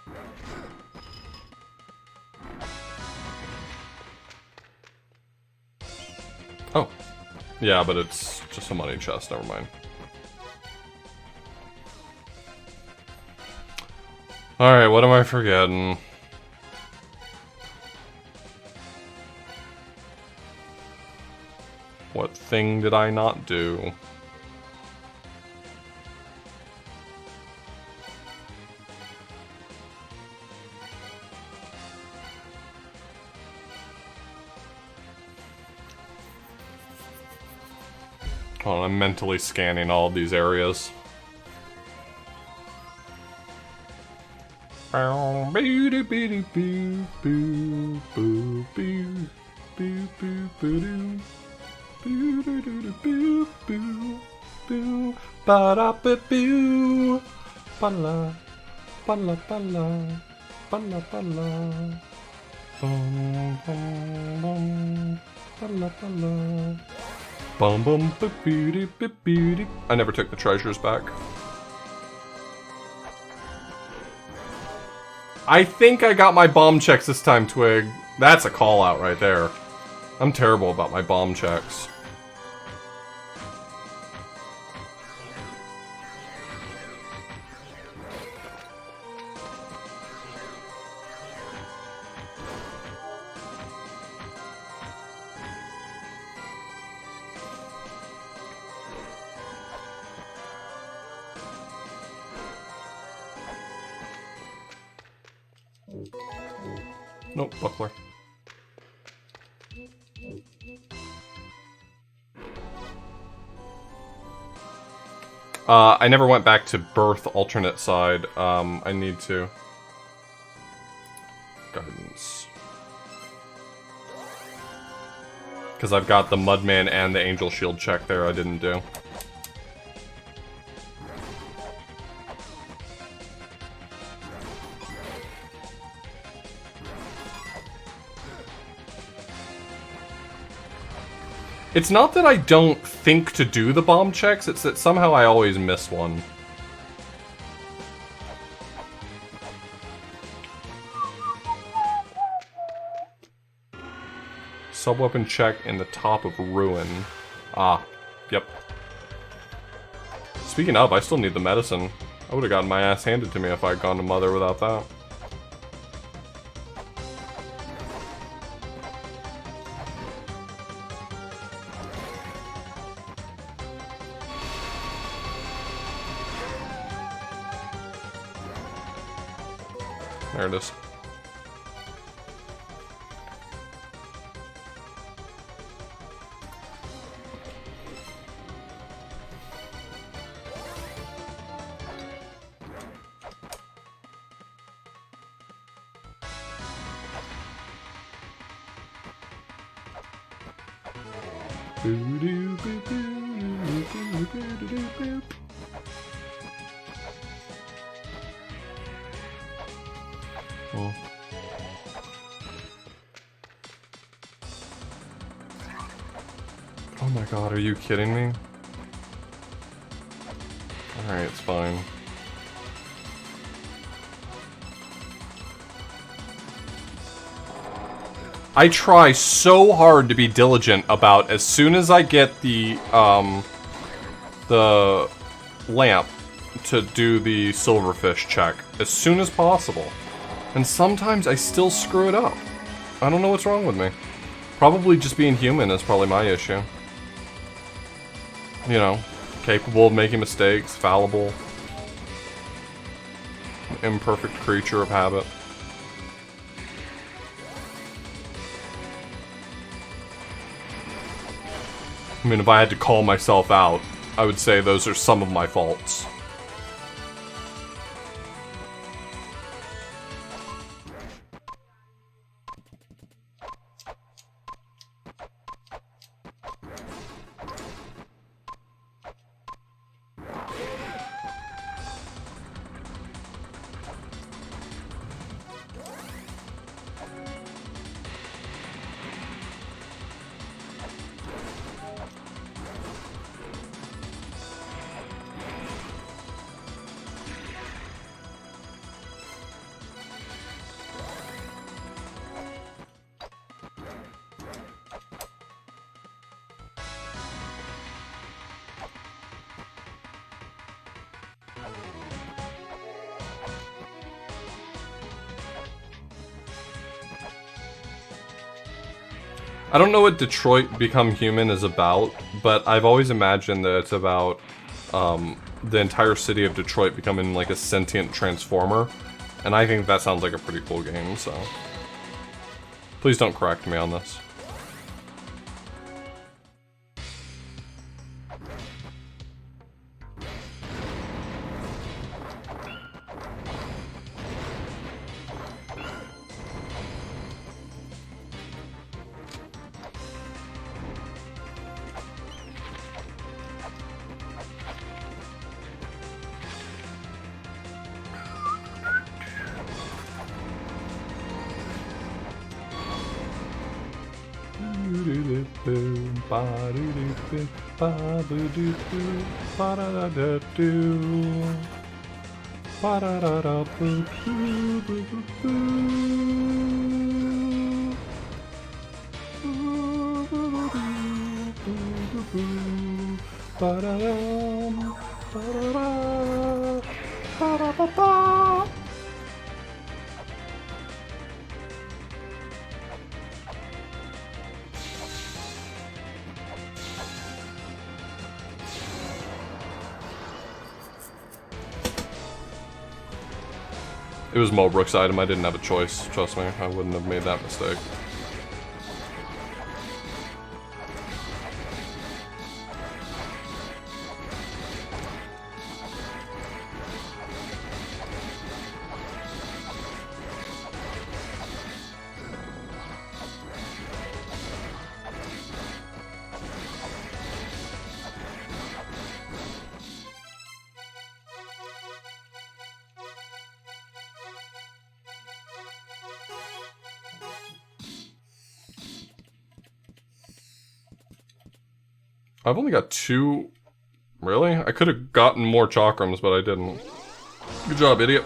Oh. Yeah, but it's just a money chest, never mind. Alright, what am I forgetting? What thing did I not do? Oh, I'm mentally scanning all of these areas. I never took the treasures back. I think I got my bomb checks this time, Twig. That's a call out right there. I'm terrible about my bomb checks. Nope, buckler. I never went back to birth alternate side. I need to. Guidance. Because I've got the Mudman and the Angel Shield check there I didn't do. It's not that I don't think to do the bomb checks, it's that somehow I always miss one. Sub-weapon check in the top of Ruin. Ah, yep. Speaking of, I still need the medicine. I would've gotten my ass handed to me if I'd gone to Mother without that. There it is. Oh. Oh my god, are you kidding me? Alright, it's fine. I try so hard to be diligent about as soon as I get the lamp to do the silverfish check as soon as possible. And sometimes I still screw it up. I don't know what's wrong with me. Probably just being human is probably my issue. You know, capable of making mistakes, fallible. An imperfect creature of habit. I mean, if I had to call myself out, I would say those are some of my faults. I don't know what Detroit Become Human is about, but I've always imagined that it's about the entire city of Detroit becoming like a sentient transformer, and I think that sounds like a pretty cool game, so please don't correct me on this. It was Mulbrook's item, I didn't have a choice, trust me, I wouldn't have made that mistake. I've only got 2... Really? I could have gotten more chakrams, but I didn't. Good job, idiot.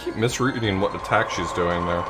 Keep misreading what attack she's doing there.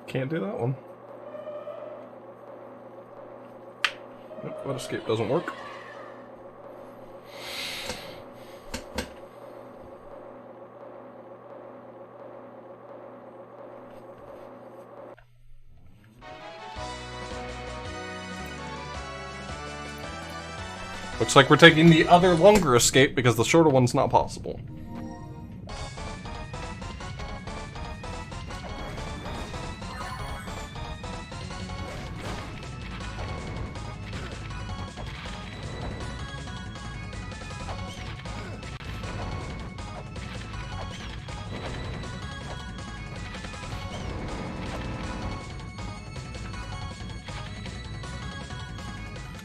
Can't do that one. Nope, that escape doesn't work. Looks like we're taking the other longer escape because the shorter one's not possible.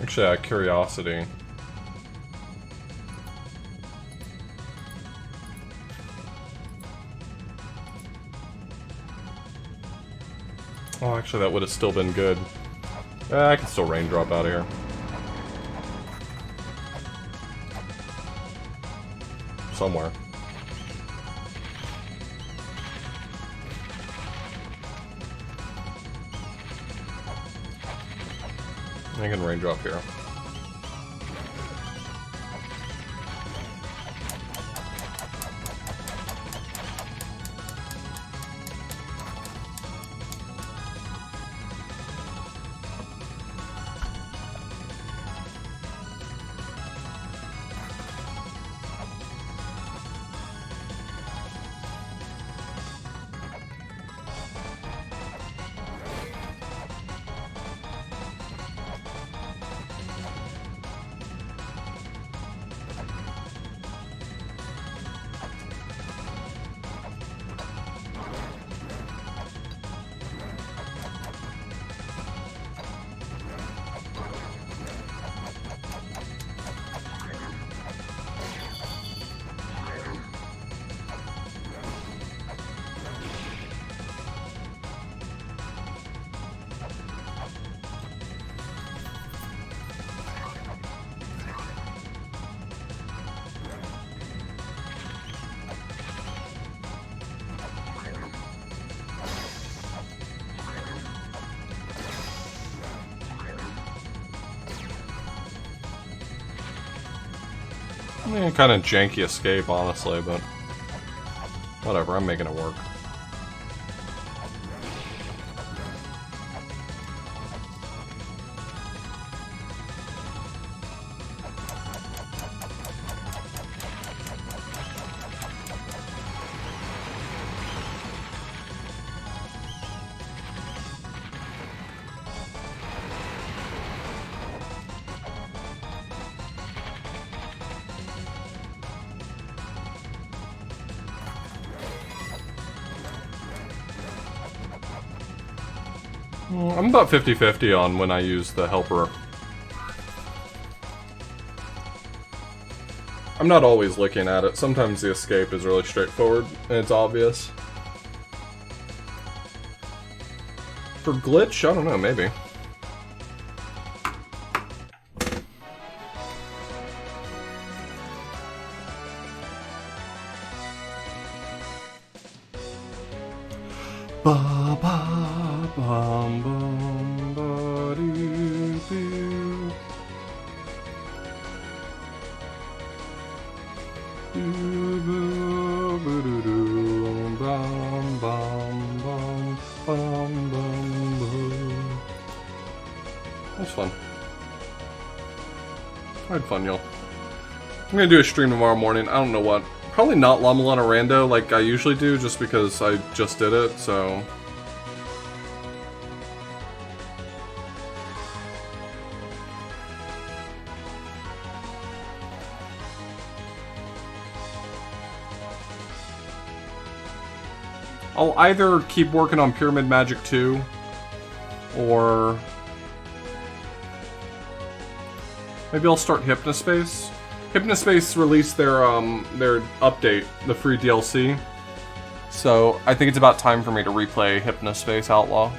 Actually, out of curiosity. Oh, actually, that would have still been good. I can still raindrop out of here. Somewhere. I can raindrop here. Kind of janky escape, honestly, but whatever, I'm making it work. I'm about 50-50 on when I use the helper. I'm not always looking at it. Sometimes the escape is really straightforward and it's obvious. For glitch, I don't know, maybe. Ba ba bum bum ba doo doo. Doo boo boo doo doo. Bum bum bum bum bum boo. That's fun. I had fun, y'all. I'm gonna do a stream tomorrow morning. I don't know what. Probably not La-Mulana Rando like I usually do, just because I just did it, so... I'll either keep working on Pyramid Magic 2, or... maybe I'll start Hypnospace. Hypnospace released their update, the free DLC. So I think it's about time for me to replay Hypnospace Outlaw.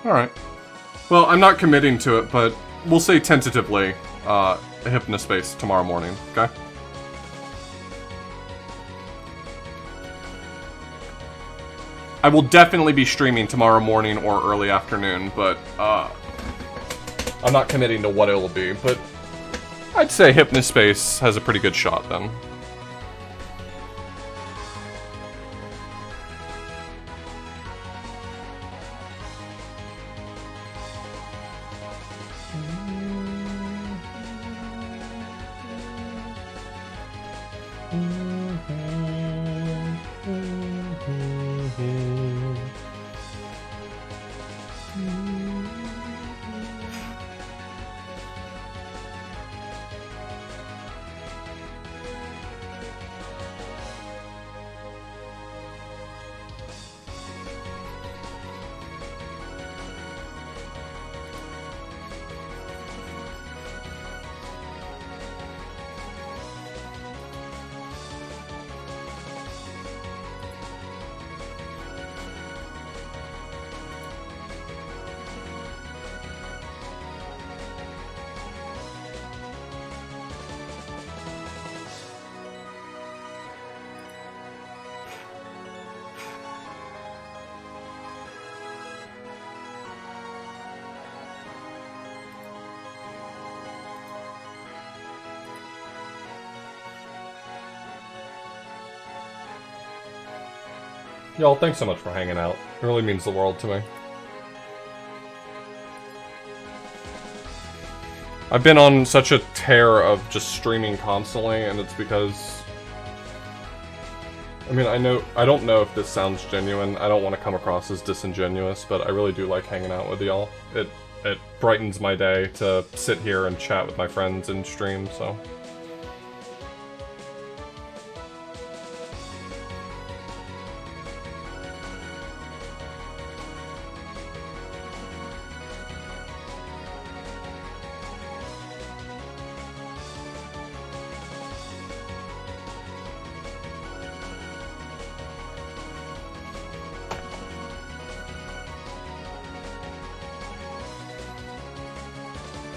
Alright. Well, I'm not committing to it, but we'll say tentatively Hypnospace tomorrow morning, okay? I will definitely be streaming tomorrow morning or early afternoon, but I'm not committing to what it will be, but I'd say Hypnospace has a pretty good shot then. Y'all, thanks so much for hanging out. It really means the world to me. I've been on such a tear of just streaming constantly, and it's because... I mean, I don't know if this sounds genuine. I don't want to come across as disingenuous, but I really do like hanging out with y'all. It brightens my day to sit here and chat with my friends in stream, so...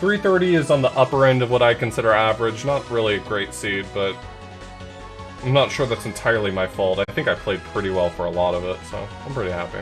.330 is on the upper end of what I consider average. Not really a great seed, but I'm not sure that's entirely my fault. I think I played pretty well for a lot of it, so I'm pretty happy.